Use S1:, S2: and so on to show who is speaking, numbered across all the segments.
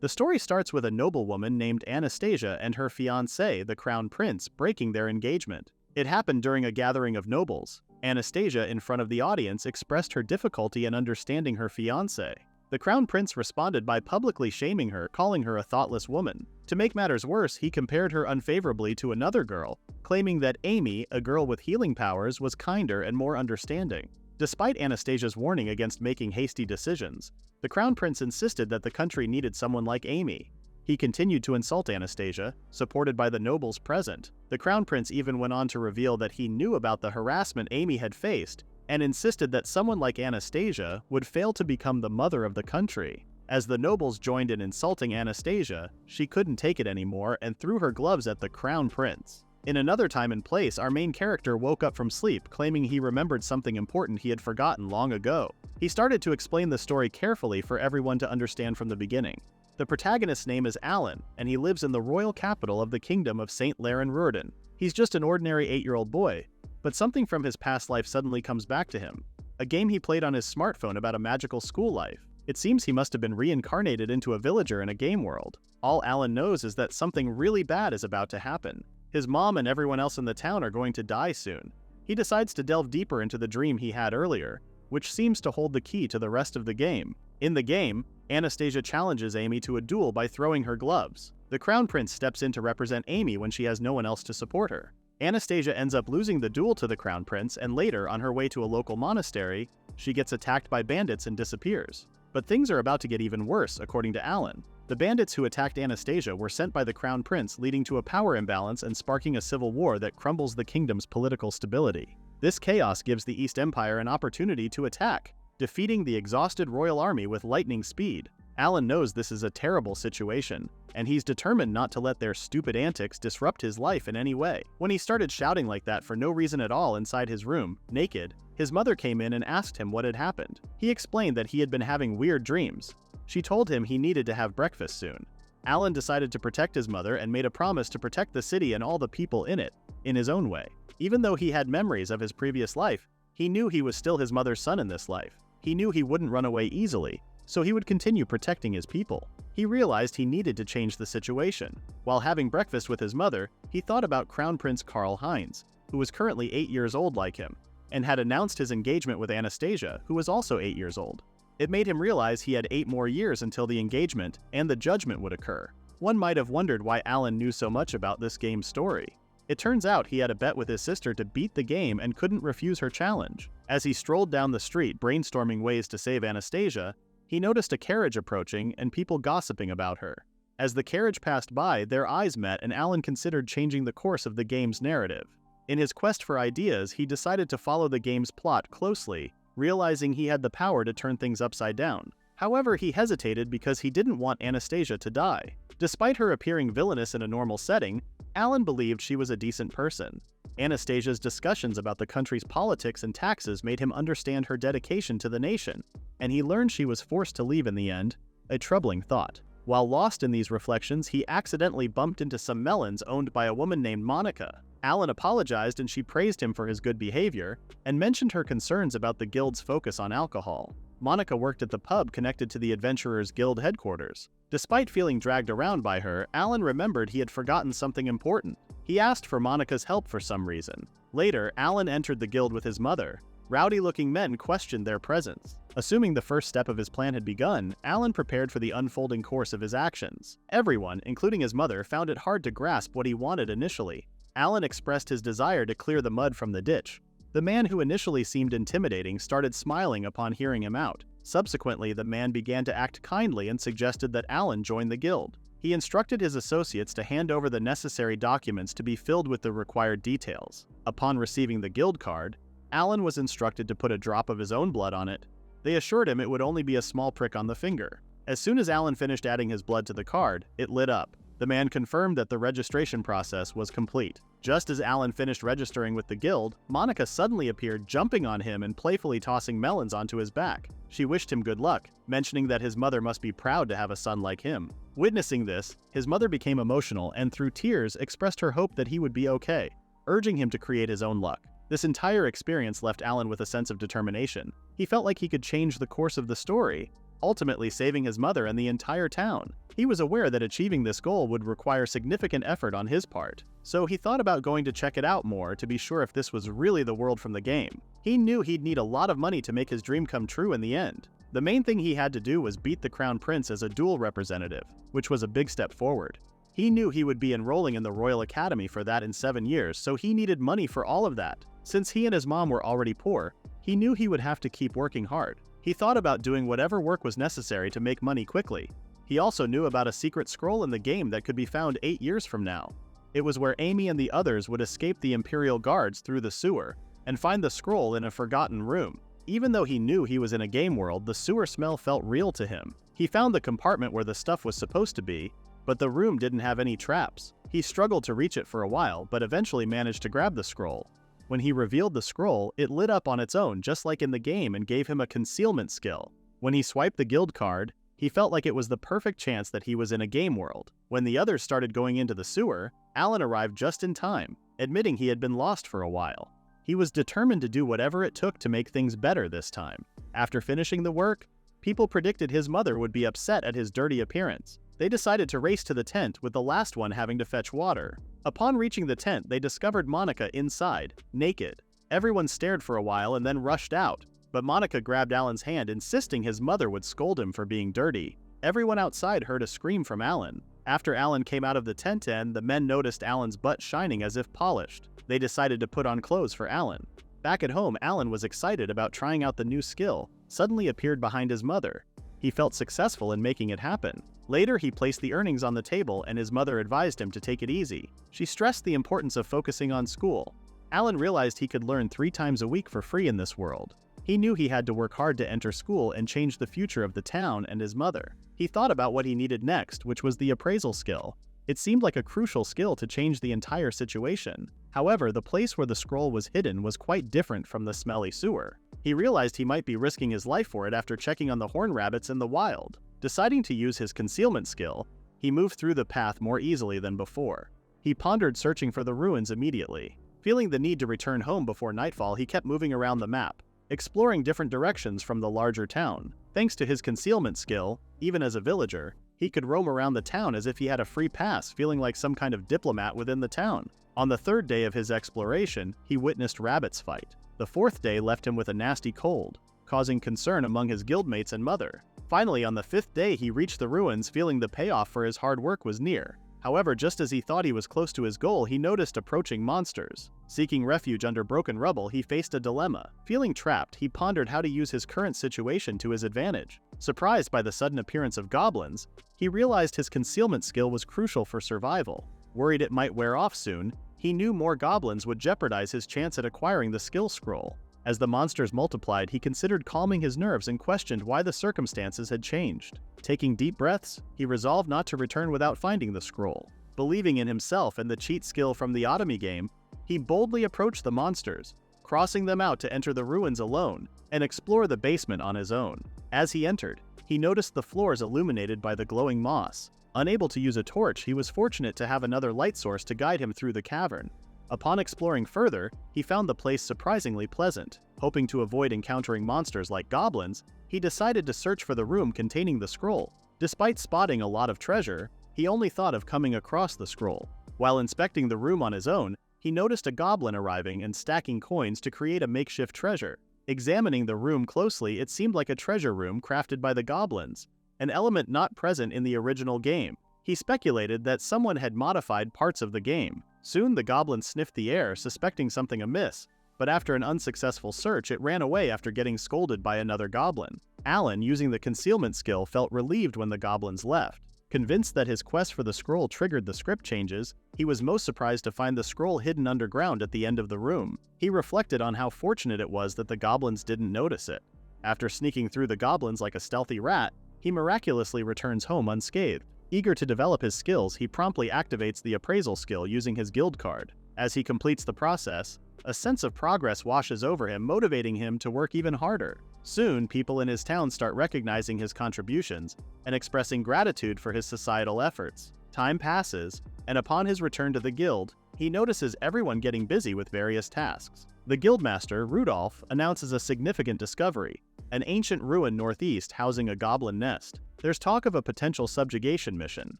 S1: The story starts with a noblewoman named Anastasia and her fiancé, the Crown Prince, breaking their engagement. It happened during a gathering of nobles. Anastasia, in front of the audience, expressed her difficulty in understanding her fiancé. The Crown Prince responded by publicly shaming her, calling her a thoughtless woman. To make matters worse, he compared her unfavorably to another girl, claiming that Amy, a girl with healing powers, was kinder and more understanding. Despite Anastasia's warning against making hasty decisions, the Crown Prince insisted that the country needed someone like Amy. He continued to insult Anastasia, supported by the nobles present. The Crown Prince even went on to reveal that he knew about the harassment Amy had faced, and insisted that someone like Anastasia would fail to become the mother of the country. As the nobles joined in insulting Anastasia, she couldn't take it anymore and threw her gloves at the Crown Prince. In another time and place, our main character woke up from sleep, claiming he remembered something important he had forgotten long ago. He started to explain the story carefully for everyone to understand from the beginning. The protagonist's name is Alan, and he lives in the royal capital of the kingdom of St. Laren-Rurden. He's just an ordinary 8-year-old boy, but something from his past life suddenly comes back to him. A game he played on his smartphone about a magical school life. It seems he must have been reincarnated into a villager in a game world. All Alan knows is that something really bad is about to happen. His mom and everyone else in the town are going to die soon. He decides to delve deeper into the dream he had earlier, which seems to hold the key to the rest of the game. In the game, Anastasia challenges Amy to a duel by throwing her gloves. The Crown Prince steps in to represent Amy when she has no one else to support her. Anastasia ends up losing the duel to the Crown Prince, and later, on her way to a local monastery, she gets attacked by bandits and disappears. But things are about to get even worse, according to Alan. The bandits who attacked Anastasia were sent by the Crown Prince, leading to a power imbalance and sparking a civil war that crumbles the kingdom's political stability. This chaos gives the East Empire an opportunity to attack, defeating the exhausted royal army with lightning speed. Alan knows this is a terrible situation, and he's determined not to let their stupid antics disrupt his life in any way. When he started shouting like that for no reason at all inside his room, naked, his mother came in and asked him what had happened. He explained that he had been having weird dreams. She told him he needed to have breakfast soon. Alan decided to protect his mother and made a promise to protect the city and all the people in it, in his own way. Even though he had memories of his previous life, he knew he was still his mother's son in this life. He knew he wouldn't run away easily, so he would continue protecting his people. He realized he needed to change the situation. While having breakfast with his mother, he thought about Crown Prince Karl Heinz, who was currently 8 years old like him, and had announced his engagement with Anastasia, who was also 8 years old. It made him realize he had 8 more years until the engagement and the judgment would occur. One might have wondered why Alan knew so much about this game's story. It turns out he had a bet with his sister to beat the game and couldn't refuse her challenge. As he strolled down the street brainstorming ways to save Anastasia, he noticed a carriage approaching and people gossiping about her. As the carriage passed by, their eyes met and Alan considered changing the course of the game's narrative. In his quest for ideas, he decided to follow the game's plot closely, realizing he had the power to turn things upside down. However, he hesitated because he didn't want Anastasia to die. Despite her appearing villainous in a normal setting, Alan believed she was a decent person. Anastasia's discussions about the country's politics and taxes made him understand her dedication to the nation, and he learned she was forced to leave in the end, a troubling thought. While lost in these reflections, he accidentally bumped into some melons owned by a woman named Monica. Alan apologized and she praised him for his good behavior, and mentioned her concerns about the guild's focus on alcohol. Monica worked at the pub connected to the Adventurers Guild headquarters. Despite feeling dragged around by her, Alan remembered he had forgotten something important. He asked for Monica's help for some reason. Later, Alan entered the guild with his mother. Rowdy-looking men questioned their presence. Assuming the first step of his plan had begun, Alan prepared for the unfolding course of his actions. Everyone, including his mother, found it hard to grasp what he wanted initially. Alan expressed his desire to clear the mud from the ditch. The man who initially seemed intimidating started smiling upon hearing him out. Subsequently, the man began to act kindly and suggested that Alan join the guild. He instructed his associates to hand over the necessary documents to be filled with the required details. Upon receiving the guild card, Alan was instructed to put a drop of his own blood on it. They assured him it would only be a small prick on the finger. As soon as Alan finished adding his blood to the card, it lit up. The man confirmed that the registration process was complete. Just as Alan finished registering with the guild, Monica suddenly appeared, jumping on him and playfully tossing melons onto his back. She wished him good luck, mentioning that his mother must be proud to have a son like him. Witnessing this, his mother became emotional and through tears expressed her hope that he would be okay, urging him to create his own luck. This entire experience left Alan with a sense of determination. He felt like he could change the course of the story, ultimately saving his mother and the entire town. He was aware that achieving this goal would require significant effort on his part, so he thought about going to check it out more to be sure if this was really the world from the game. He knew he'd need a lot of money to make his dream come true in the end. The main thing he had to do was beat the Crown Prince as a duel representative, which was a big step forward. He knew he would be enrolling in the Royal Academy for that in 7 years, so he needed money for all of that. Since he and his mom were already poor, he knew he would have to keep working hard. He thought about doing whatever work was necessary to make money quickly. He also knew about a secret scroll in the game that could be found 8 years from now. It was where Amy and the others would escape the Imperial Guards through the sewer and find the scroll in a forgotten room. Even though he knew he was in a game world, the sewer smell felt real to him. He found the compartment where the stuff was supposed to be, but the room didn't have any traps. He struggled to reach it for a while, but eventually managed to grab the scroll. When he revealed the scroll, it lit up on its own just like in the game and gave him a concealment skill. When he swiped the guild card, he felt like it was the perfect chance that he was in a game world. When the others started going into the sewer, Alan arrived just in time, admitting he had been lost for a while. He was determined to do whatever it took to make things better this time. After finishing the work, people predicted his mother would be upset at his dirty appearance. They decided to race to the tent, with the last one having to fetch water. Upon reaching the tent, they discovered Monica inside, naked. Everyone stared for a while and then rushed out, but Monica grabbed Alan's hand, insisting his mother would scold him for being dirty. Everyone outside heard a scream from Alan. After Alan came out of the tent and the men noticed Alan's butt shining as if polished, they decided to put on clothes for Alan. Back at home, Alan was excited about trying out the new skill, suddenly appeared behind his mother. He felt successful in making it happen. Later, he placed the earnings on the table and his mother advised him to take it easy. She stressed the importance of focusing on school. Alan realized he could learn 3 times a week for free in this world. He knew he had to work hard to enter school and change the future of the town and his mother. He thought about what he needed next, which was the appraisal skill. It seemed like a crucial skill to change the entire situation. However, the place where the scroll was hidden was quite different from the smelly sewer. He realized he might be risking his life for it after checking on the horn rabbits in the wild. Deciding to use his concealment skill, he moved through the path more easily than before. He pondered searching for the ruins immediately. Feeling the need to return home before nightfall, he kept moving around the map, exploring different directions from the larger town. Thanks to his concealment skill, even as a villager, he could roam around the town as if he had a free pass, feeling like some kind of diplomat within the town. On the 3rd day of his exploration, he witnessed rabbits fight. The 4th day left him with a nasty cold, causing concern among his guildmates and mother. Finally, on the 5th day, he reached the ruins, feeling the payoff for his hard work was near. However, just as he thought he was close to his goal, he noticed approaching monsters. Seeking refuge under broken rubble, he faced a dilemma. Feeling trapped, he pondered how to use his current situation to his advantage. Surprised by the sudden appearance of goblins, he realized his concealment skill was crucial for survival. Worried it might wear off soon, he knew more goblins would jeopardize his chance at acquiring the skill scroll. As the monsters multiplied, he considered calming his nerves and questioned why the circumstances had changed. Taking deep breaths, he resolved not to return without finding the scroll. Believing in himself and the cheat skill from the Otomy game, he boldly approached the monsters, crossing them out to enter the ruins alone and explore the basement on his own. As he entered, he noticed the floors illuminated by the glowing moss. Unable to use a torch, he was fortunate to have another light source to guide him through the cavern. Upon exploring further, he found the place surprisingly pleasant. Hoping to avoid encountering monsters like goblins, he decided to search for the room containing the scroll. Despite spotting a lot of treasure, he only thought of coming across the scroll. While inspecting the room on his own, he noticed a goblin arriving and stacking coins to create a makeshift treasure. Examining the room closely, it seemed like a treasure room crafted by the goblins, an element not present in the original game. He speculated that someone had modified parts of the game. Soon the goblin sniffed the air, suspecting something amiss, but after an unsuccessful search, it ran away after getting scolded by another goblin. Alan, using the concealment skill, felt relieved when the goblins left. Convinced that his quest for the scroll triggered the script changes, he was most surprised to find the scroll hidden underground at the end of the room. He reflected on how fortunate it was that the goblins didn't notice it. After sneaking through the goblins like a stealthy rat, he miraculously returns home unscathed. Eager to develop his skills, he promptly activates the appraisal skill using his guild card. As he completes the process, a sense of progress washes over him, motivating him to work even harder. Soon, people in his town start recognizing his contributions and expressing gratitude for his societal efforts. Time passes, and upon his return to the guild, he notices everyone getting busy with various tasks. The guildmaster, Rudolph, announces a significant discovery. an ancient ruin northeast housing a goblin nest. There's talk of a potential subjugation mission.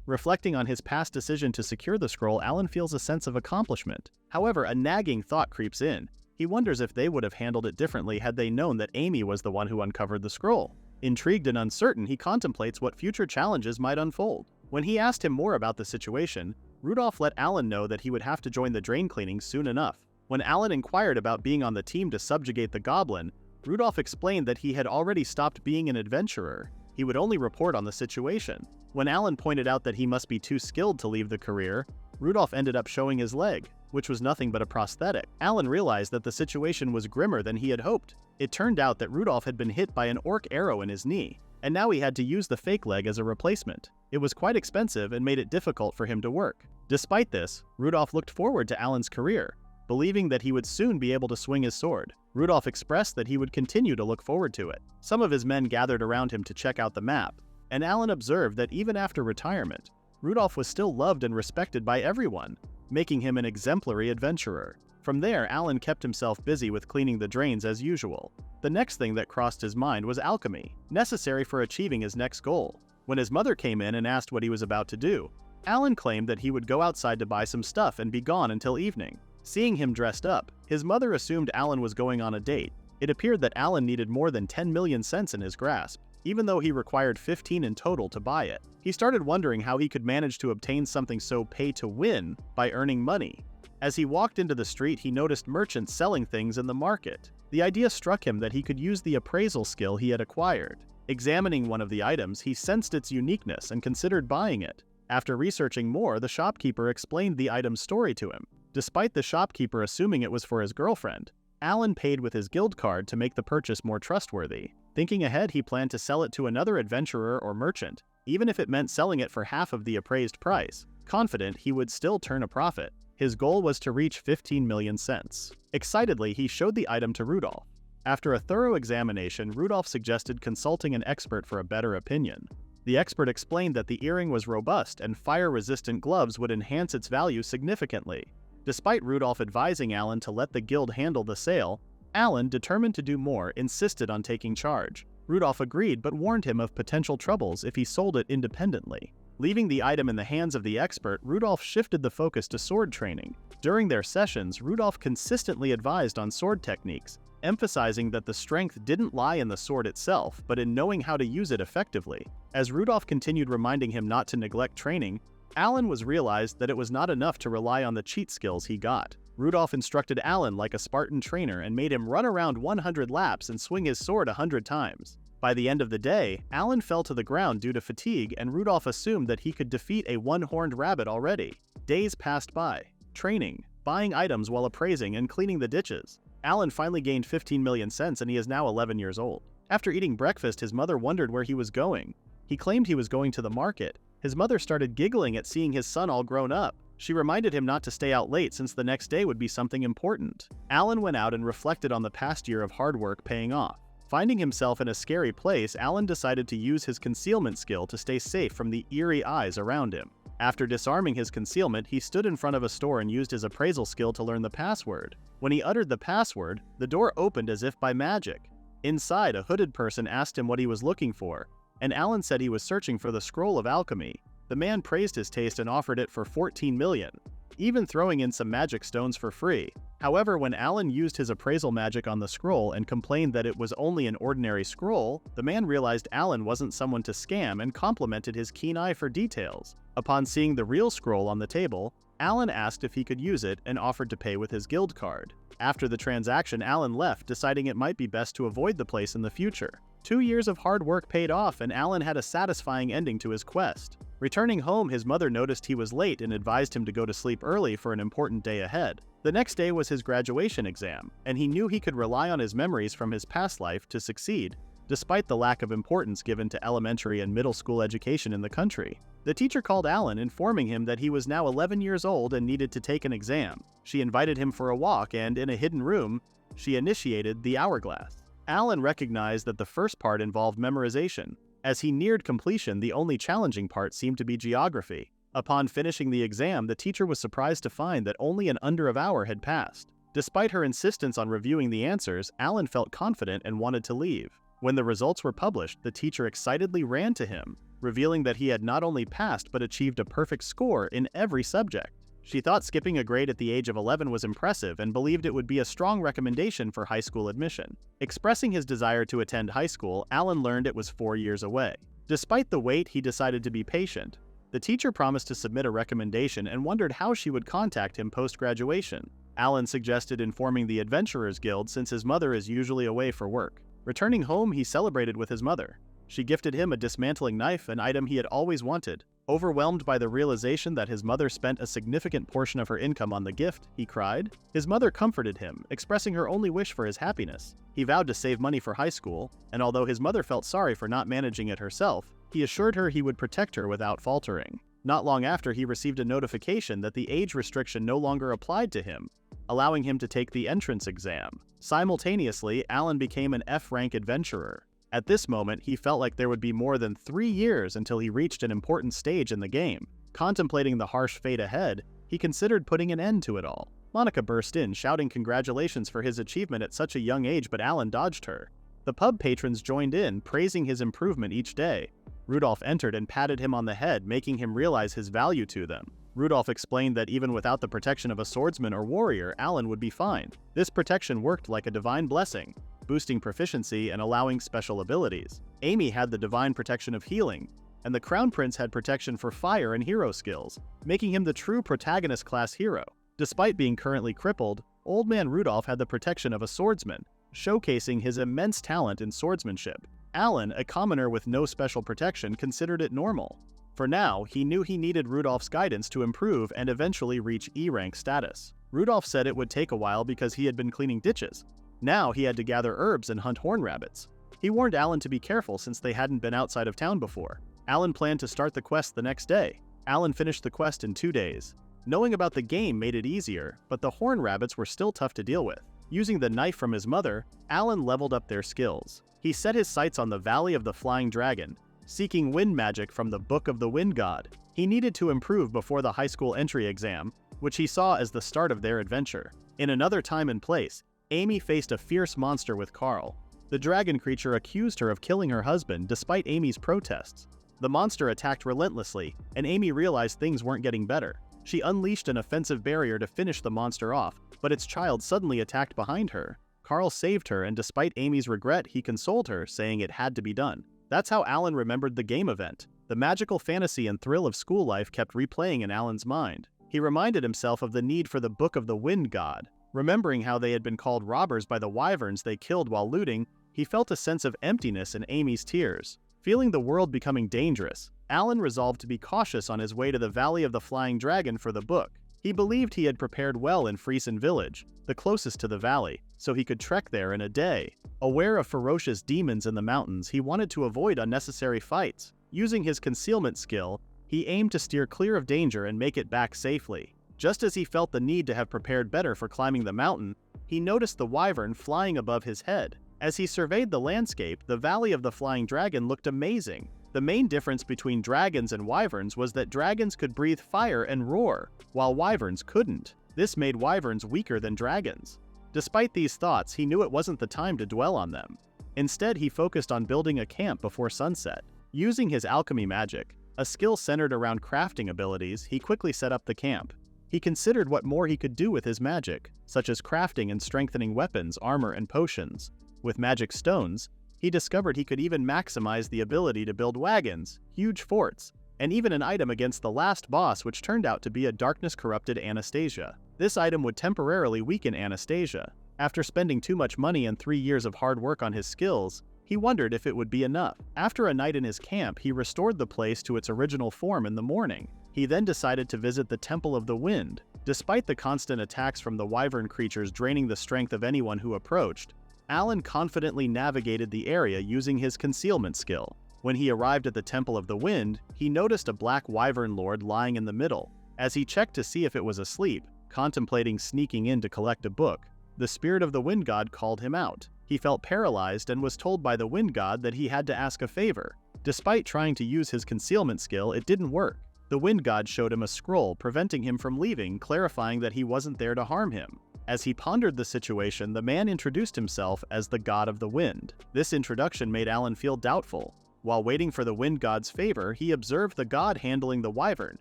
S1: Reflecting on his past decision to secure the scroll, Alan feels a sense of accomplishment. However, a nagging thought creeps in. He wonders if they would have handled it differently had they known that Amy was the one who uncovered the scroll. Intrigued and uncertain, he contemplates what future challenges might unfold. When he asked him more about the situation, Rudolph let Alan know that he would have to join the drain cleaning soon enough. When Alan inquired about being on the team to subjugate the goblin, Rudolph explained that he had already stopped being an adventurer. He would only report on the situation. When Alan pointed out that he must be too skilled to leave the career, Rudolph ended up showing his leg, which was nothing but a prosthetic. Alan realized that the situation was grimmer than he had hoped. It turned out that Rudolph had been hit by an orc arrow in his knee, and now he had to use the fake leg as a replacement. It was quite expensive and made it difficult for him to work. Despite this, Rudolph looked forward to Alan's career, believing that he would soon be able to swing his sword. Rudolph expressed that he would continue to look forward to it. Some of his men gathered around him to check out the map, and Alan observed that even after retirement, Rudolph was still loved and respected by everyone, making him an exemplary adventurer. From there, Alan kept himself busy with cleaning the drains as usual. The next thing that crossed his mind was alchemy, necessary for achieving his next goal. When his mother came in and asked what he was about to do, Alan claimed that he would go outside to buy some stuff and be gone until evening. Seeing him dressed up, his mother assumed Alan was going on a date. It appeared that Alan needed more than 10 million cents in his grasp, even though he required 15 in total to buy it. He started wondering how he could manage to obtain something so pay-to-win by earning money. As he walked into the street, he noticed merchants selling things in the market. The idea struck him that he could use the appraisal skill he had acquired. Examining one of the items, he sensed its uniqueness and considered buying it. After researching more, the shopkeeper explained the item's story to him. Despite the shopkeeper assuming it was for his girlfriend, Alan paid with his guild card to make the purchase more trustworthy. Thinking ahead, he planned to sell it to another adventurer or merchant, even if it meant selling it for half of the appraised price. Confident he would still turn a profit, his goal was to reach 15 million cents. Excitedly, he showed the item to Rudolph. After a thorough examination, Rudolph suggested consulting an expert for a better opinion. The expert explained that the earring was robust and fire-resistant gloves would enhance its value significantly. Despite Rudolph advising Alan to let the guild handle the sale, Alan, determined to do more, insisted on taking charge. Rudolph agreed but warned him of potential troubles if he sold it independently. Leaving the item in the hands of the expert, Rudolph shifted the focus to sword training. During their sessions, Rudolph consistently advised on sword techniques, emphasizing that the strength didn't lie in the sword itself, but in knowing how to use it effectively. As Rudolph continued reminding him not to neglect training, Alan realized that it was not enough to rely on the cheat skills he got. Rudolph instructed Alan like a Spartan trainer and made him run around 100 laps and swing his sword 100 times. By the end of the day, Alan fell to the ground due to fatigue, and Rudolph assumed that he could defeat a one-horned rabbit already. Days passed by, training, buying items while appraising, and cleaning the ditches. Alan finally gained 15 million cents and he is now 11 years old. After eating breakfast, his mother wondered where he was going. He claimed he was going to the market. His mother started giggling at seeing his son all grown up. She reminded him not to stay out late since the next day would be something important. Alan went out and reflected on the past year of hard work paying off. Finding himself in a scary place, Alan decided to use his concealment skill to stay safe from the eerie eyes around him. After disarming his concealment, he stood in front of a store and used his appraisal skill to learn the password. When he uttered the password, the door opened as if by magic. Inside, a hooded person asked him what he was looking for, and Alan said he was searching for the scroll of alchemy. The man praised his taste and offered it for 14 million, even throwing in some magic stones for free. However, when Alan used his appraisal magic on the scroll and complained that it was only an ordinary scroll, the man realized Alan wasn't someone to scam and complimented his keen eye for details. Upon seeing the real scroll on the table, Alan asked if he could use it and offered to pay with his guild card. After the transaction, Alan left, deciding it might be best to avoid the place in the future. 2 years of hard work paid off, and Alan had a satisfying ending to his quest. Returning home, his mother noticed he was late and advised him to go to sleep early for an important day ahead. The next day was his graduation exam, and he knew he could rely on his memories from his past life to succeed, despite the lack of importance given to elementary and middle school education in the country. The teacher called Alan, informing him that he was now 11 years old and needed to take an exam. She invited him for a walk, and in a hidden room, she initiated the hourglass. Alan recognized that the first part involved memorization. As he neared completion, the only challenging part seemed to be geography. Upon finishing the exam, the teacher was surprised to find that only an under of hour had passed. Despite her insistence on reviewing the answers, Alan felt confident and wanted to leave. When the results were published, the teacher excitedly ran to him, revealing that he had not only passed but achieved a perfect score in every subject. She thought skipping a grade at the age of 11 was impressive and believed it would be a strong recommendation for high school admission. Expressing his desire to attend high school, Alan learned it was 4 years away. Despite the wait, he decided to be patient. The teacher promised to submit a recommendation and wondered how she would contact him post-graduation. Alan suggested informing the Adventurers Guild since his mother is usually away for work. Returning home, he celebrated with his mother. She gifted him a dismantling knife, an item he had always wanted. Overwhelmed by the realization that his mother spent a significant portion of her income on the gift, he cried. His mother comforted him, expressing her only wish for his happiness. He vowed to save money for high school, and although his mother felt sorry for not managing it herself, he assured her he would protect her without faltering. Not long after, he received a notification that the age restriction no longer applied to him, allowing him to take the entrance exam. Simultaneously, Alan became an F-rank adventurer. At this moment, he felt like there would be more than 3 years until he reached an important stage in the game. Contemplating the harsh fate ahead, he considered putting an end to it all. Monica burst in, shouting congratulations for his achievement at such a young age, but Alan dodged her. The pub patrons joined in, praising his improvement each day. Rudolph entered and patted him on the head, making him realize his value to them. Rudolph explained that even without the protection of a swordsman or warrior, Alan would be fine. This protection worked like a divine blessing, boosting proficiency and allowing special abilities. Amy had the divine protection of healing, and the Crown Prince had protection for fire and hero skills, making him the true protagonist-class hero. Despite being currently crippled, Old Man Rudolph had the protection of a swordsman, showcasing his immense talent in swordsmanship. Alan, a commoner with no special protection, considered it normal. For now, he knew he needed Rudolph's guidance to improve and eventually reach E-rank status. Rudolph said it would take a while because he had been cleaning ditches. Now he had to gather herbs and hunt horn rabbits. He warned Alan to be careful since they hadn't been outside of town before. Alan planned to start the quest the next day. Alan finished the quest in 2 days. Knowing about the game made it easier, but the horn rabbits were still tough to deal with. Using the knife from his mother, Alan leveled up their skills. He set his sights on the Valley of the Flying Dragon, seeking wind magic from the Book of the Wind God. He needed to improve before the high school entry exam, which he saw as the start of their adventure. In another time and place, Amy faced a fierce monster with Carl. The dragon creature accused her of killing her husband despite Amy's protests. The monster attacked relentlessly, and Amy realized things weren't getting better. She unleashed an offensive barrier to finish the monster off, but its child suddenly attacked behind her. Carl saved her, and despite Amy's regret, he consoled her, saying it had to be done. That's how Alan remembered the game event. The magical fantasy and thrill of school life kept replaying in Alan's mind. He reminded himself of the need for the Book of the Wind God. Remembering how they had been called robbers by the wyverns they killed while looting, he felt a sense of emptiness in Amy's tears. Feeling the world becoming dangerous, Alan resolved to be cautious on his way to the Valley of the Flying Dragon for the book. He believed he had prepared well in Friesen Village, the closest to the valley, so he could trek there in a day. Aware of ferocious demons in the mountains, he wanted to avoid unnecessary fights. Using his concealment skill, he aimed to steer clear of danger and make it back safely. Just as he felt the need to have prepared better for climbing the mountain, he noticed the wyvern flying above his head. As he surveyed the landscape, the Valley of the Flying Dragon looked amazing. The main difference between dragons and wyverns was that dragons could breathe fire and roar, while wyverns couldn't. This made wyverns weaker than dragons. Despite these thoughts, he knew it wasn't the time to dwell on them. Instead, he focused on building a camp before sunset. Using his alchemy magic, a skill centered around crafting abilities, he quickly set up the camp. He considered what more he could do with his magic, such as crafting and strengthening weapons, armor, and potions. With magic stones, he discovered he could even maximize the ability to build wagons, huge forts, and even an item against the last boss, which turned out to be a darkness-corrupted Anastasia. This item would temporarily weaken Anastasia. After spending too much money and 3 years of hard work on his skills, he wondered if it would be enough. After a night in his camp, he restored the place to its original form in the morning. He then decided to visit the Temple of the Wind. Despite the constant attacks from the wyvern creatures draining the strength of anyone who approached, Alan confidently navigated the area using his concealment skill. When he arrived at the Temple of the Wind, he noticed a black wyvern lord lying in the middle. As he checked to see if it was asleep, contemplating sneaking in to collect a book, the spirit of the wind god called him out. He felt paralyzed and was told by the wind god that he had to ask a favor. Despite trying to use his concealment skill, it didn't work. The wind god showed him a scroll preventing him from leaving, clarifying that he wasn't there to harm him. As he pondered the situation, the man introduced himself as the god of the wind. This introduction made Alan feel doubtful. While waiting for the wind god's favor, he observed the god handling the wyvern,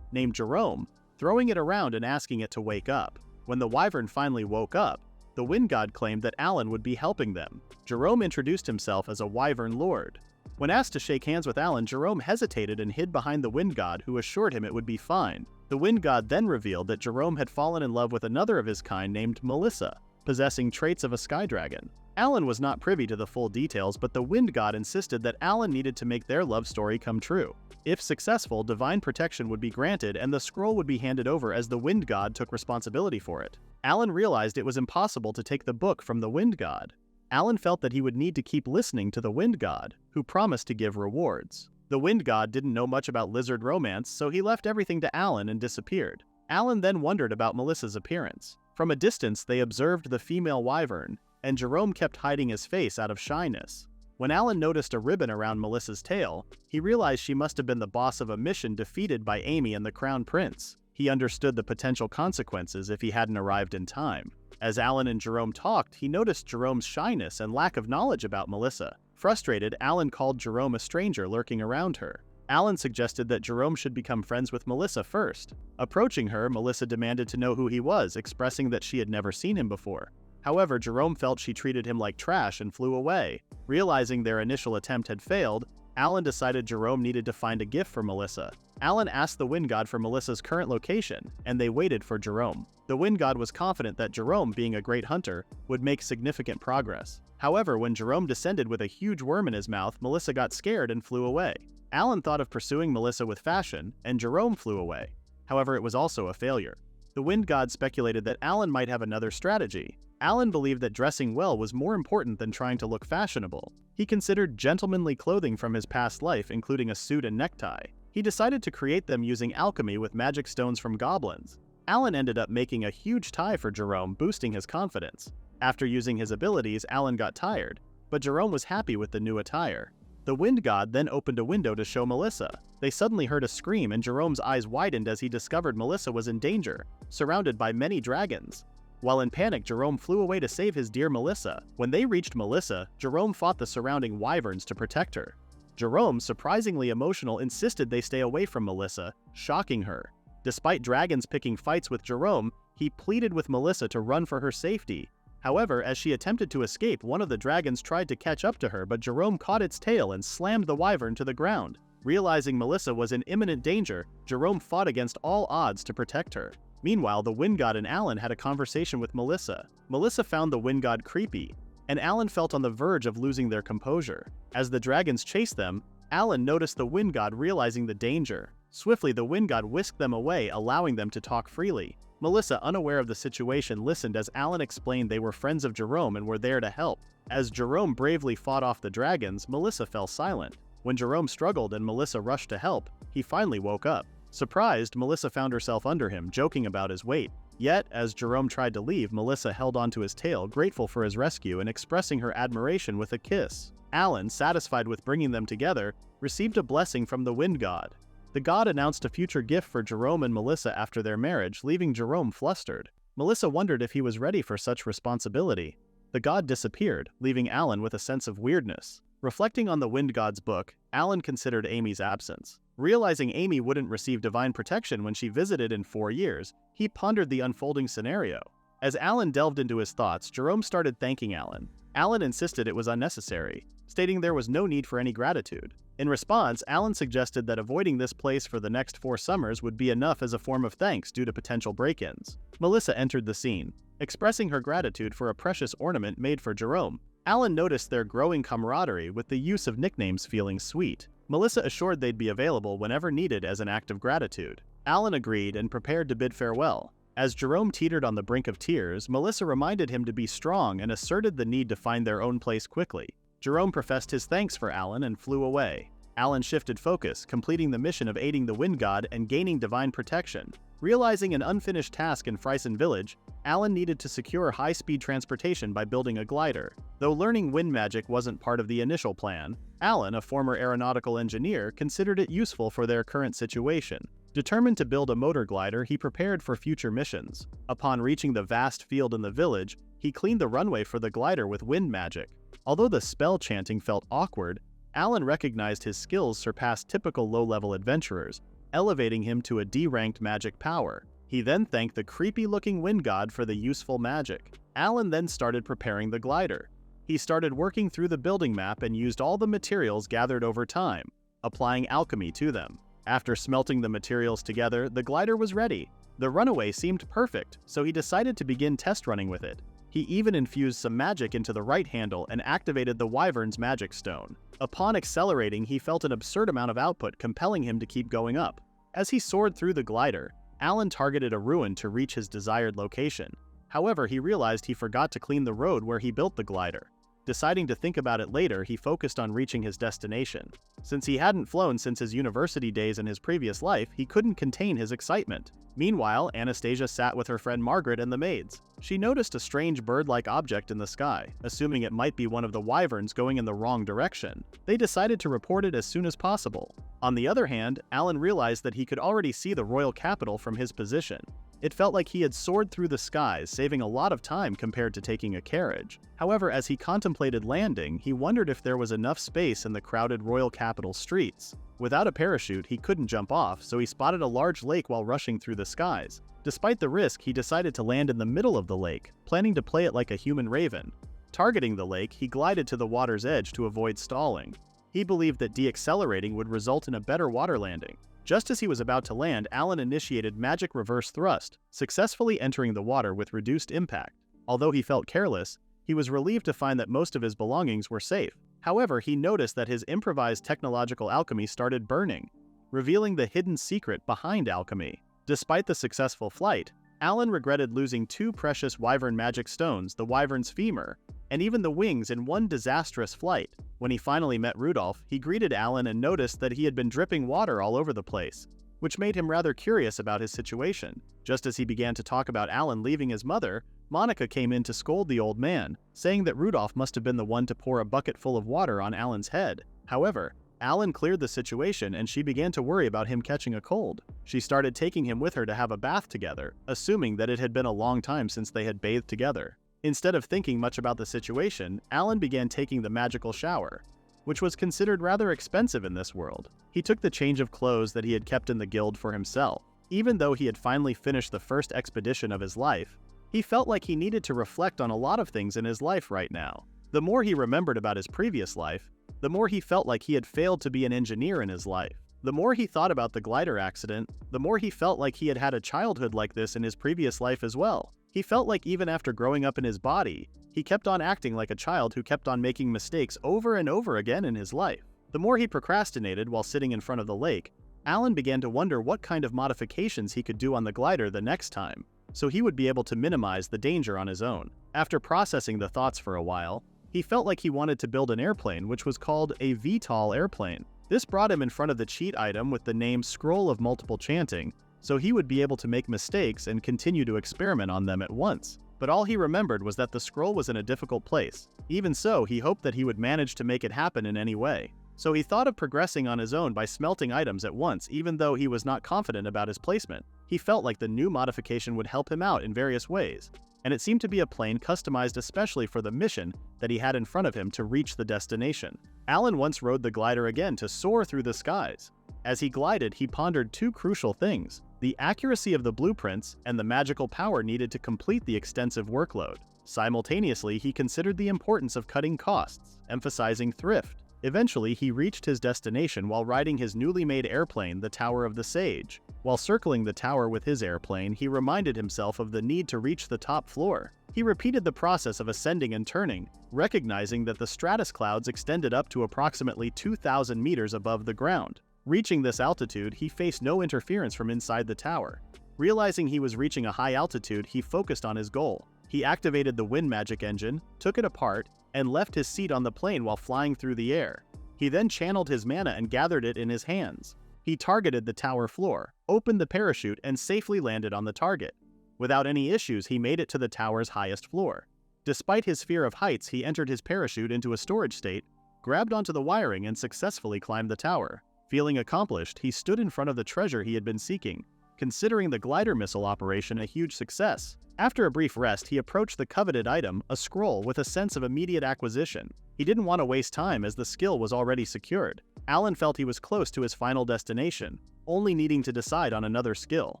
S1: named Jerome, throwing it around and asking it to wake up. When the wyvern finally woke up, the wind god claimed that Alan would be helping them. Jerome introduced himself as a wyvern lord. When asked to shake hands with Alan, Jerome hesitated and hid behind the wind god, who assured him it would be fine. The wind god then revealed that Jerome had fallen in love with another of his kind named Melissa, possessing traits of a sky dragon. Alan was not privy to the full details, but the wind god insisted that Alan needed to make their love story come true. If successful, divine protection would be granted and the scroll would be handed over as the wind god took responsibility for it. Alan realized it was impossible to take the book from the wind god. Alan felt that he would need to keep listening to the wind god, who promised to give rewards. The wind god didn't know much about lizard romance, so he left everything to Alan and disappeared. Alan then wondered about Melissa's appearance. From a distance, they observed the female wyvern, and Jerome kept hiding his face out of shyness. When Alan noticed a ribbon around Melissa's tail, he realized she must have been the boss of a mission defeated by Amy and the Crown Prince. He understood the potential consequences if he hadn't arrived in time. As Alan and Jerome talked, he noticed Jerome's shyness and lack of knowledge about Melissa. Frustrated, Alan called Jerome a stranger lurking around her. Alan suggested that Jerome should become friends with Melissa first. Approaching her, Melissa demanded to know who he was, expressing that she had never seen him before. However, Jerome felt she treated him like trash and flew away. Realizing their initial attempt had failed, Alan decided Jerome needed to find a gift for Melissa. Alan asked the wind god for Melissa's current location, and they waited for Jerome. The wind god was confident that Jerome, being a great hunter, would make significant progress. However, when Jerome descended with a huge worm in his mouth, Melissa got scared and flew away. Alan thought of pursuing Melissa with fashion, and Jerome flew away. However, it was also a failure. The wind god speculated that Alan might have another strategy. Alan believed that dressing well was more important than trying to look fashionable. He considered gentlemanly clothing from his past life, including a suit and necktie. He decided to create them using alchemy with magic stones from goblins. Alan ended up making a huge tie for Jerome, boosting his confidence. After using his abilities, Alan got tired, but Jerome was happy with the new attire. The wind god then opened a window to show Melissa. They suddenly heard a scream and Jerome's eyes widened as he discovered Melissa was in danger, surrounded by many dragons. While in panic, Jerome flew away to save his dear Melissa. When they reached Melissa, Jerome fought the surrounding wyverns to protect her. Jerome, surprisingly emotional, insisted they stay away from Melissa, shocking her. Despite dragons picking fights with Jerome, he pleaded with Melissa to run for her safety. However, as she attempted to escape, one of the dragons tried to catch up to her, but Jerome caught its tail and slammed the wyvern to the ground. Realizing Melissa was in imminent danger, Jerome fought against all odds to protect her. Meanwhile, the wind god and Alan had a conversation with Melissa. Melissa found the wind god creepy, and Alan felt on the verge of losing their composure. As the dragons chased them, Alan noticed the wind god realizing the danger. Swiftly, the wind god whisked them away, allowing them to talk freely. Melissa, unaware of the situation, listened as Alan explained they were friends of Jerome and were there to help. As Jerome bravely fought off the dragons, Melissa fell silent. When Jerome struggled and Melissa rushed to help, he finally woke up. Surprised, Melissa found herself under him, joking about his weight. Yet, as Jerome tried to leave, Melissa held onto his tail, grateful for his rescue and expressing her admiration with a kiss. Alan, satisfied with bringing them together, received a blessing from the wind god. The god announced a future gift for Jerome and Melissa after their marriage, leaving Jerome flustered. Melissa wondered if he was ready for such responsibility. The god disappeared, leaving Alan with a sense of weirdness. Reflecting on the wind god's book, Alan considered Amy's absence. Realizing Amy wouldn't receive divine protection when she visited in 4 years, he pondered the unfolding scenario. As Alan delved into his thoughts, Jerome started thanking Alan. Alan insisted it was unnecessary, stating there was no need for any gratitude. In response, Alan suggested that avoiding this place for the next 4 summers would be enough as a form of thanks due to potential break-ins. Melissa entered the scene, expressing her gratitude for a precious ornament made for Jerome. Alan noticed their growing camaraderie, with the use of nicknames feeling sweet. Melissa assured they'd be available whenever needed as an act of gratitude. Alan agreed and prepared to bid farewell. As Jerome teetered on the brink of tears, Melissa reminded him to be strong and asserted the need to find their own place quickly. Jerome professed his thanks for Alan and flew away. Alan shifted focus, completing the mission of aiding the wind god and gaining divine protection. Realizing an unfinished task in Friesen Village, Alan needed to secure high-speed transportation by building a glider. Though learning wind magic wasn't part of the initial plan, Alan, a former aeronautical engineer, considered it useful for their current situation. Determined to build a motor glider, he prepared for future missions. Upon reaching the vast field in the village, he cleaned the runway for the glider with wind magic. Although the spell chanting felt awkward, Alan recognized his skills surpassed typical low-level adventurers, elevating him to a D-ranked magic power. He then thanked the creepy-looking wind god for the useful magic. Alan then started preparing the glider. He started working through the building map and used all the materials gathered over time, applying alchemy to them. After smelting the materials together, the glider was ready. The runaway seemed perfect, so he decided to begin test running with it. He even infused some magic into the right handle and activated the Wyvern's magic stone. Upon accelerating, he felt an absurd amount of output, compelling him to keep going up. As he soared through the glider, Alan targeted a ruin to reach his desired location. However, he realized he forgot to clean the road where he built the glider. Deciding to think about it later, he focused on reaching his destination. Since he hadn't flown since his university days in his previous life, he couldn't contain his excitement. Meanwhile, Anastasia sat with her friend Margaret and the maids. She noticed a strange bird-like object in the sky, assuming it might be one of the wyverns going in the wrong direction. They decided to report it as soon as possible. On the other hand, Alan realized that he could already see the royal capital from his position. It felt like he had soared through the skies, saving a lot of time compared to taking a carriage. However, as he contemplated landing, he wondered if there was enough space in the crowded royal capital streets. Without a parachute, he couldn't jump off, so he spotted a large lake while rushing through the skies. Despite the risk, he decided to land in the middle of the lake, planning to play it like a human raven. Targeting the lake, he glided to the water's edge to avoid stalling. He believed that deaccelerating would result in a better water landing. Just as he was about to land, Alan initiated magic reverse thrust, successfully entering the water with reduced impact. Although he felt careless, he was relieved to find that most of his belongings were safe. However, he noticed that his improvised technological alchemy started burning, revealing the hidden secret behind alchemy. Despite the successful flight, Alan regretted losing two precious wyvern magic stones, the wyvern's femur, and even the wings in one disastrous flight. When he finally met Rudolph, he greeted Alan and noticed that he had been dripping water all over the place, which made him rather curious about his situation. Just as he began to talk about Alan leaving his mother, Monica came in to scold the old man, saying that Rudolph must have been the one to pour a bucket full of water on Alan's head. However, Alan cleared the situation and she began to worry about him catching a cold. She started taking him with her to have a bath together, assuming that it had been a long time since they had bathed together. Instead of thinking much about the situation, Alan began taking the magical shower, which was considered rather expensive in this world. He took the change of clothes that he had kept in the guild for himself. Even though he had finally finished the first expedition of his life, he felt like he needed to reflect on a lot of things in his life right now. The more he remembered about his previous life, the more he felt like he had failed to be an engineer in his life. The more he thought about the glider accident, the more he felt like he had had a childhood like this in his previous life as well. He felt like even after growing up in his body, he kept on acting like a child who kept on making mistakes over and over again in his life. The more he procrastinated while sitting in front of the lake, Alan began to wonder what kind of modifications he could do on the glider the next time, so he would be able to minimize the danger on his own. After processing the thoughts for a while, he felt like he wanted to build an airplane which was called a VTOL airplane. This brought him in front of the cheat item with the name Scroll of Multiple Chanting, so he would be able to make mistakes and continue to experiment on them at once. But all he remembered was that the scroll was in a difficult place. Even so, he hoped that he would manage to make it happen in any way. So he thought of progressing on his own by smelting items at once, even though he was not confident about his placement. He felt like the new modification would help him out in various ways, and it seemed to be a plane customized especially for the mission that he had in front of him to reach the destination. Alan once rode the glider again to soar through the skies. As he glided, he pondered two crucial things: the accuracy of the blueprints and the magical power needed to complete the extensive workload. Simultaneously, he considered the importance of cutting costs, emphasizing thrift. Eventually, he reached his destination while riding his newly made airplane, the Tower of the Sage. While circling the tower with his airplane, he reminded himself of the need to reach the top floor. He repeated the process of ascending and turning, recognizing that the stratus clouds extended up to approximately 2,000 meters above the ground. Reaching this altitude, he faced no interference from inside the tower. Realizing he was reaching a high altitude, he focused on his goal. He activated the wind magic engine, took it apart, and left his seat on the plane while flying through the air. He then channeled his mana and gathered it in his hands. He targeted the tower floor, opened the parachute, and safely landed on the target. Without any issues, he made it to the tower's highest floor. Despite his fear of heights, he entered his parachute into a storage state, grabbed onto the wiring, and successfully climbed the tower. Feeling accomplished, he stood in front of the treasure he had been seeking, considering the glider missile operation a huge success. After a brief rest, he approached the coveted item, a scroll, with a sense of immediate acquisition. He didn't want to waste time as the skill was already secured. Alan felt he was close to his final destination, only needing to decide on another skill.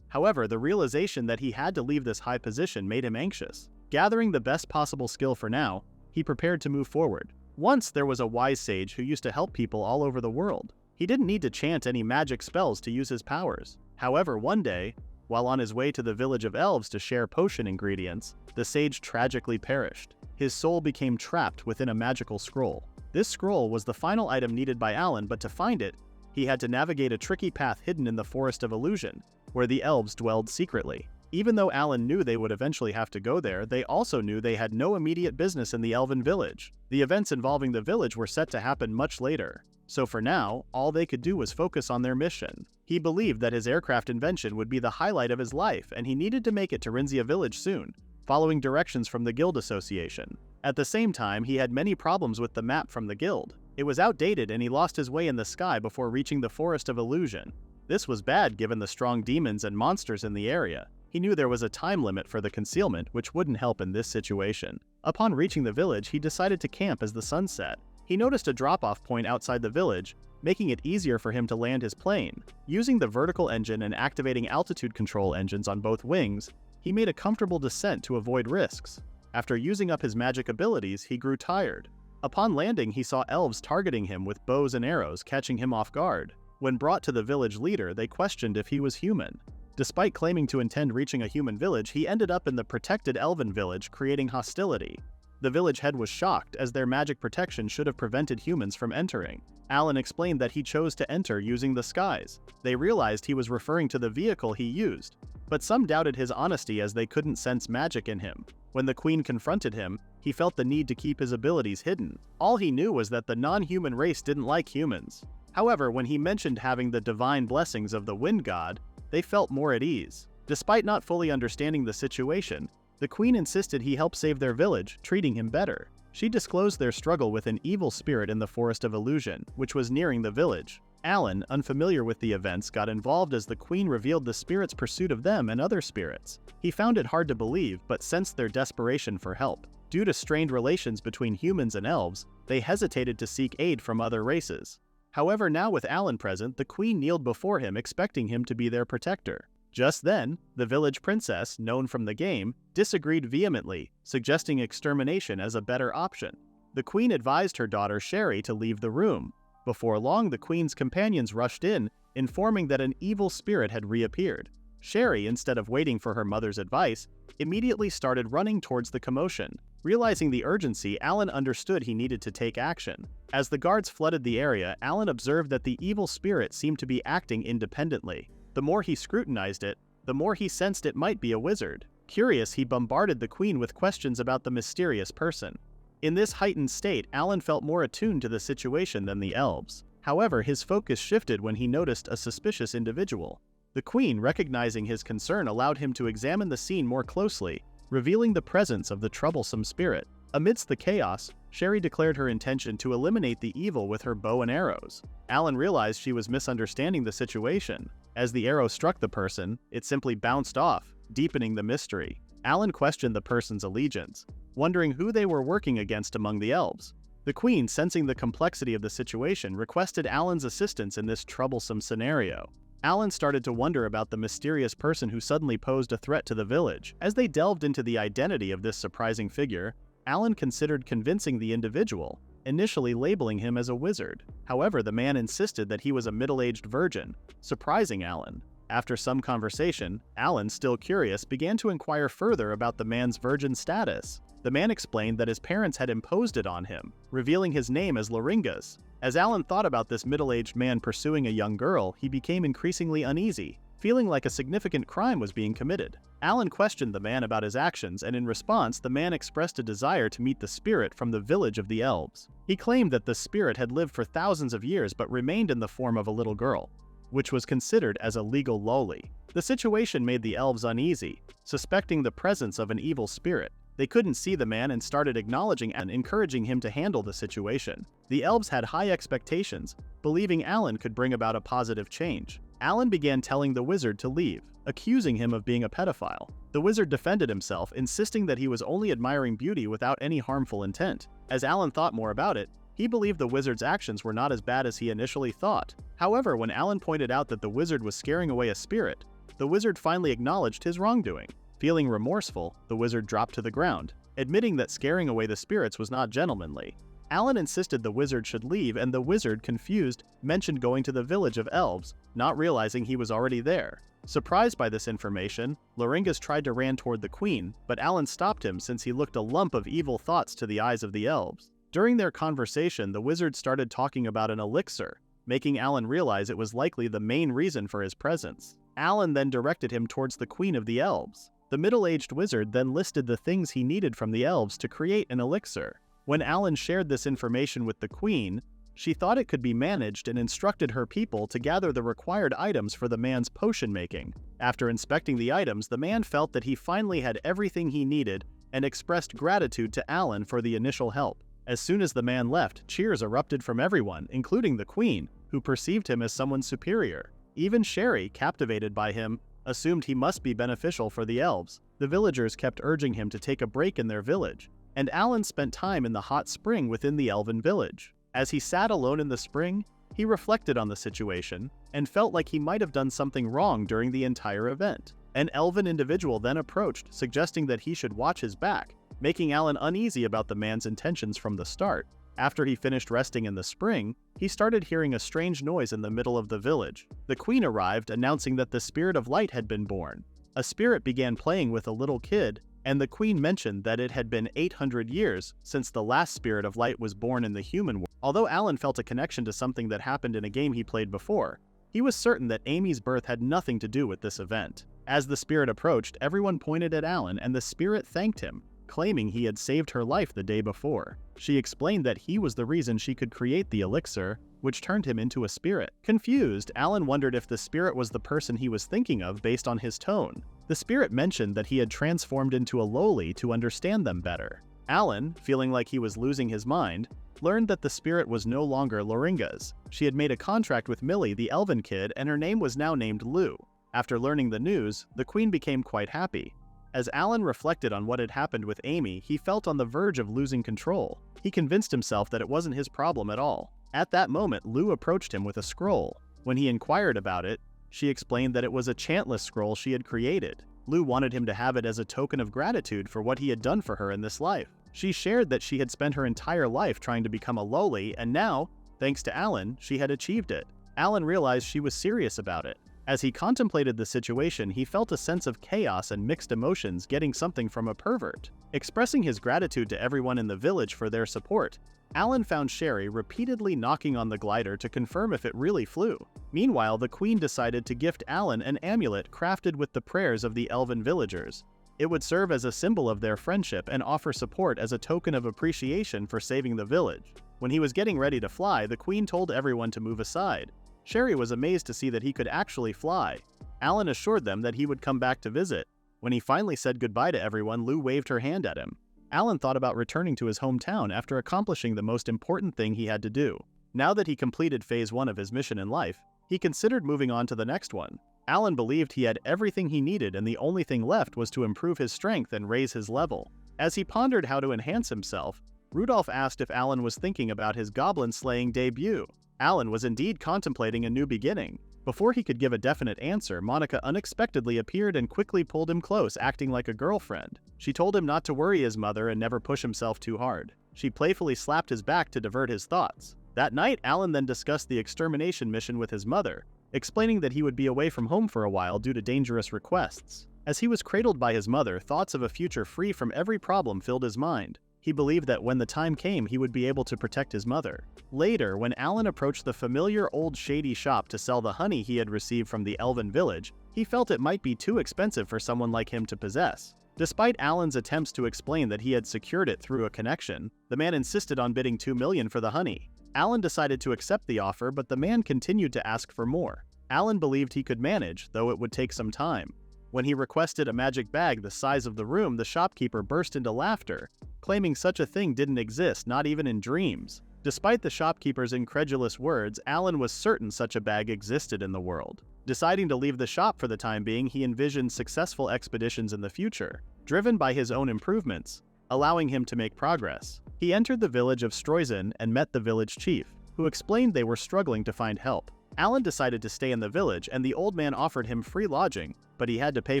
S1: However, the realization that he had to leave this high position made him anxious. Gathering the best possible skill for now, he prepared to move forward. Once there was a wise sage who used to help people all over the world. He didn't need to chant any magic spells to use his powers. However, one day, while on his way to the village of elves to share potion ingredients, the sage tragically perished. His soul became trapped within a magical scroll. This scroll was the final item needed by Alan, but to find it, he had to navigate a tricky path hidden in the Forest of Illusion, where the elves dwelled secretly. Even though Alan knew they would eventually have to go there, they also knew they had no immediate business in the elven village. The events involving the village were set to happen much later, so for now, all they could do was focus on their mission. He believed that his aircraft invention would be the highlight of his life, and he needed to make it to Rinzia village soon, following directions from the guild association. At the same time, he had many problems with the map from the guild. It was outdated and he lost his way in the sky before reaching the Forest of Illusion. This was bad given the strong demons and monsters in the area. He knew there was a time limit for the concealment, which wouldn't help in this situation. Upon reaching the village, he decided to camp as the sun set. He noticed a drop-off point outside the village, making it easier for him to land his plane. Using the vertical engine and activating altitude control engines on both wings, he made a comfortable descent to avoid risks. After using up his magic abilities, he grew tired. Upon landing, he saw elves targeting him with bows and arrows, catching him off guard. When brought to the village leader, they questioned if he was human. Despite claiming to intend reaching a human village, he ended up in the protected elven village, creating hostility. The village head was shocked, as their magic protection should have prevented humans from entering. Alan explained that he chose to enter using the skies. They realized he was referring to the vehicle he used, but some doubted his honesty as they couldn't sense magic in him. When the queen confronted him, he felt the need to keep his abilities hidden. All he knew was that the non-human race didn't like humans. However, when he mentioned having the divine blessings of the wind god, they felt more at ease. Despite not fully understanding the situation, the queen insisted he help save their village, treating him better. She disclosed their struggle with an evil spirit in the Forest of Illusion, which was nearing the village. Alan, unfamiliar with the events, got involved as the queen revealed the spirit's pursuit of them and other spirits. He found it hard to believe, but sensed their desperation for help. Due to strained relations between humans and elves, they hesitated to seek aid from other races. However, now with Alan present, the queen kneeled before him, expecting him to be their protector. Just then, the village princess, known from the game, disagreed vehemently, suggesting extermination as a better option. The queen advised her daughter Sherry to leave the room. Before long, the queen's companions rushed in, informing that an evil spirit had reappeared. Sherry, instead of waiting for her mother's advice, immediately started running towards the commotion. Realizing the urgency, Alan understood he needed to take action. As the guards flooded the area, Alan observed that the evil spirit seemed to be acting independently. The more he scrutinized it, the more he sensed it might be a wizard. Curious, he bombarded the queen with questions about the mysterious person. In this heightened state, Alan felt more attuned to the situation than the elves. However, his focus shifted when he noticed a suspicious individual. The queen, recognizing his concern, allowed him to examine the scene more closely, revealing the presence of the troublesome spirit. Amidst the chaos, Sherry declared her intention to eliminate the evil with her bow and arrows. Alan realized she was misunderstanding the situation. As the arrow struck the person, it simply bounced off, deepening the mystery. Alan questioned the person's allegiance, wondering who they were working against among the elves. The queen, sensing the complexity of the situation, requested Alan's assistance in this troublesome scenario. Alan started to wonder about the mysterious person who suddenly posed a threat to the village. As they delved into the identity of this surprising figure, Alan considered convincing the individual, initially labeling him as a wizard. However, the man insisted that he was a middle-aged virgin, surprising Alan. After some conversation, Alan, still curious, began to inquire further about the man's virgin status. The man explained that his parents had imposed it on him, revealing his name as Loringas. As Alan thought about this middle-aged man pursuing a young girl, he became increasingly uneasy, feeling like a significant crime was being committed. Alan questioned the man about his actions, and in response, the man expressed a desire to meet the spirit from the village of the elves. He claimed that the spirit had lived for thousands of years but remained in the form of a little girl, which was considered as a legal loli. The situation made the elves uneasy, suspecting the presence of an evil spirit. They couldn't see the man and started acknowledging and encouraging him to handle the situation. The elves had high expectations, believing Alan could bring about a positive change. Alan began telling the wizard to leave, accusing him of being a pedophile. The wizard defended himself, insisting that he was only admiring beauty without any harmful intent. As Alan thought more about it, he believed the wizard's actions were not as bad as he initially thought. However, when Alan pointed out that the wizard was scaring away a spirit, the wizard finally acknowledged his wrongdoing. Feeling remorseful, the wizard dropped to the ground, admitting that scaring away the spirits was not gentlemanly. Alan insisted the wizard should leave, and the wizard, confused, mentioned going to the village of elves, not realizing he was already there. Surprised by this information, Loringas tried to ran toward the queen, but Alan stopped him since he looked a lump of evil thoughts to the eyes of the elves. During their conversation, the wizard started talking about an elixir, making Alan realize it was likely the main reason for his presence. Alan then directed him towards the queen of the elves. The middle-aged wizard then listed the things he needed from the elves to create an elixir. When Alan shared this information with the queen, she thought it could be managed and instructed her people to gather the required items for the man's potion making. After inspecting the items, the man felt that he finally had everything he needed and expressed gratitude to Alan for the initial help. As soon as the man left, cheers erupted from everyone, including the queen, who perceived him as someone superior. Even Sherry, captivated by him, assumed he must be beneficial for the elves. The villagers kept urging him to take a break in their village, and Alan spent time in the hot spring within the elven village. As he sat alone in the spring, he reflected on the situation and felt like he might have done something wrong during the entire event. An elven individual then approached, suggesting that he should watch his back, making Alan uneasy about the man's intentions from the start. After he finished resting in the spring, he started hearing a strange noise in the middle of the village. The queen arrived, announcing that the spirit of light had been born. A spirit began playing with a little kid, and the queen mentioned that it had been 800 years since the last spirit of light was born in the human world. Although Alan felt a connection to something that happened in a game he played before, he was certain that Amy's birth had nothing to do with this event. As the spirit approached, everyone pointed at Alan, and the spirit thanked him, claiming he had saved her life the day before. She explained that he was the reason she could create the elixir, which turned him into a spirit. Confused, Alan wondered if the spirit was the person he was thinking of based on his tone. The spirit mentioned that he had transformed into a lowly to understand them better. Alan, feeling like he was losing his mind, learned that the spirit was no longer Loringas. She had made a contract with Millie, the elven kid, and her name was now named Lou. After learning the news, the queen became quite happy. As Alan reflected on what had happened with Amy, he felt on the verge of losing control. He convinced himself that it wasn't his problem at all. At that moment, Lou approached him with a scroll. When he inquired about it, she explained that it was a chantless scroll she had created. Lou wanted him to have it as a token of gratitude for what he had done for her in this life. She shared that she had spent her entire life trying to become a lowly, and now, thanks to Alan, she had achieved it. Alan realized she was serious about it. As he contemplated the situation, he felt a sense of chaos and mixed emotions getting something from a pervert. Expressing his gratitude to everyone in the village for their support, Alan found Sherry repeatedly knocking on the glider to confirm if it really flew. Meanwhile, the queen decided to gift Alan an amulet crafted with the prayers of the elven villagers. It would serve as a symbol of their friendship and offer support as a token of appreciation for saving the village. When he was getting ready to fly, the queen told everyone to move aside. Sherry was amazed to see that he could actually fly. Alan assured them that he would come back to visit. When he finally said goodbye to everyone, Lou waved her hand at him. Alan thought about returning to his hometown after accomplishing the most important thing he had to do. Now that he completed phase 1 of his mission in life, he considered moving on to the next one. Alan believed he had everything he needed, and the only thing left was to improve his strength and raise his level. As he pondered how to enhance himself, Rudolph asked if Alan was thinking about his goblin-slaying debut. Alan was indeed contemplating a new beginning. Before he could give a definite answer, Monica unexpectedly appeared and quickly pulled him close, acting like a girlfriend. She told him not to worry his mother and never push himself too hard. She playfully slapped his back to divert his thoughts. That night, Alan then discussed the extermination mission with his mother, explaining that he would be away from home for a while due to dangerous requests. As he was cradled by his mother, thoughts of a future free from every problem filled his mind. He believed that when the time came, he would be able to protect his mother. Later, when Alan approached the familiar old shady shop to sell the honey he had received from the elven village, he felt it might be too expensive for someone like him to possess. Despite Alan's attempts to explain that he had secured it through a connection, the man insisted on bidding $2 million for the honey. Alan decided to accept the offer, but the man continued to ask for more. Alan believed he could manage, though it would take some time. When he requested a magic bag the size of the room, the shopkeeper burst into laughter, claiming such a thing didn't exist, not even in dreams. Despite the shopkeeper's incredulous words, Alan was certain such a bag existed in the world. Deciding to leave the shop for the time being, he envisioned successful expeditions in the future, driven by his own improvements, allowing him to make progress. He entered the village of Streusen and met the village chief, who explained they were struggling to find help. Alan decided to stay in the village, and the old man offered him free lodging, but he had to pay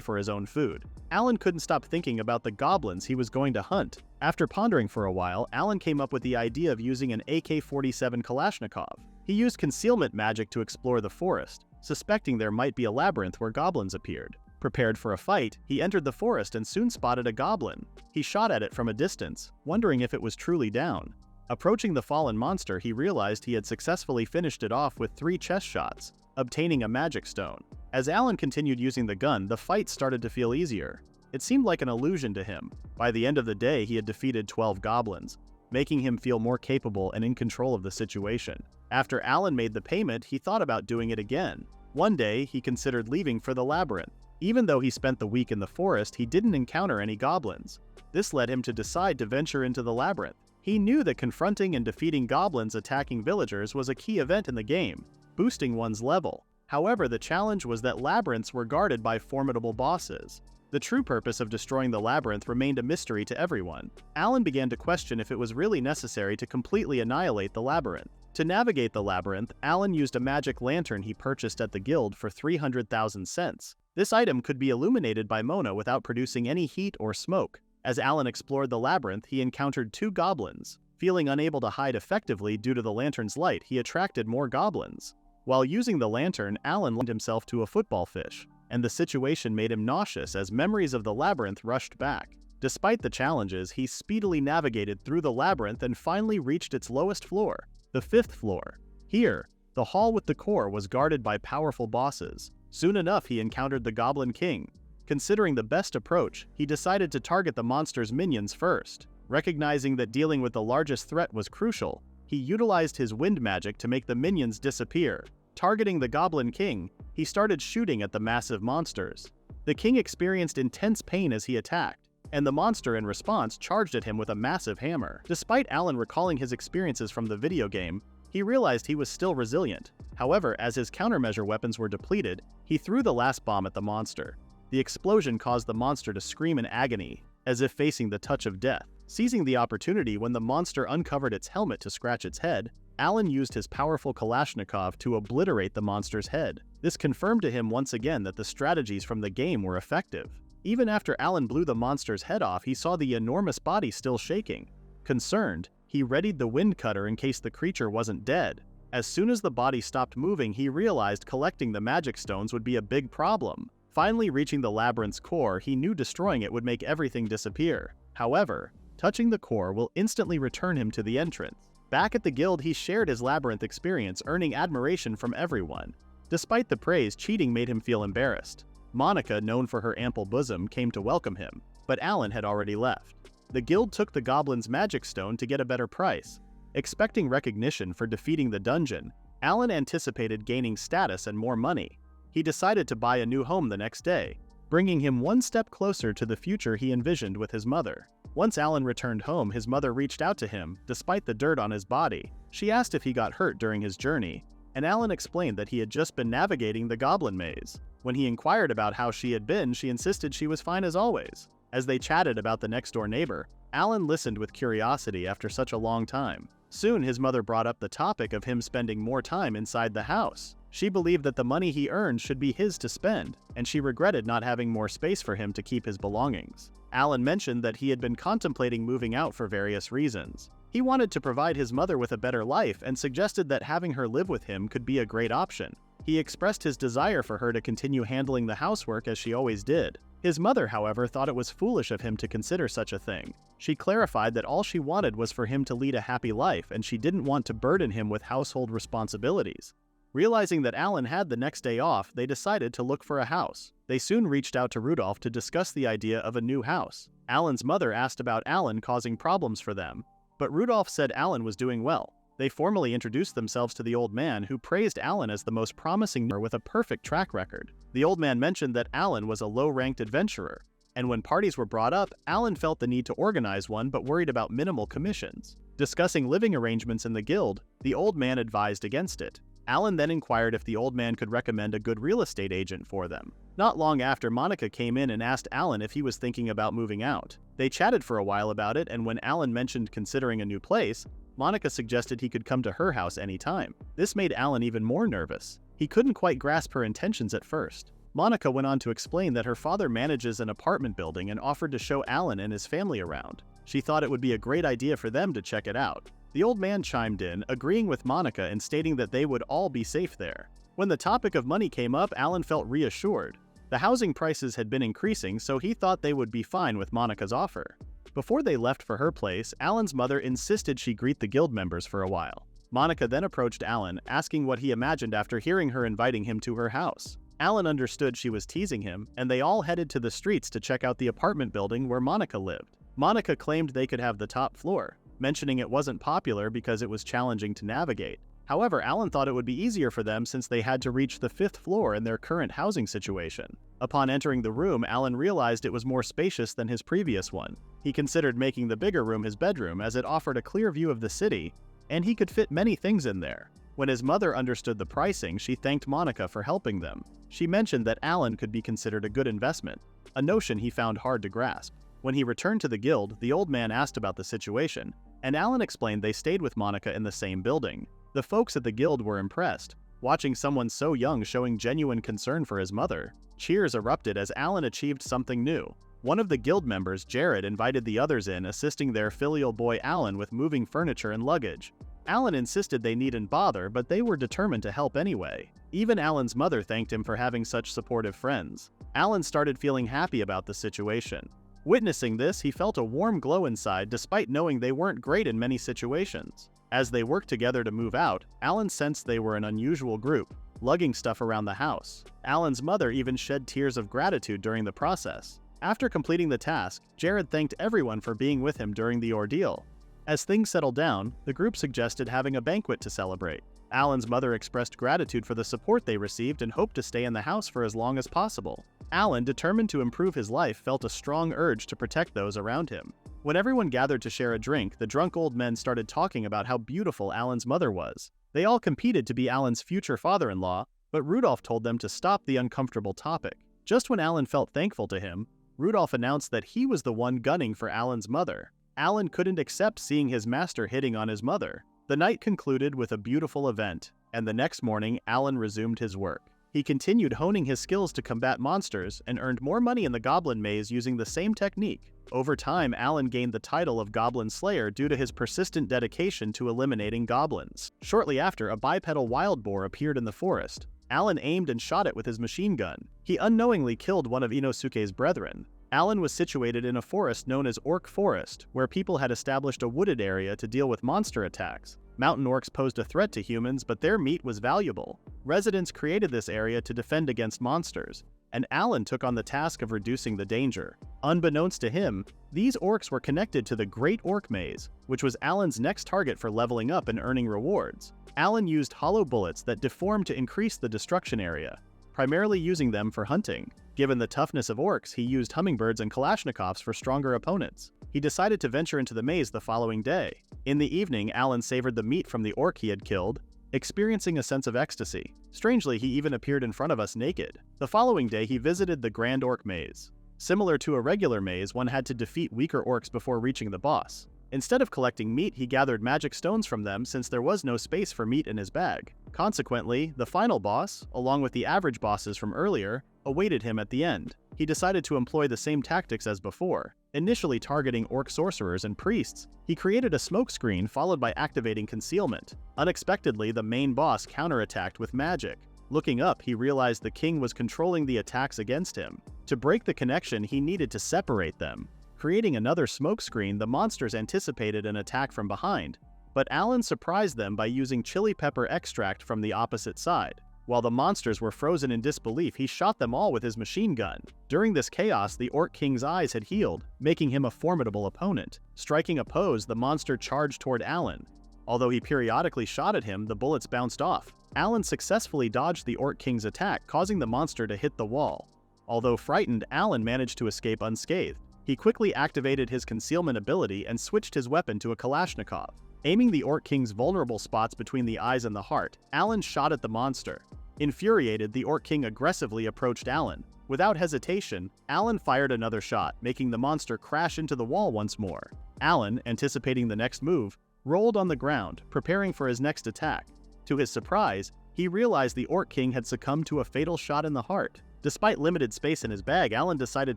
S1: for his own food. Alan couldn't stop thinking about the goblins he was going to hunt. After pondering for a while, Alan came up with the idea of using an AK-47 Kalashnikov. He used concealment magic to explore the forest, suspecting there might be a labyrinth where goblins appeared. Prepared for a fight, he entered the forest and soon spotted a goblin. He shot at it from a distance, wondering if it was truly down. Approaching the fallen monster, he realized he had successfully finished it off with 3 chest shots, obtaining a magic stone. As Alan continued using the gun, the fight started to feel easier. It seemed like an illusion to him. By the end of the day, he had defeated 12 goblins, making him feel more capable and in control of the situation. After Alan made the payment, he thought about doing it again. One day, he considered leaving for the labyrinth. Even though he spent the week in the forest, he didn't encounter any goblins. This led him to decide to venture into the labyrinth. He knew that confronting and defeating goblins attacking villagers was a key event in the game, boosting one's level. However, the challenge was that labyrinths were guarded by formidable bosses. The true purpose of destroying the labyrinth remained a mystery to everyone. Alan began to question if it was really necessary to completely annihilate the labyrinth. To navigate the labyrinth, Alan used a magic lantern he purchased at the guild for 300,000 cents. This item could be illuminated by Mona without producing any heat or smoke. As Alan explored the labyrinth, he encountered 2 goblins. Feeling unable to hide effectively due to the lantern's light, he attracted more goblins. While using the lantern, Alan likened himself to a football fish, and the situation made him nauseous as memories of the labyrinth rushed back. Despite the challenges, he speedily navigated through the labyrinth and finally reached its lowest floor, the 5th floor. Here, the hall with the core was guarded by powerful bosses. Soon enough, he encountered the Goblin King. Considering the best approach, he decided to target the monster's minions first. Recognizing that dealing with the largest threat was crucial, he utilized his wind magic to make the minions disappear. Targeting the Goblin King, he started shooting at the massive monsters. The king experienced intense pain as he attacked, and the monster in response charged at him with a massive hammer. Despite Alan recalling his experiences from the video game, he realized he was still resilient. However, as his countermeasure weapons were depleted, he threw the last bomb at the monster. The explosion caused the monster to scream in agony, as if facing the touch of death. Seizing the opportunity when the monster uncovered its helmet to scratch its head, Alan used his powerful Kalashnikov to obliterate the monster's head. This confirmed to him once again that the strategies from the game were effective. Even after Alan blew the monster's head off, he saw the enormous body still shaking. Concerned, he readied the wind cutter in case the creature wasn't dead. As soon as the body stopped moving, he realized collecting the magic stones would be a big problem. Finally reaching the labyrinth's core, he knew destroying it would make everything disappear. However, touching the core will instantly return him to the entrance. Back at the guild, he shared his labyrinth experience, earning admiration from everyone. Despite the praise, cheating made him feel embarrassed. Monica, known for her ample bosom, came to welcome him, but Alan had already left. The guild took the goblin's magic stone to get a better price. Expecting recognition for defeating the dungeon, Alan anticipated gaining status and more money. He decided to buy a new home the next day, bringing him one step closer to the future he envisioned with his mother. Once Alan returned home, his mother reached out to him, despite the dirt on his body. She asked if he got hurt during his journey, and Alan explained that he had just been navigating the goblin maze. When he inquired about how she had been, she insisted she was fine as always. As they chatted about the next-door neighbor, Alan listened with curiosity after such a long time. Soon, his mother brought up the topic of him spending more time inside the house. She believed that the money he earned should be his to spend, and she regretted not having more space for him to keep his belongings. Alan mentioned that he had been contemplating moving out for various reasons. He wanted to provide his mother with a better life and suggested that having her live with him could be a great option. He expressed his desire for her to continue handling the housework as she always did. His mother, however, thought it was foolish of him to consider such a thing. She clarified that all she wanted was for him to lead a happy life, and she didn't want to burden him with household responsibilities. Realizing that Alan had the next day off, they decided to look for a house. They soon reached out to Rudolph to discuss the idea of a new house. Alan's mother asked about Alan causing problems for them, but Rudolph said Alan was doing well. They formally introduced themselves to the old man, who praised Alan as the most promising with a perfect track record. The old man mentioned that Alan was a low-ranked adventurer, and when parties were brought up, Alan felt the need to organize one but worried about minimal commissions. Discussing living arrangements in the guild, the old man advised against it. Alan then inquired if the old man could recommend a good real estate agent for them. Not long after, Monica came in and asked Alan if he was thinking about moving out. They chatted for a while about it, and when Alan mentioned considering a new place, Monica suggested he could come to her house anytime. This made Alan even more nervous. He couldn't quite grasp her intentions at first. Monica went on to explain that her father manages an apartment building and offered to show Alan and his family around. She thought it would be a great idea for them to check it out. The old man chimed in, agreeing with Monica and stating that they would all be safe there. When the topic of money came up, Alan felt reassured. The housing prices had been increasing, so he thought they would be fine with Monica's offer. Before they left for her place, Alan's mother insisted she greet the guild members for a while. Monica then approached Alan, asking what he imagined after hearing her inviting him to her house. Alan understood she was teasing him, and they all headed to the streets to check out the apartment building where Monica lived. Monica claimed they could have the top floor, mentioning it wasn't popular because it was challenging to navigate. However, Alan thought it would be easier for them since they had to reach the 5th floor in their current housing situation. Upon entering the room, Alan realized it was more spacious than his previous one. He considered making the bigger room his bedroom, as it offered a clear view of the city, and he could fit many things in there. When his mother understood the pricing, she thanked Monica for helping them. She mentioned that Alan could be considered a good investment, a notion he found hard to grasp. When he returned to the guild, the old man asked about the situation, and Alan explained they stayed with Monica in the same building. The folks at the guild were impressed, watching someone so young showing genuine concern for his mother. Cheers erupted as Alan achieved something new. One of the guild members, Jared, invited the others in, assisting their filial boy Alan with moving furniture and luggage. Alan insisted they needn't bother, but they were determined to help anyway. Even Alan's mother thanked him for having such supportive friends. Alan started feeling happy about the situation. Witnessing this, he felt a warm glow inside despite knowing they weren't great in many situations. As they worked together to move out, Alan sensed they were an unusual group, lugging stuff around the house. Alan's mother even shed tears of gratitude during the process. After completing the task, Jared thanked everyone for being with him during the ordeal. As things settled down, the group suggested having a banquet to celebrate. Alan's mother expressed gratitude for the support they received and hoped to stay in the house for as long as possible. Alan, determined to improve his life, felt a strong urge to protect those around him. When everyone gathered to share a drink, the drunk old men started talking about how beautiful Alan's mother was. They all competed to be Alan's future father-in-law, but Rudolph told them to stop the uncomfortable topic. Just when Alan felt thankful to him, Rudolph announced that he was the one gunning for Alan's mother. Alan couldn't accept seeing his master hitting on his mother. The night concluded with a beautiful event, and the next morning Alan resumed his work. He continued honing his skills to combat monsters and earned more money in the Goblin Maze using the same technique. Over time, Alan gained the title of Goblin Slayer due to his persistent dedication to eliminating goblins. Shortly after, a bipedal wild boar appeared in the forest. Alan aimed and shot it with his machine gun. He unknowingly killed one of Inosuke's brethren. Alan was situated in a forest known as Orc Forest, where people had established a wooded area to deal with monster attacks. Mountain orcs posed a threat to humans, but their meat was valuable. Residents created this area to defend against monsters, and Alan took on the task of reducing the danger. Unbeknownst to him, these orcs were connected to the Great Orc Maze, which was Alan's next target for leveling up and earning rewards. Alan used hollow bullets that deformed to increase the destruction area, primarily using them for hunting. Given the toughness of orcs, he used hummingbirds and Kalashnikovs for stronger opponents. He decided to venture into the maze the following day. In the evening, Alan savored the meat from the orc he had killed, experiencing a sense of ecstasy. Strangely, he even appeared in front of us naked. The following day, he visited the Grand Orc Maze. Similar to a regular maze, one had to defeat weaker orcs before reaching the boss. Instead of collecting meat, he gathered magic stones from them since there was no space for meat in his bag. Consequently, the final boss, along with the average bosses from earlier, awaited him at the end. He decided to employ the same tactics as before. Initially targeting orc sorcerers and priests, he created a smoke screen followed by activating concealment. Unexpectedly, the main boss counterattacked with magic. Looking up, he realized the king was controlling the attacks against him. To break the connection, he needed to separate them. Creating another smoke screen, the monsters anticipated an attack from behind, but Alan surprised them by using chili pepper extract from the opposite side. While the monsters were frozen in disbelief, he shot them all with his machine gun. During this chaos, the Orc King's eyes had healed, making him a formidable opponent. Striking a pose, the monster charged toward Alan. Although he periodically shot at him, the bullets bounced off. Alan successfully dodged the Orc King's attack, causing the monster to hit the wall. Although frightened, Alan managed to escape unscathed. He quickly activated his concealment ability and switched his weapon to a Kalashnikov. Aiming the Orc King's vulnerable spots between the eyes and the heart, Alan shot at the monster. Infuriated, the Orc King aggressively approached Alan. Without hesitation, Alan fired another shot, making the monster crash into the wall once more. Alan, anticipating the next move, rolled on the ground, preparing for his next attack. To his surprise, he realized the Orc King had succumbed to a fatal shot in the heart. Despite limited space in his bag, Alan decided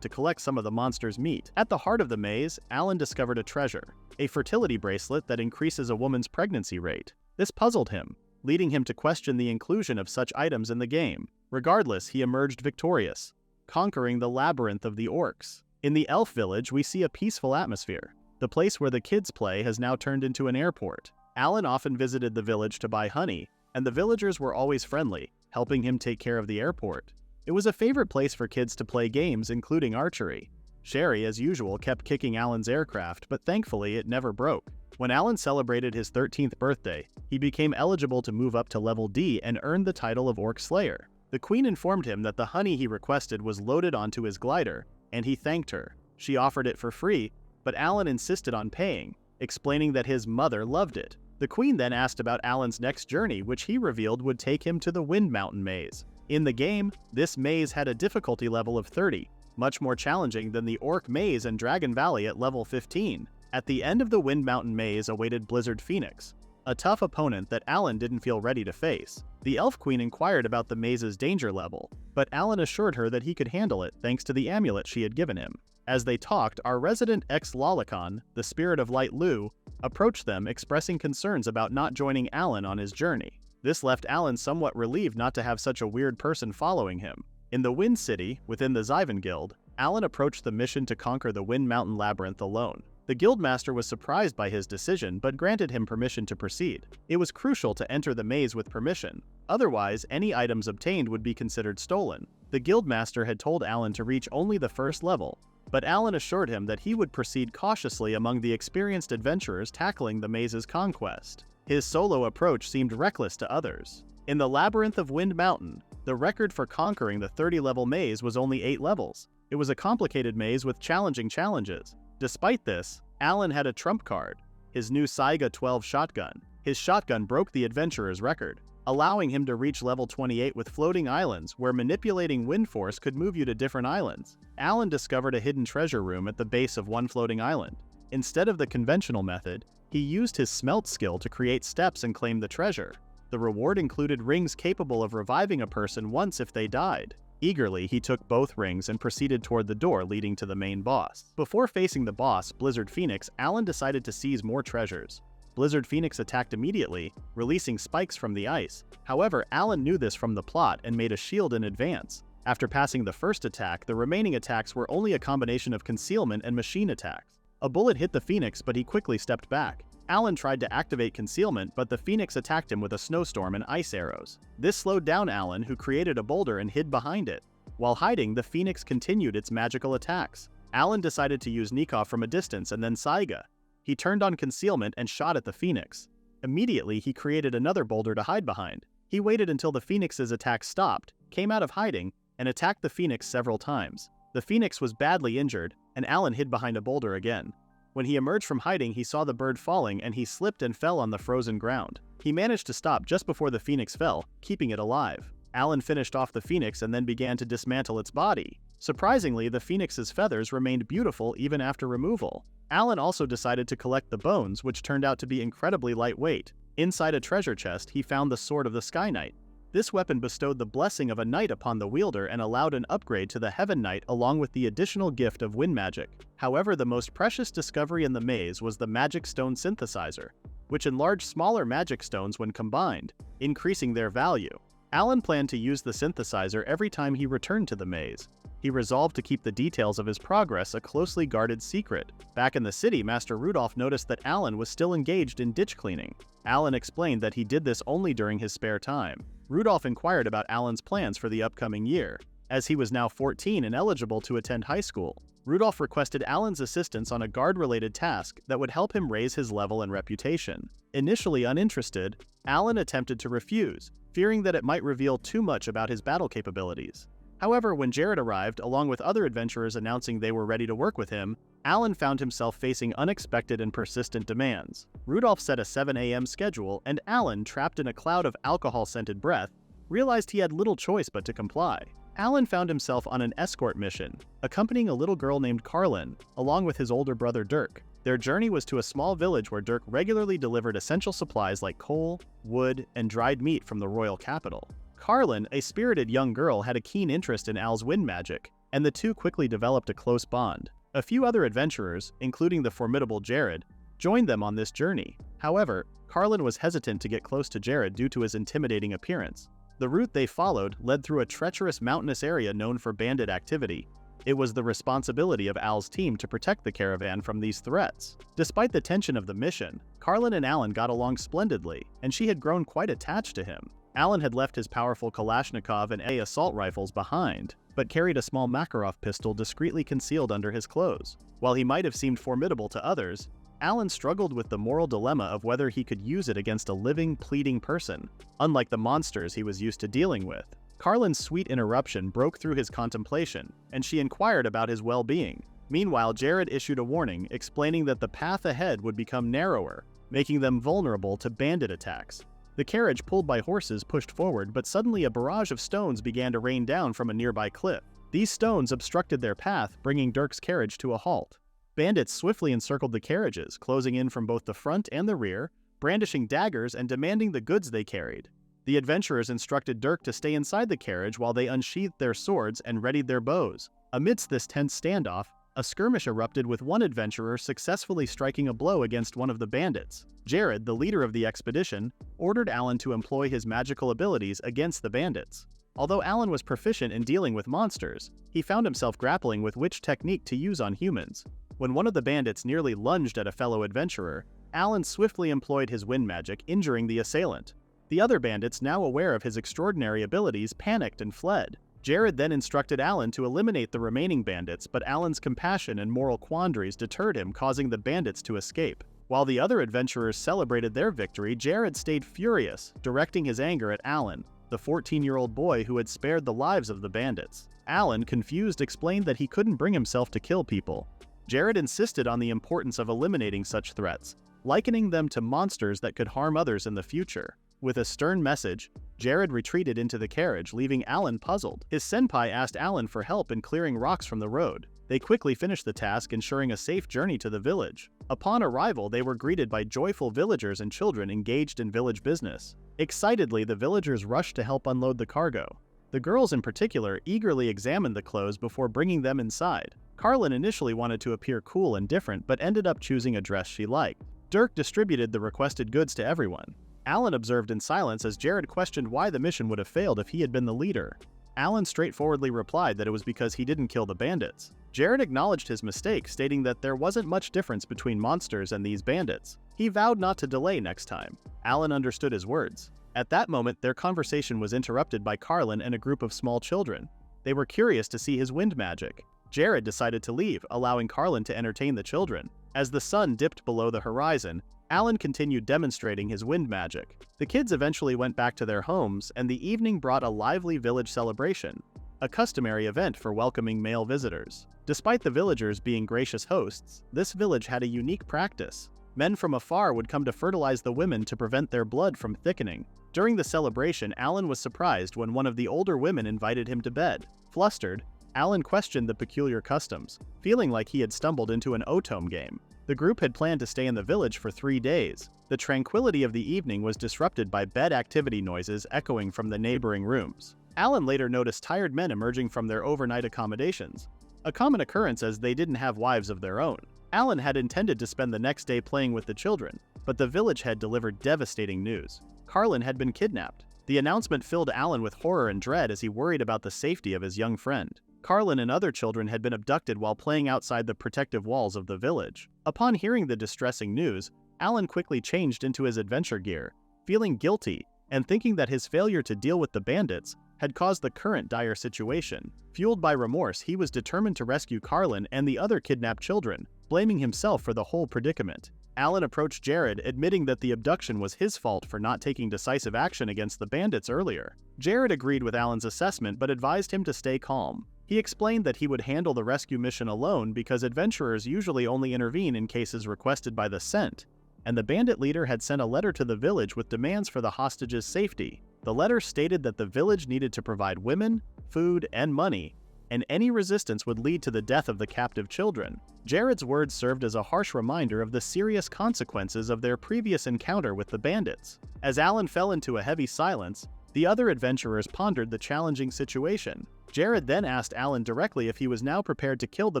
S1: to collect some of the monster's meat. At the heart of the maze, Alan discovered a treasure, a fertility bracelet that increases a woman's pregnancy rate. This puzzled him, leading him to question the inclusion of such items in the game. Regardless, he emerged victorious, conquering the labyrinth of the orcs. In the elf village, we see a peaceful atmosphere. The place where the kids play has now turned into an airport. Alan often visited the village to buy honey, and the villagers were always friendly, helping him take care of the airport. It was a favorite place for kids to play games, including archery. Sherry, as usual, kept kicking Alan's aircraft, but thankfully it never broke. When Alan celebrated his 13th birthday, he became eligible to move up to level D and earned the title of Orc Slayer. The queen informed him that the honey he requested was loaded onto his glider, and he thanked her. She offered it for free, but Alan insisted on paying, explaining that his mother loved it. The queen then asked about Alan's next journey, which he revealed would take him to the Wind Mountain Maze. In the game, this maze had a difficulty level of 30, much more challenging than the Orc Maze and Dragon Valley at level 15. At the end of the Wind Mountain Maze awaited Blizzard Phoenix, a tough opponent that Alan didn't feel ready to face. The Elf Queen inquired about the maze's danger level, but Alan assured her that he could handle it thanks to the amulet she had given him. As they talked, our resident ex-Lolicon, the Spirit of Light Lu, approached them, expressing concerns about not joining Alan on his journey. This left Alan somewhat relieved not to have such a weird person following him. In the Wind City, within the Zyvan Guild, Alan approached the mission to conquer the Wind Mountain Labyrinth alone. The Guildmaster was surprised by his decision but granted him permission to proceed. It was crucial to enter the maze with permission, otherwise any items obtained would be considered stolen. The Guildmaster had told Alan to reach only the first level, but Alan assured him that he would proceed cautiously among the experienced adventurers tackling the maze's conquest. His solo approach seemed reckless to others. In the Labyrinth of Wind Mountain, the record for conquering the 30-level maze was only 8 levels. It was a complicated maze with challenging challenges. Despite this, Alan had a trump card, his new Saiga 12 shotgun. His shotgun broke the adventurer's record, allowing him to reach level 28 with floating islands where manipulating wind force could move you to different islands. Alan discovered a hidden treasure room at the base of one floating island. Instead of the conventional method, he used his smelt skill to create steps and claim the treasure. The reward included rings capable of reviving a person once if they died. Eagerly, he took both rings and proceeded toward the door leading to the main boss. Before facing the boss, Blizzard Phoenix, Alan decided to seize more treasures. Blizzard Phoenix attacked immediately, releasing spikes from the ice. However, Alan knew this from the plot and made a shield in advance. After passing the first attack, the remaining attacks were only a combination of concealment and machine attacks. A bullet hit the Phoenix, but he quickly stepped back. Alan tried to activate concealment, but the Phoenix attacked him with a snowstorm and ice arrows. This slowed down Alan, who created a boulder and hid behind it. While hiding, the Phoenix continued its magical attacks. Alan decided to use Nikov from a distance and then Saiga. He turned on concealment and shot at the Phoenix. Immediately, he created another boulder to hide behind. He waited until the Phoenix's attack stopped, came out of hiding, and attacked the Phoenix several times. The Phoenix was badly injured, and Alan hid behind a boulder again. When he emerged from hiding, he saw the bird falling and he slipped and fell on the frozen ground. He managed to stop just before the Phoenix fell, keeping it alive. Alan finished off the Phoenix and then began to dismantle its body. Surprisingly, the Phoenix's feathers remained beautiful even after removal. Alan also decided to collect the bones, which turned out to be incredibly lightweight. Inside a treasure chest, he found the Sword of the Sky Knight. This weapon bestowed the blessing of a knight upon the wielder and allowed an upgrade to the Heaven Knight along with the additional gift of wind magic. However, the most precious discovery in the maze was the Magic Stone Synthesizer, which enlarged smaller magic stones when combined, increasing their value. Alan planned to use the synthesizer every time he returned to the maze. He resolved to keep the details of his progress a closely guarded secret. Back in the city, Master Rudolph noticed that Alan was still engaged in ditch cleaning. Alan explained that he did this only during his spare time. Rudolph inquired about Alan's plans for the upcoming year, as he was now 14 and eligible to attend high school. Rudolph requested Alan's assistance on a guard-related task that would help him raise his level and reputation. Initially uninterested, Alan attempted to refuse, fearing that it might reveal too much about his battle capabilities. However, when Jared arrived, along with other adventurers announcing they were ready to work with him, Alan found himself facing unexpected and persistent demands. Rudolph set a 7 a.m. schedule, and Alan, trapped in a cloud of alcohol-scented breath, realized he had little choice but to comply. Alan found himself on an escort mission, accompanying a little girl named Carlin, along with his older brother Dirk. Their journey was to a small village where Dirk regularly delivered essential supplies like coal, wood, and dried meat from the royal capital. Carlin, a spirited young girl, had a keen interest in Al's wind magic, and the two quickly developed a close bond. A few other adventurers, including the formidable Jared, joined them on this journey. However, Carlin was hesitant to get close to Jared due to his intimidating appearance. The route they followed led through a treacherous mountainous area known for bandit activity. It was the responsibility of Al's team to protect the caravan from these threats. Despite the tension of the mission, Carlin and Alan got along splendidly, and she had grown quite attached to him. Alan had left his powerful Kalashnikov and assault rifles behind, but carried a small Makarov pistol discreetly concealed under his clothes. While he might have seemed formidable to others, Alan struggled with the moral dilemma of whether he could use it against a living, pleading person, unlike the monsters he was used to dealing with. Carlin's sweet interruption broke through his contemplation, and she inquired about his well-being. Meanwhile, Jared issued a warning, explaining that the path ahead would become narrower, making them vulnerable to bandit attacks. The carriage pulled by horses pushed forward, but suddenly a barrage of stones began to rain down from a nearby cliff. These stones obstructed their path, bringing Dirk's carriage to a halt. Bandits swiftly encircled the carriages, closing in from both the front and the rear, brandishing daggers and demanding the goods they carried. The adventurers instructed Dirk to stay inside the carriage while they unsheathed their swords and readied their bows. Amidst this tense standoff, a skirmish erupted with one adventurer successfully striking a blow against one of the bandits. Jared, the leader of the expedition, ordered Alan to employ his magical abilities against the bandits. Although Alan was proficient in dealing with monsters, he found himself grappling with which technique to use on humans. When one of the bandits nearly lunged at a fellow adventurer, Alan swiftly employed his wind magic, injuring the assailant. The other bandits, now aware of his extraordinary abilities, panicked and fled. Jared then instructed Alan to eliminate the remaining bandits, but Alan's compassion and moral quandaries deterred him, causing the bandits to escape. While the other adventurers celebrated their victory, Jared stayed furious, directing his anger at Alan, the 14-year-old boy who had spared the lives of the bandits. Alan, confused, explained that he couldn't bring himself to kill people. Jared insisted on the importance of eliminating such threats, likening them to monsters that could harm others in the future. With a stern message, Jared retreated into the carriage, leaving Alan puzzled. His senpai asked Alan for help in clearing rocks from the road. They quickly finished the task, ensuring a safe journey to the village. Upon arrival, they were greeted by joyful villagers and children engaged in village business. Excitedly, the villagers rushed to help unload the cargo. The girls in particular eagerly examined the clothes before bringing them inside. Carlin initially wanted to appear cool and different, but ended up choosing a dress she liked. Dirk distributed the requested goods to everyone. Alan observed in silence as Jared questioned why the mission would have failed if he had been the leader. Alan straightforwardly replied that it was because he didn't kill the bandits. Jared acknowledged his mistake, stating that there wasn't much difference between monsters and these bandits. He vowed not to delay next time. Alan understood his words. At that moment, their conversation was interrupted by Carlin and a group of small children. They were curious to see his wind magic. Jared decided to leave, allowing Carlin to entertain the children. As the sun dipped below the horizon, Alan continued demonstrating his wind magic. The kids eventually went back to their homes, and the evening brought a lively village celebration, a customary event for welcoming male visitors. Despite the villagers being gracious hosts, this village had a unique practice. Men from afar would come to fertilize the women to prevent their blood from thickening. During the celebration, Alan was surprised when one of the older women invited him to bed. Flustered, Alan questioned the peculiar customs, feeling like he had stumbled into an otome game. The group had planned to stay in the village for 3 days. The tranquility of the evening was disrupted by bed activity noises echoing from the neighboring rooms. Alan later noticed tired men emerging from their overnight accommodations, a common occurrence as they didn't have wives of their own. Alan had intended to spend the next day playing with the children, but the village had delivered devastating news. Carlin had been kidnapped. The announcement filled Alan with horror and dread as he worried about the safety of his young friend. Carlin and other children had been abducted while playing outside the protective walls of the village. Upon hearing the distressing news, Alan quickly changed into his adventure gear, feeling guilty and thinking that his failure to deal with the bandits had caused the current dire situation. Fueled by remorse, he was determined to rescue Carlin and the other kidnapped children, blaming himself for the whole predicament. Alan approached Jared, admitting that the abduction was his fault for not taking decisive action against the bandits earlier. Jared agreed with Alan's assessment but advised him to stay calm. He explained that he would handle the rescue mission alone because adventurers usually only intervene in cases requested by the Scent, and the bandit leader had sent a letter to the village with demands for the hostages' safety. The letter stated that the village needed to provide women, food, and money, and any resistance would lead to the death of the captive children. Jared's words served as a harsh reminder of the serious consequences of their previous encounter with the bandits. As Alan fell into a heavy silence, the other adventurers pondered the challenging situation. Jared then asked Alan directly if he was now prepared to kill the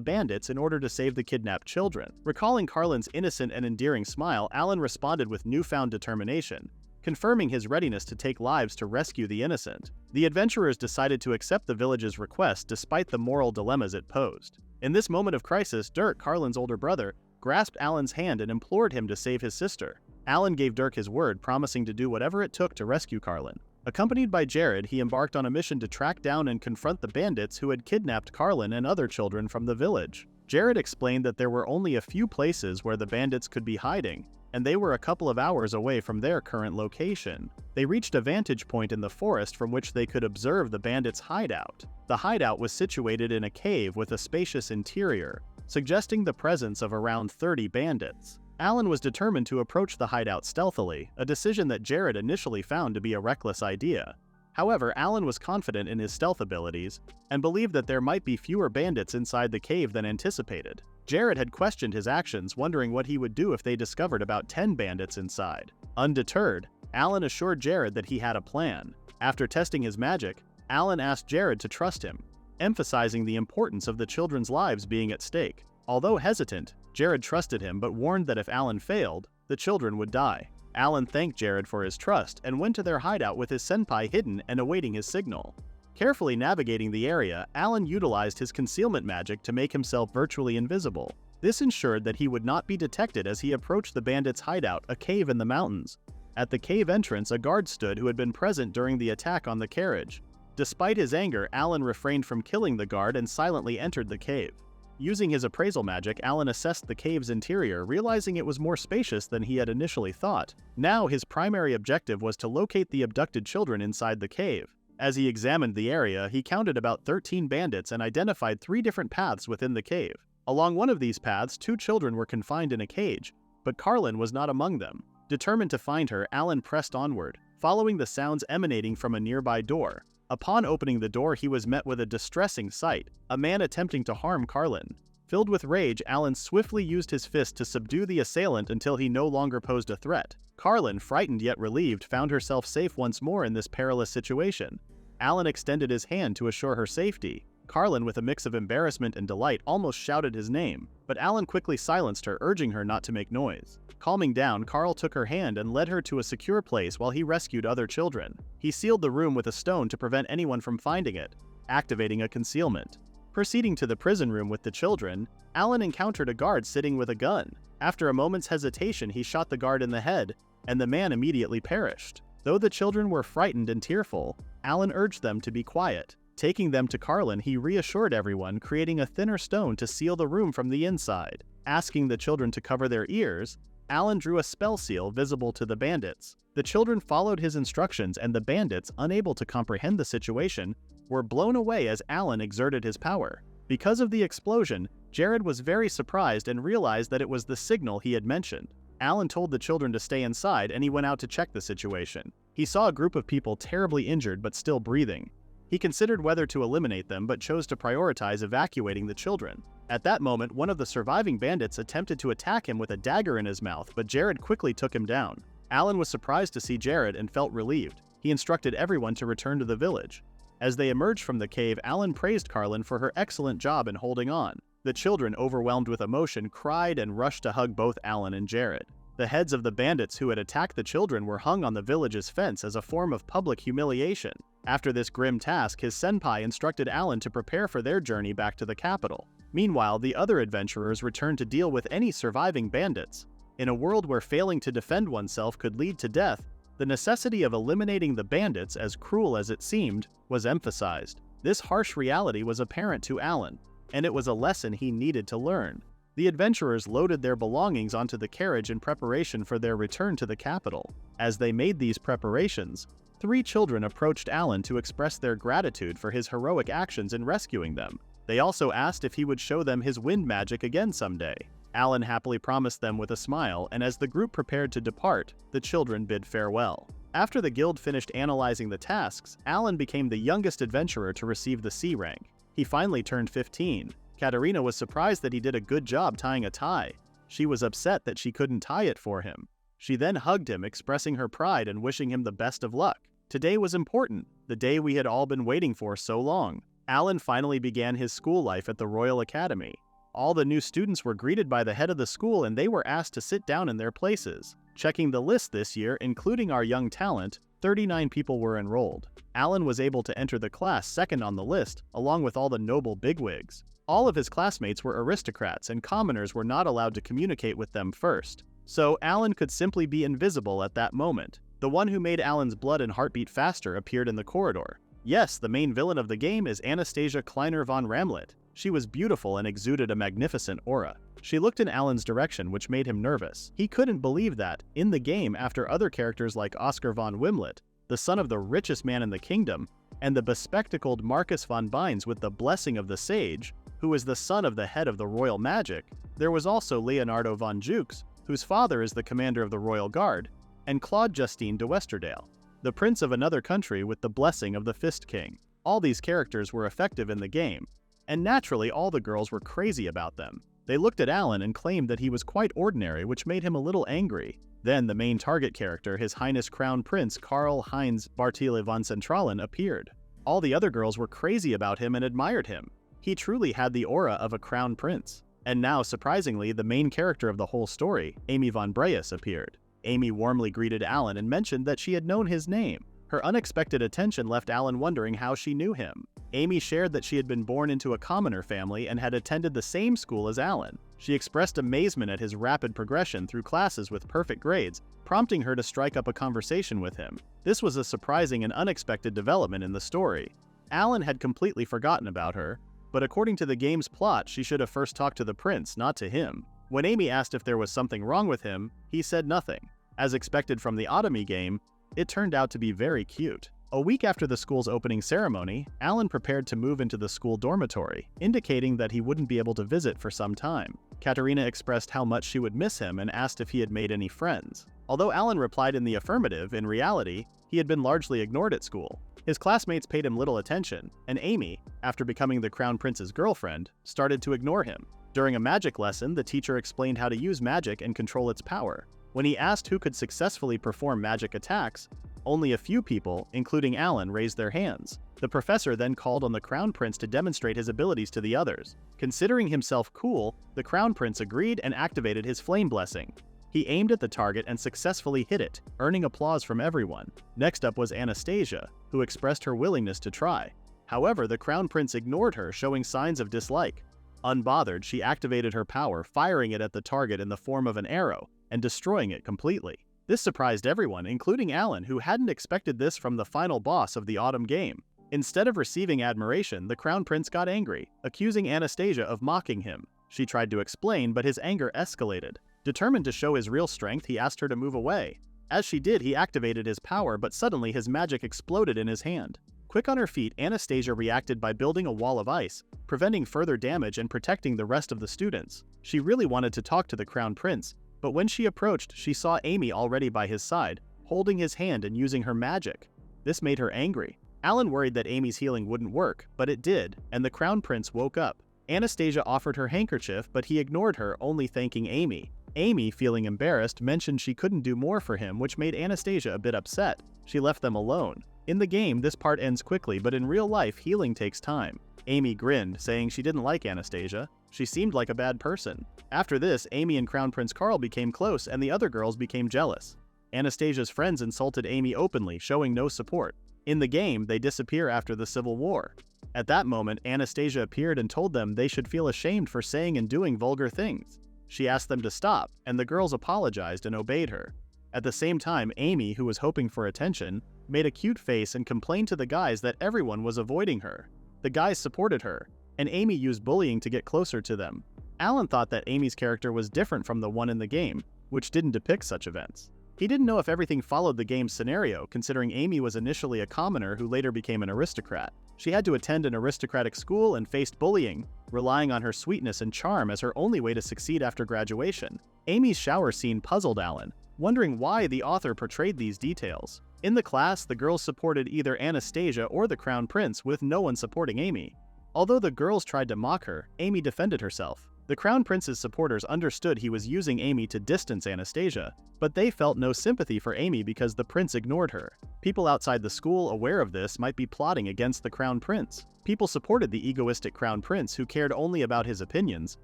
S1: bandits in order to save the kidnapped children. Recalling Carlin's innocent and endearing smile, Alan responded with newfound determination, confirming his readiness to take lives to rescue the innocent. The adventurers decided to accept the village's request despite the moral dilemmas it posed. In this moment of crisis, Dirk, Carlin's older brother, grasped Alan's hand and implored him to save his sister. Alan gave Dirk his word, promising to do whatever it took to rescue Carlin. Accompanied by Jared, he embarked on a mission to track down and confront the bandits who had kidnapped Carlin and other children from the village. Jared explained that there were only a few places where the bandits could be hiding, and they were a couple of hours away from their current location. They reached a vantage point in the forest from which they could observe the bandits' hideout. The hideout was situated in a cave with a spacious interior, suggesting the presence of around 30 bandits. Alan was determined to approach the hideout stealthily, a decision that Jared initially found to be a reckless idea. However, Alan was confident in his stealth abilities and believed that there might be fewer bandits inside the cave than anticipated. Jared had questioned his actions, wondering what he would do if they discovered about 10 bandits inside. Undeterred, Alan assured Jared that he had a plan. After testing his magic, Alan asked Jared to trust him, emphasizing the importance of the children's lives being at stake. Although hesitant, Jared trusted him but warned that if Alan failed, the children would die. Alan thanked Jared for his trust and went to their hideout with his senpai hidden and awaiting his signal. Carefully navigating the area, Alan utilized his concealment magic to make himself virtually invisible. This ensured that he would not be detected as he approached the bandits' hideout, a cave in the mountains. At the cave entrance, a guard stood who had been present during the attack on the carriage. Despite his anger, Alan refrained from killing the guard and silently entered the cave. Using his appraisal magic, Alan assessed the cave's interior, realizing it was more spacious than he had initially thought. Now, his primary objective was to locate the abducted children inside the cave. As he examined the area, he counted about 13 bandits and identified 3 different paths within the cave. Along one of these paths, 2 children were confined in a cage, but Carlin was not among them. Determined to find her, Alan pressed onward, following the sounds emanating from a nearby door. Upon opening the door, he was met with a distressing sight, a man attempting to harm Carlin. Filled with rage, Alan swiftly used his fist to subdue the assailant until he no longer posed a threat. Carlin, frightened yet relieved, found herself safe once more in this perilous situation. Alan extended his hand to assure her safety. Carlin, with a mix of embarrassment and delight, almost shouted his name, but Alan quickly silenced her, urging her not to make noise. Calming down, Carl took her hand and led her to a secure place while he rescued other children. He sealed the room with a stone to prevent anyone from finding it, activating a concealment. Proceeding to the prison room with the children, Alan encountered a guard sitting with a gun. After a moment's hesitation, he shot the guard in the head, and the man immediately perished. Though the children were frightened and tearful, Alan urged them to be quiet. Taking them to Carlin, he reassured everyone, creating a thinner stone to seal the room from the inside. Asking the children to cover their ears, Alan drew a spell seal visible to the bandits. The children followed his instructions, and the bandits, unable to comprehend the situation, were blown away as Alan exerted his power. Because of the explosion, Jared was very surprised and realized that it was the signal he had mentioned. Alan told the children to stay inside, and he went out to check the situation. He saw a group of people terribly injured but still breathing. He considered whether to eliminate them but chose to prioritize evacuating the children. At that moment, one of the surviving bandits attempted to attack him with a dagger in his mouth, but Jared quickly took him down. Alan was surprised to see Jared and felt relieved. He instructed everyone to return to the village. As they emerged from the cave, Alan praised Carlin for her excellent job in holding on. The children, overwhelmed with emotion, cried and rushed to hug both Alan and Jared. The heads of the bandits who had attacked the children were hung on the village's fence as a form of public humiliation. After this grim task, his senpai instructed Alan to prepare for their journey back to the capital. Meanwhile, the other adventurers returned to deal with any surviving bandits. In a world where failing to defend oneself could lead to death, The necessity of eliminating the bandits, as cruel as it seemed, was emphasized. This harsh reality was apparent to Alan, and it was a lesson he needed to learn. The adventurers loaded their belongings onto the carriage in preparation for their return to the capital. As they made these preparations, 3 children approached Alan to express their gratitude for his heroic actions in rescuing them. They also asked if he would show them his wind magic again someday. Alan happily promised them with a smile, and as the group prepared to depart, the children bid farewell. After the guild finished analyzing the tasks, Alan became the youngest adventurer to receive the C rank. He finally turned 15. Katerina was surprised that he did a good job tying a tie. She was upset that she couldn't tie it for him. She then hugged him, expressing her pride and wishing him the best of luck. Today was important, the day we had all been waiting for so long. Alan finally began his school life at the Royal Academy. All the new students were greeted by the head of the school and they were asked to sit down in their places. Checking the list this year, including our young talent, 39 people were enrolled. Alan was able to enter the class second on the list, along with all the noble bigwigs. All of his classmates were aristocrats and commoners were not allowed to communicate with them first. So Alan could simply be invisible at that moment. The one who made Alan's blood and heartbeat faster appeared in the corridor. Yes, the main villain of the game is Anastasia Kleiner von Ramlet. She was beautiful and exuded a magnificent aura. She looked in Alan's direction, which made him nervous. He couldn't believe that, in the game, after other characters like Oscar von Wimlet, the son of the richest man in the kingdom, and the bespectacled Marcus von Bynes with the blessing of the sage, who is the son of the head of the royal magic, there was also Leonardo von Jukes, whose father is the commander of the Royal Guard, and Claude Justine de Westerdael, the prince of another country with the blessing of the Fist King. All these characters were effective in the game, and naturally all the girls were crazy about them. They looked at Alan and claimed that he was quite ordinary, which made him a little angry. Then the main target character, His Highness Crown Prince Karl Heinz Bartile von Centralen, appeared. All the other girls were crazy about him and admired him. He truly had the aura of a crown prince. And now, surprisingly, the main character of the whole story, Amy von Breus, appeared. Amy warmly greeted Alan and mentioned that she had known his name. Her unexpected attention left Alan wondering how she knew him. Amy shared that she had been born into a commoner family and had attended the same school as Alan. She expressed amazement at his rapid progression through classes with perfect grades, prompting her to strike up a conversation with him. This was a surprising and unexpected development in the story. Alan had completely forgotten about her, but according to the game's plot, she should have first talked to the prince, not to him. When Amy asked if there was something wrong with him, he said nothing. As expected from the Otomy game, it turned out to be very cute. A week after the school's opening ceremony, Alan prepared to move into the school dormitory, indicating that he wouldn't be able to visit for some time. Katerina expressed how much she would miss him and asked if he had made any friends. Although Alan replied in the affirmative, in reality, he had been largely ignored at school. His classmates paid him little attention, and Amy, after becoming the Crown Prince's girlfriend, started to ignore him. During a magic lesson, the teacher explained how to use magic and control its power. When he asked who could successfully perform magic attacks, only a few people, including Alan, raised their hands. The professor then called on the Crown Prince to demonstrate his abilities to the others. Considering himself cool, the Crown Prince agreed and activated his flame blessing. He aimed at the target and successfully hit it, earning applause from everyone. Next up was Anastasia, who expressed her willingness to try. However, the Crown Prince ignored her, showing signs of dislike. Unbothered, she activated her power, firing it at the target in the form of an arrow, and destroying it completely. This surprised everyone, including Alan, who hadn't expected this from the final boss of the autumn game. Instead of receiving admiration, the Crown Prince got angry, accusing Anastasia of mocking him. She tried to explain, but his anger escalated. Determined to show his real strength, he asked her to move away. As she did, he activated his power, but suddenly his magic exploded in his hand. Quick on her feet, Anastasia reacted by building a wall of ice, preventing further damage and protecting the rest of the students. She really wanted to talk to the Crown Prince, but when she approached, she saw Amy already by his side, holding his hand and using her magic. This made her angry. Alan worried that Amy's healing wouldn't work, but it did, and the Crown Prince woke up. Anastasia offered her handkerchief, but he ignored her, only thanking Amy. Amy, feeling embarrassed, mentioned she couldn't do more for him, which made Anastasia a bit upset. She left them alone. In the game, this part ends quickly, but in real life, healing takes time. Amy grinned, saying she didn't like Anastasia. She seemed like a bad person. After this, Amy and Crown Prince Karl became close, and the other girls became jealous. Anastasia's friends insulted Amy openly, showing no support. In the game, they disappear after the Civil War. At that moment, Anastasia appeared and told them they should feel ashamed for saying and doing vulgar things. She asked them to stop, and the girls apologized and obeyed her. At the same time, Amy, who was hoping for attention, made a cute face and complained to the guys that everyone was avoiding her. The guys supported her, and Amy used bullying to get closer to them. Alan thought that Amy's character was different from the one in the game, which didn't depict such events. He didn't know if everything followed the game's scenario, considering Amy was initially a commoner who later became an aristocrat. She had to attend an aristocratic school and faced bullying, relying on her sweetness and charm as her only way to succeed after graduation. Amy's shower scene puzzled Alan, wondering why the author portrayed these details. In the class, the girls supported either Anastasia or the Crown Prince, with no one supporting Amy. Although the girls tried to mock her, Amy defended herself. The Crown Prince's supporters understood he was using Amy to distance Anastasia, but they felt no sympathy for Amy because the prince ignored her. People outside the school aware of this might be plotting against the Crown Prince. People supported the egoistic Crown Prince who cared only about his opinions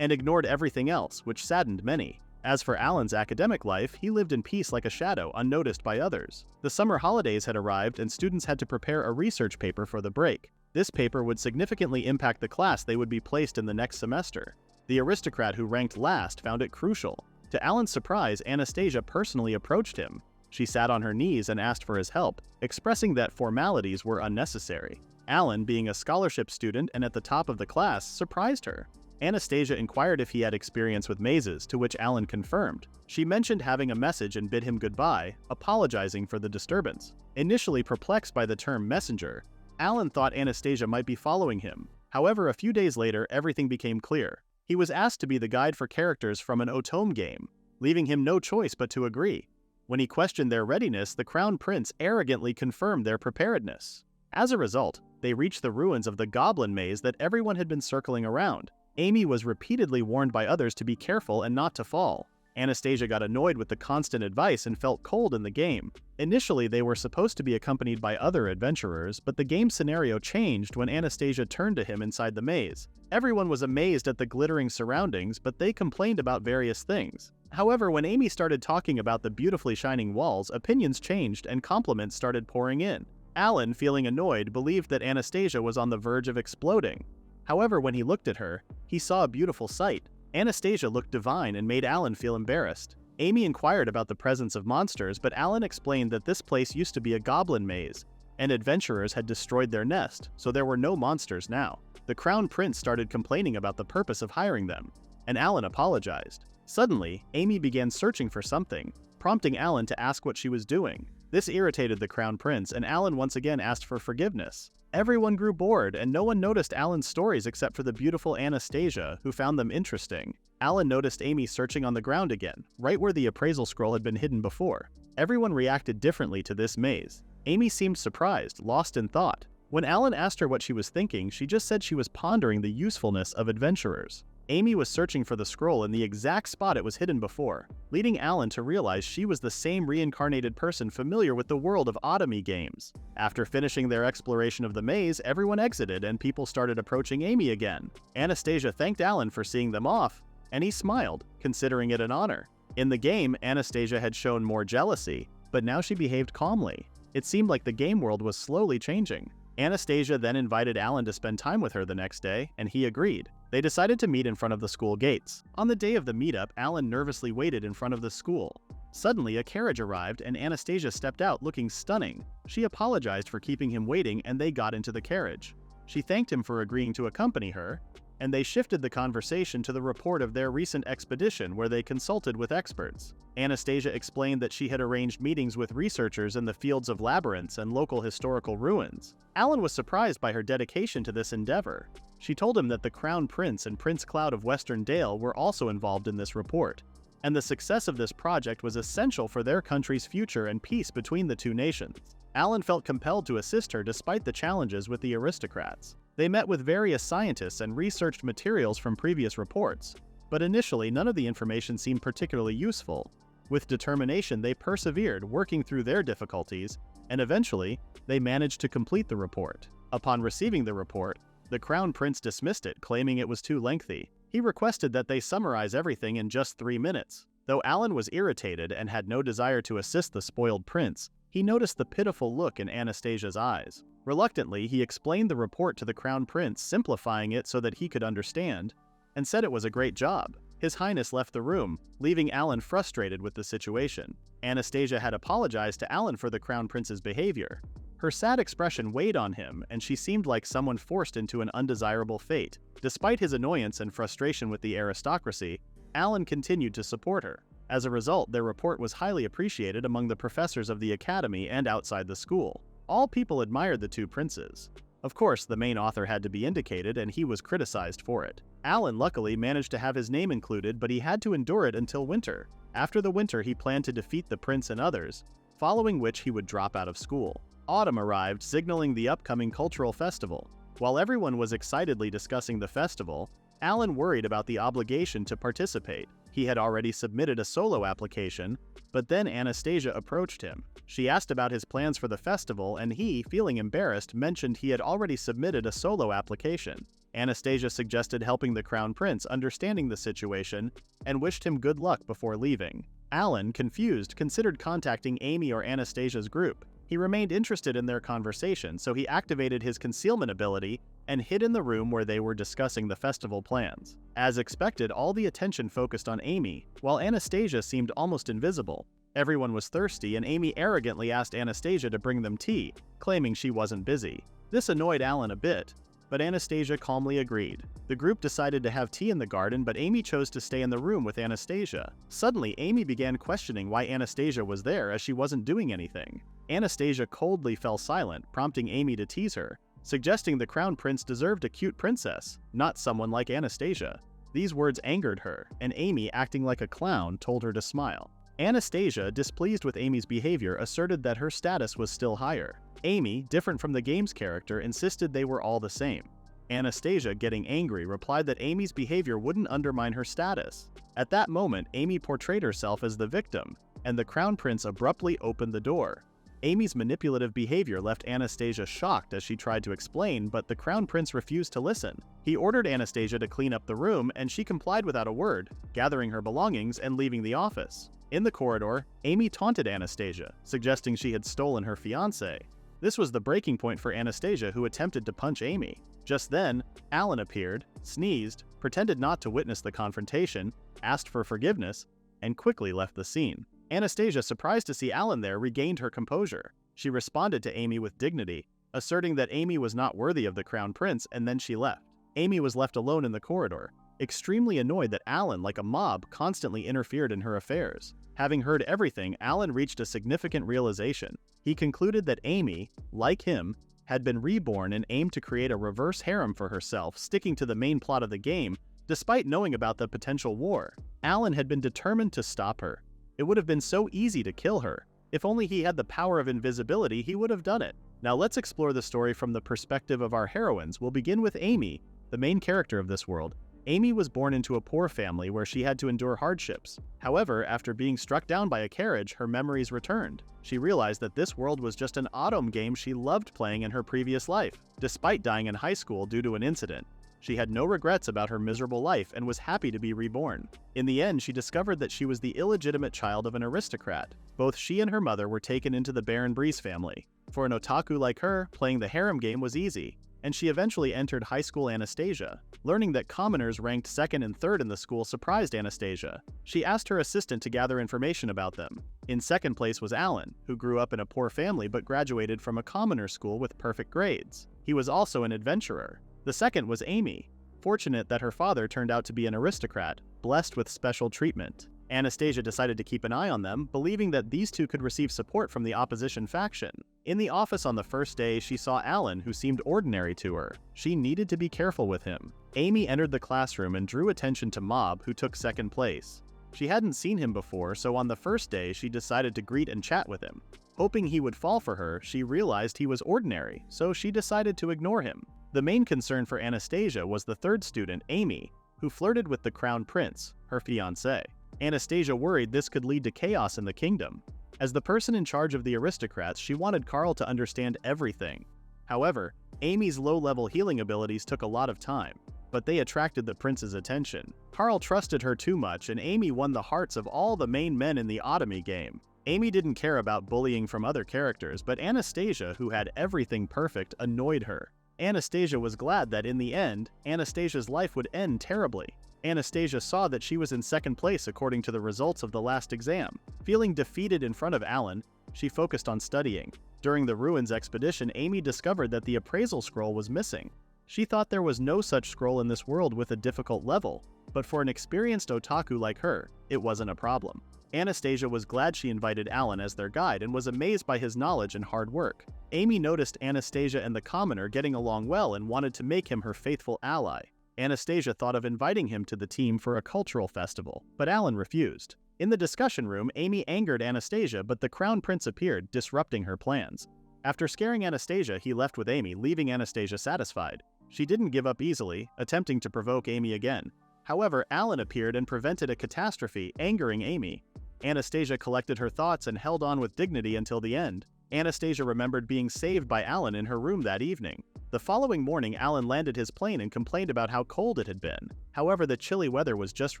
S1: and ignored everything else, which saddened many. As for Alan's academic life, he lived in peace like a shadow, unnoticed by others. The summer holidays had arrived and students had to prepare a research paper for the break. This paper would significantly impact the class they would be placed in the next semester. The aristocrat who ranked last found it crucial. To Alan's surprise, Anastasia personally approached him. She sat on her knees and asked for his help, expressing that formalities were unnecessary. Alan, being a scholarship student and at the top of the class, surprised her. Anastasia inquired if he had experience with mazes, to which Alan confirmed. She mentioned having a message and bid him goodbye, apologizing for the disturbance. Initially perplexed by the term messenger, Alan thought Anastasia might be following him. However, a few days later, everything became clear. He was asked to be the guide for characters from an Otome game, leaving him no choice but to agree. When he questioned their readiness, the Crown Prince arrogantly confirmed their preparedness. As a result, they reached the ruins of the Goblin Maze that everyone had been circling around. Amy was repeatedly warned by others to be careful and not to fall. Anastasia got annoyed with the constant advice and felt cold in the game. Initially, they were supposed to be accompanied by other adventurers, but the game scenario changed when Anastasia turned to him inside the maze. Everyone was amazed at the glittering surroundings, but they complained about various things. However, when Amy started talking about the beautifully shining walls, opinions changed and compliments started pouring in. Alan, feeling annoyed, believed that Anastasia was on the verge of exploding. However, when he looked at her, he saw a beautiful sight. Anastasia looked divine and made Alan feel embarrassed. Amy inquired about the presence of monsters, but Alan explained that this place used to be a goblin maze, and adventurers had destroyed their nest, so there were no monsters now. The Crown Prince started complaining about the purpose of hiring them, and Alan apologized. Suddenly, Amy began searching for something, prompting Alan to ask what she was doing. This irritated the Crown Prince, and Alan once again asked for forgiveness. Everyone grew bored, and no one noticed Alan's stories except for the beautiful Anastasia, who found them interesting. Alan noticed Amy searching on the ground again, right where the appraisal scroll had been hidden before. Everyone reacted differently to this maze. Amy seemed surprised, lost in thought. When Alan asked her what she was thinking, she just said she was pondering the usefulness of adventurers. Amy was searching for the scroll in the exact spot it was hidden before, leading Alan to realize she was the same reincarnated person familiar with the world of Otome games. After finishing their exploration of the maze, everyone exited and people started approaching Amy again. Anastasia thanked Alan for seeing them off, and he smiled, considering it an honor. In the game, Anastasia had shown more jealousy, but now she behaved calmly. It seemed like the game world was slowly changing. Anastasia then invited Alan to spend time with her the next day, and he agreed. They decided to meet in front of the school gates. On the day of the meetup, Alan nervously waited in front of the school. Suddenly, a carriage arrived and Anastasia stepped out looking stunning. She apologized for keeping him waiting and they got into the carriage. She thanked him for agreeing to accompany her, and they shifted the conversation to the report of their recent expedition where they consulted with experts. Anastasia explained that she had arranged meetings with researchers in the fields of labyrinths and local historical ruins. Alan was surprised by her dedication to this endeavor. She told him that the Crown Prince and Prince Cloud of Western Dale were also involved in this report, and the success of this project was essential for their country's future and peace between the two nations. Alan felt compelled to assist her despite the challenges with the aristocrats. They met with various scientists and researched materials from previous reports, but initially none of the information seemed particularly useful. With determination, they persevered, working through their difficulties, and eventually, they managed to complete the report. Upon receiving the report, the Crown Prince dismissed it, claiming it was too lengthy. He requested that they summarize everything in just 3 minutes. Though Alan was irritated and had no desire to assist the spoiled prince, he noticed the pitiful look in Anastasia's eyes. Reluctantly, he explained the report to the Crown Prince, simplifying it so that he could understand, and said it was a great job. His Highness left the room, leaving Alan frustrated with the situation. Anastasia had apologized to Alan for the Crown Prince's behavior. Her sad expression weighed on him, and she seemed like someone forced into an undesirable fate. Despite his annoyance and frustration with the aristocracy, Alan continued to support her. As a result, their report was highly appreciated among the professors of the academy and outside the school. All people admired the two princes. Of course, the main author had to be indicated, and he was criticized for it. Alan luckily managed to have his name included, but he had to endure it until winter. After the winter, he planned to defeat the prince and others, following which he would drop out of school. Autumn arrived, signaling the upcoming cultural festival. While everyone was excitedly discussing the festival, Alan worried about the obligation to participate. He had already submitted a solo application, but then Anastasia approached him. She asked about his plans for the festival, and he, feeling embarrassed, mentioned he had already submitted a solo application. Anastasia suggested helping the Crown Prince, understanding the situation, and wished him good luck before leaving. Alan, confused, considered contacting Amy or Anastasia's group. He remained interested in their conversation, so he activated his concealment ability and hid in the room where they were discussing the festival plans. As expected, all the attention focused on Amy, while Anastasia seemed almost invisible. Everyone was thirsty, and Amy arrogantly asked Anastasia to bring them tea, claiming she wasn't busy. This annoyed Alan a bit, but Anastasia calmly agreed. The group decided to have tea in the garden, but Amy chose to stay in the room with Anastasia. Suddenly, Amy began questioning why Anastasia was there, as she wasn't doing anything. Anastasia coldly fell silent, prompting Amy to tease her, suggesting the Crown Prince deserved a cute princess, not someone like Anastasia. These words angered her, and Amy, acting like a clown, told her to smile. Anastasia, displeased with Amy's behavior, asserted that her status was still higher. Amy, different from the game's character, insisted they were all the same. Anastasia, getting angry, replied that Amy's behavior wouldn't undermine her status. At that moment, Amy portrayed herself as the victim, and the Crown Prince abruptly opened the door. Amy's manipulative behavior left Anastasia shocked as she tried to explain, but the Crown Prince refused to listen. He ordered Anastasia to clean up the room, and she complied without a word, gathering her belongings and leaving the office. In the corridor, Amy taunted Anastasia, suggesting she had stolen her fiancé. This was the breaking point for Anastasia, who attempted to punch Amy. Just then, Alan appeared, sneezed, pretended not to witness the confrontation, asked for forgiveness, and quickly left the scene. Anastasia, surprised to see Alan there, regained her composure. She responded to Amy with dignity, asserting that Amy was not worthy of the Crown Prince, and then she left. Amy was left alone in the corridor, extremely annoyed that Alan, like a mob, constantly interfered in her affairs. Having heard everything, Alan reached a significant realization. He concluded that Amy, like him, had been reborn and aimed to create a reverse harem for herself, sticking to the main plot of the game, despite knowing about the potential war. Alan had been determined to stop her. It would have been so easy to kill her. If only he had the power of invisibility, he would have done it. Now let's explore the story from the perspective of our heroines. We'll begin with Amy, the main character of this world. Amy was born into a poor family where she had to endure hardships. However, after being struck down by a carriage, her memories returned. She realized that this world was just an autumn game she loved playing in her previous life. Despite dying in high school due to an incident, she had no regrets about her miserable life and was happy to be reborn. In the end, she discovered that she was the illegitimate child of an aristocrat. Both she and her mother were taken into the Baron Breeze family. For an otaku like her, playing the harem game was easy, and she eventually entered high school Anastasia. Learning that commoners ranked second and third in the school surprised Anastasia. She asked her assistant to gather information about them. In second place was Alan, who grew up in a poor family but graduated from a commoner school with perfect grades. He was also an adventurer. The second was Amy, fortunate that her father turned out to be an aristocrat, blessed with special treatment. Anastasia decided to keep an eye on them, believing that these two could receive support from the opposition faction. In the office on the first day, she saw Alan, who seemed ordinary to her. She needed to be careful with him. Amy entered the classroom and drew attention to Mob, who took second place. She hadn't seen him before, so on the first day, she decided to greet and chat with him. Hoping he would fall for her, she realized he was ordinary, so she decided to ignore him. The main concern for Anastasia was the third student, Amy, who flirted with the Crown Prince, her fiancé. Anastasia worried this could lead to chaos in the kingdom. As the person in charge of the aristocrats, she wanted Carl to understand everything. However, Amy's low-level healing abilities took a lot of time, but they attracted the prince's attention. Carl trusted her too much, and Amy won the hearts of all the main men in the Automy game. Amy didn't care about bullying from other characters, but Anastasia, who had everything perfect, annoyed her. Anastasia was glad that in the end, Anastasia's life would end terribly. Anastasia saw that she was in second place according to the results of the last exam. Feeling defeated in front of Alan, she focused on studying. During the ruins expedition, Amy discovered that the appraisal scroll was missing. She thought there was no such scroll in this world with a difficult level, but for an experienced otaku like her, it wasn't a problem. Anastasia was glad she invited Alan as their guide and was amazed by his knowledge and hard work. Amy noticed Anastasia and the commoner getting along well and wanted to make him her faithful ally. Anastasia thought of inviting him to the team for a cultural festival, but Alan refused. In the discussion room, Amy angered Anastasia, but the Crown Prince appeared, disrupting her plans. After scaring Anastasia, he left with Amy, leaving Anastasia satisfied. She didn't give up easily, attempting to provoke Amy again. However, Alan appeared and prevented a catastrophe, angering Amy. Anastasia collected her thoughts and held on with dignity until the end. Anastasia remembered being saved by Alan in her room that evening. The following morning, Alan landed his plane and complained about how cold it had been. However, the chilly weather was just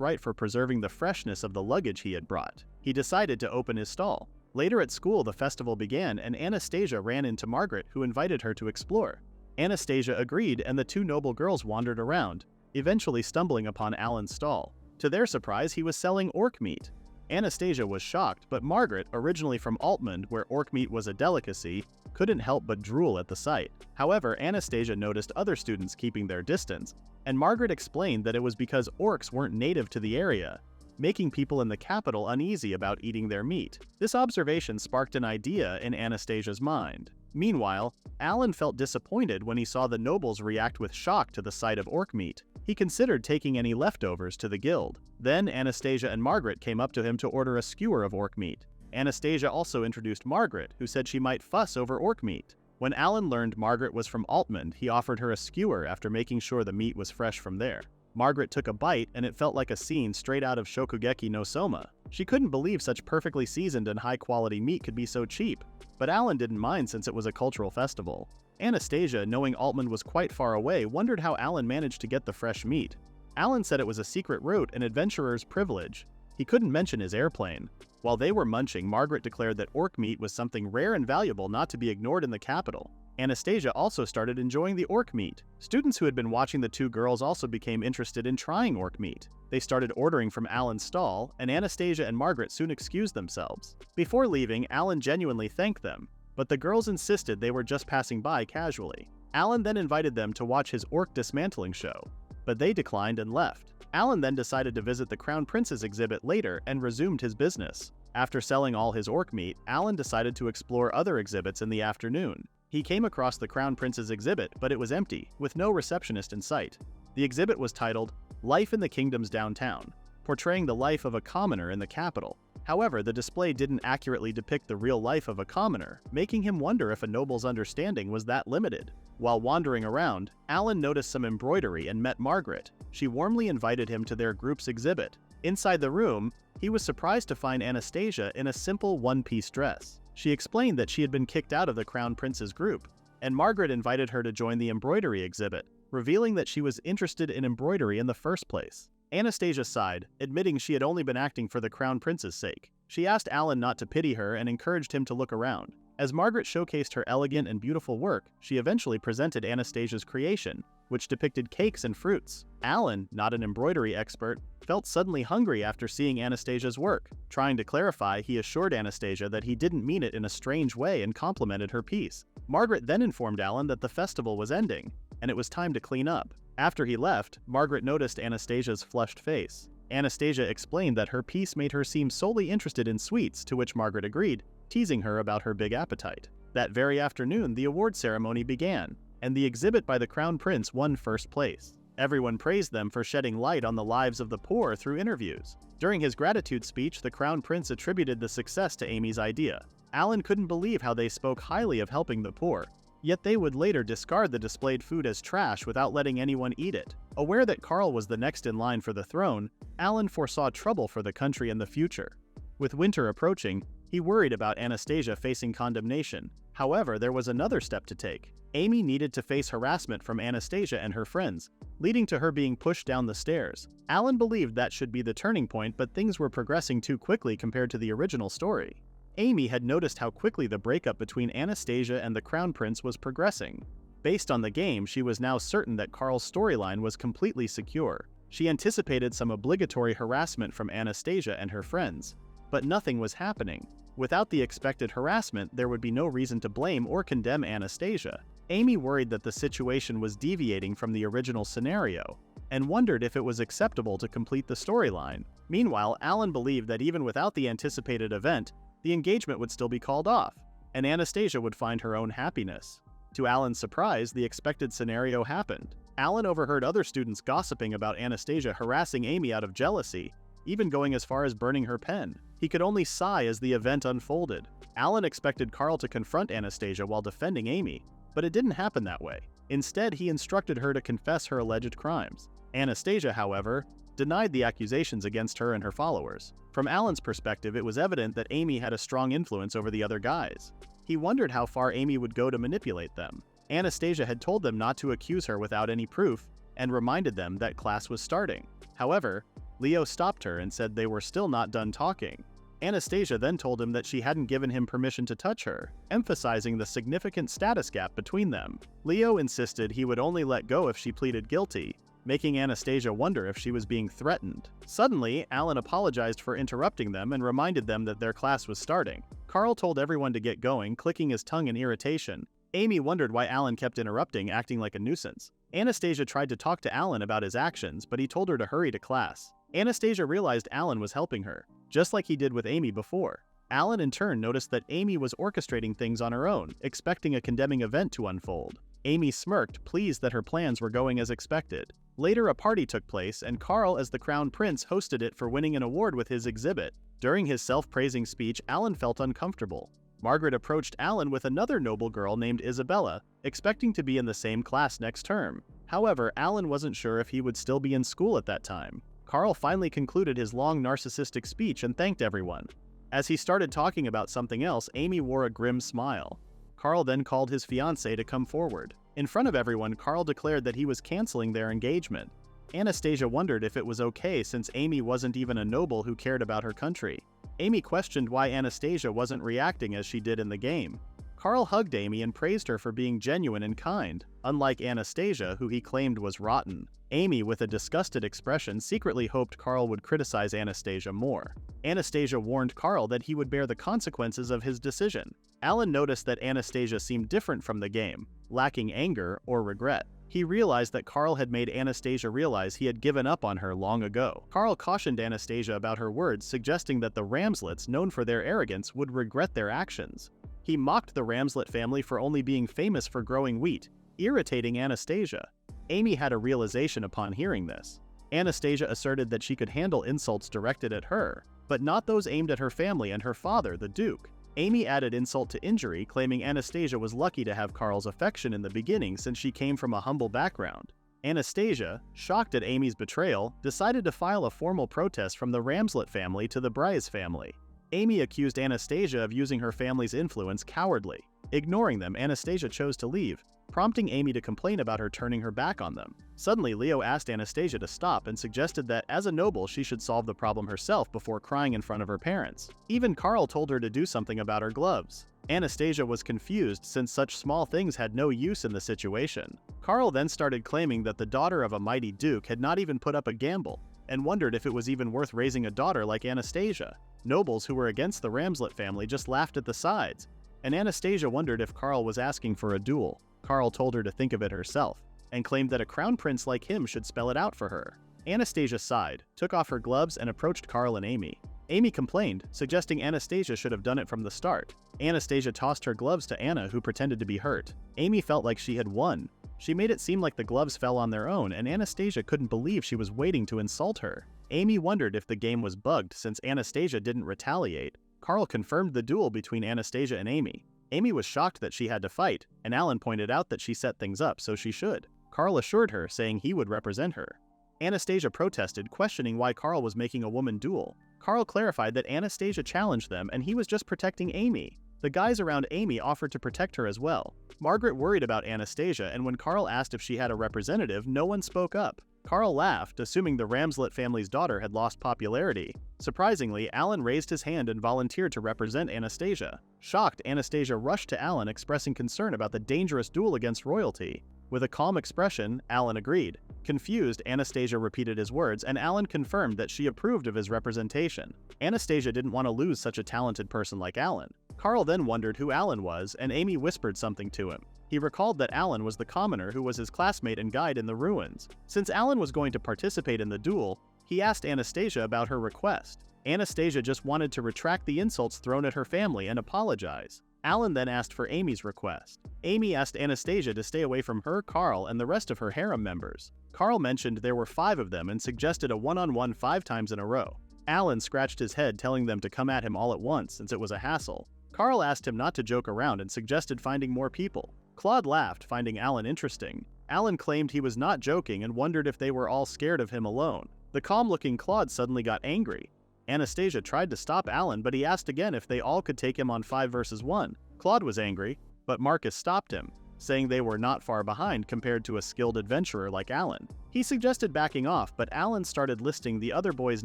S1: right for preserving the freshness of the luggage he had brought. He decided to open his stall. Later at school, the festival began, and Anastasia ran into Margaret, who invited her to explore. Anastasia agreed, and the two noble girls wandered around, eventually stumbling upon Alan's stall. To their surprise, he was selling orc meat. Anastasia was shocked, but Margaret, originally from Altmund, where orc meat was a delicacy, couldn't help but drool at the sight. However, Anastasia noticed other students keeping their distance, and Margaret explained that it was because orcs weren't native to the area, making people in the capital uneasy about eating their meat. This observation sparked an idea in Anastasia's mind. Meanwhile, Alan felt disappointed when he saw the nobles react with shock to the sight of orc meat. He considered taking any leftovers to the guild. Then Anastasia and Margaret came up to him to order a skewer of orc meat. Anastasia also introduced Margaret, who said she might fuss over orc meat. When Alan learned Margaret was from Altmund, he offered her a skewer after making sure the meat was fresh from there. Margaret took a bite, and it felt like a scene straight out of Shokugeki no Soma. She couldn't believe such perfectly seasoned and high-quality meat could be so cheap. But Alan didn't mind since it was a cultural festival. Anastasia, knowing Altmund was quite far away, wondered how Alan managed to get the fresh meat. Alan said it was a secret route, an adventurer's privilege. He couldn't mention his airplane. While they were munching, Margaret declared that orc meat was something rare and valuable not to be ignored in the capital. Anastasia also started enjoying the orc meat. Students who had been watching the two girls also became interested in trying orc meat. They started ordering from Alan's stall, and Anastasia and Margaret soon excused themselves. Before leaving, Alan genuinely thanked them, but the girls insisted they were just passing by casually. Alan then invited them to watch his orc dismantling show, but they declined and left. Alan then decided to visit the Crown Prince's exhibit later and resumed his business. After selling all his orc meat, Alan decided to explore other exhibits in the afternoon. He came across the Crown Prince's exhibit, but it was empty, with no receptionist in sight. The exhibit was titled, Life in the Kingdom's Downtown, portraying the life of a commoner in the capital. However, the display didn't accurately depict the real life of a commoner, making him wonder if a noble's understanding was that limited. While wandering around, Alan noticed some embroidery and met Margaret. She warmly invited him to their group's exhibit. Inside the room, he was surprised to find Anastasia in a simple one-piece dress. She explained that she had been kicked out of the Crown Prince's group, and Margaret invited her to join the embroidery exhibit, revealing that she was interested in embroidery in the first place. Anastasia sighed, admitting she had only been acting for the Crown Prince's sake. She asked Alan not to pity her and encouraged him to look around. As Margaret showcased her elegant and beautiful work, she eventually presented Anastasia's creation, which depicted cakes and fruits. Alan, not an embroidery expert, felt suddenly hungry after seeing Anastasia's work. Trying to clarify, he assured Anastasia that he didn't mean it in a strange way and complimented her piece. Margaret then informed Alan that the festival was ending, and it was time to clean up. After he left, Margaret noticed Anastasia's flushed face. Anastasia explained that her piece made her seem solely interested in sweets, to which Margaret agreed, teasing her about her big appetite. That very afternoon, the award ceremony began, and the exhibit by the Crown Prince won first place. Everyone praised them for shedding light on the lives of the poor through interviews. During his gratitude speech, the Crown Prince attributed the success to Amy's idea. Alan couldn't believe how they spoke highly of helping the poor, yet they would later discard the displayed food as trash without letting anyone eat it. Aware that Karl was the next in line for the throne, Alan foresaw trouble for the country in the future. With winter approaching, he worried about Anastasia facing condemnation. However, there was another step to take. Amy needed to face harassment from Anastasia and her friends, leading to her being pushed down the stairs. Alan believed that should be the turning point, but things were progressing too quickly compared to the original story. Amy had noticed how quickly the breakup between Anastasia and the Crown Prince was progressing. Based on the game, she was now certain that Carl's storyline was completely secure. She anticipated some obligatory harassment from Anastasia and her friends, but nothing was happening. Without the expected harassment, there would be no reason to blame or condemn Anastasia. Amy worried that the situation was deviating from the original scenario, and wondered if it was acceptable to complete the storyline. Meanwhile, Alan believed that even without the anticipated event, the engagement would still be called off, and Anastasia would find her own happiness. To Alan's surprise, the expected scenario happened. Alan overheard other students gossiping about Anastasia harassing Amy out of jealousy, even going as far as burning her pen. He could only sigh as the event unfolded. Alan expected Carl to confront Anastasia while defending Amy, but it didn't happen that way. Instead, he instructed her to confess her alleged crimes. Anastasia, however, denied the accusations against her and her followers. From Alan's perspective, it was evident that Amy had a strong influence over the other guys. He wondered how far Amy would go to manipulate them. Anastasia had told them not to accuse her without any proof, and reminded them that class was starting. However, Leo stopped her and said they were still not done talking. Anastasia then told him that she hadn't given him permission to touch her, emphasizing the significant status gap between them. Leo insisted he would only let go if she pleaded guilty, making Anastasia wonder if she was being threatened. Suddenly, Alan apologized for interrupting them and reminded them that their class was starting. Carl told everyone to get going, clicking his tongue in irritation. Amy wondered why Alan kept interrupting, acting like a nuisance. Anastasia tried to talk to Alan about his actions, but he told her to hurry to class. Anastasia realized Alan was helping her, just like he did with Amy before. Alan in turn noticed that Amy was orchestrating things on her own, expecting a condemning event to unfold. Amy smirked, pleased that her plans were going as expected. Later, a party took place, and Carl, as the Crown Prince, hosted it for winning an award with his exhibit. During his self-praising speech, Alan felt uncomfortable. Margaret approached Alan with another noble girl named Isabella, expecting to be in the same class next term. However, Alan wasn't sure if he would still be in school at that time. Carl finally concluded his long narcissistic speech and thanked everyone. As he started talking about something else, Amy wore a grim smile. Carl then called his fiancée to come forward. In front of everyone, Carl declared that he was canceling their engagement. Anastasia wondered if it was okay since Amy wasn't even a noble who cared about her country. Amy questioned why Anastasia wasn't reacting as she did in the game. Carl hugged Amy and praised her for being genuine and kind, unlike Anastasia, who he claimed was rotten. Amy, with a disgusted expression, secretly hoped Carl would criticize Anastasia more. Anastasia warned Carl that he would bear the consequences of his decision. Alan noticed that Anastasia seemed different from the game, lacking anger or regret. He realized that Carl had made Anastasia realize he had given up on her long ago. Carl cautioned Anastasia about her words, suggesting that the Ramslets, known for their arrogance, would regret their actions. He mocked the Ramslet family for only being famous for growing wheat, irritating Anastasia. Amy had a realization upon hearing this. Anastasia asserted that she could handle insults directed at her, but not those aimed at her family and her father, the Duke. Amy added insult to injury, claiming Anastasia was lucky to have Carl's affection in the beginning since she came from a humble background. Anastasia, shocked at Amy's betrayal, decided to file a formal protest from the Ramslet family to the Bryce family. Amy accused Anastasia of using her family's influence cowardly. Ignoring them, Anastasia chose to leave, prompting Amy to complain about her turning her back on them. Suddenly, Leo asked Anastasia to stop and suggested that, as a noble, she should solve the problem herself before crying in front of her parents. Even Carl told her to do something about her gloves. Anastasia was confused since such small things had no use in the situation. Carl then started claiming that the daughter of a mighty duke had not even put up a gamble, and wondered if it was even worth raising a daughter like Anastasia. Nobles who were against the Ramslet family just laughed at the sides, and Anastasia wondered if Carl was asking for a duel. Carl told her to think of it herself, and claimed that a crown prince like him should spell it out for her. Anastasia sighed, took off her gloves, and approached Carl and Amy. Amy complained, suggesting Anastasia should have done it from the start. Anastasia tossed her gloves to Anna, who pretended to be hurt. Amy felt like she had won. She made it seem like the gloves fell on their own, and Anastasia couldn't believe she was waiting to insult her. Amy wondered if the game was bugged since Anastasia didn't retaliate. Carl confirmed the duel between Anastasia and Amy. Amy was shocked that she had to fight, and Alan pointed out that she set things up, so she should. Carl assured her, saying he would represent her. Anastasia protested, questioning why Carl was making a woman duel. Carl clarified that Anastasia challenged them and he was just protecting Amy. The guys around Amy offered to protect her as well. Margaret worried about Anastasia, and when Carl asked if she had a representative, no one spoke up. Carl laughed, assuming the Ramslet family's daughter had lost popularity. Surprisingly, Alan raised his hand and volunteered to represent Anastasia. Shocked, Anastasia rushed to Alan, expressing concern about the dangerous duel against royalty. With a calm expression, Alan agreed. Confused, Anastasia repeated his words, and Alan confirmed that she approved of his representation. Anastasia didn't want to lose such a talented person like Alan. Carl then wondered who Alan was, and Amy whispered something to him. He recalled that Alan was the commoner who was his classmate and guide in the ruins. Since Alan was going to participate in the duel, he asked Anastasia about her request. Anastasia just wanted to retract the insults thrown at her family and apologize. Alan then asked for Amy's request. Amy asked Anastasia to stay away from her, Carl, and the rest of her harem members. Carl mentioned there were 5 of them and suggested a one-on-one 5 times in a row. Alan scratched his head, telling them to come at him all at once since it was a hassle. Carl asked him not to joke around and suggested finding more people. Claude laughed, finding Alan interesting. Alan claimed he was not joking and wondered if they were all scared of him alone. The calm-looking Claude suddenly got angry. Anastasia tried to stop Alan, but he asked again if they all could take him on 5 versus 1. Claude was angry, but Marcus stopped him, saying they were not far behind compared to a skilled adventurer like Alan. He suggested backing off, but Alan started listing the other boys'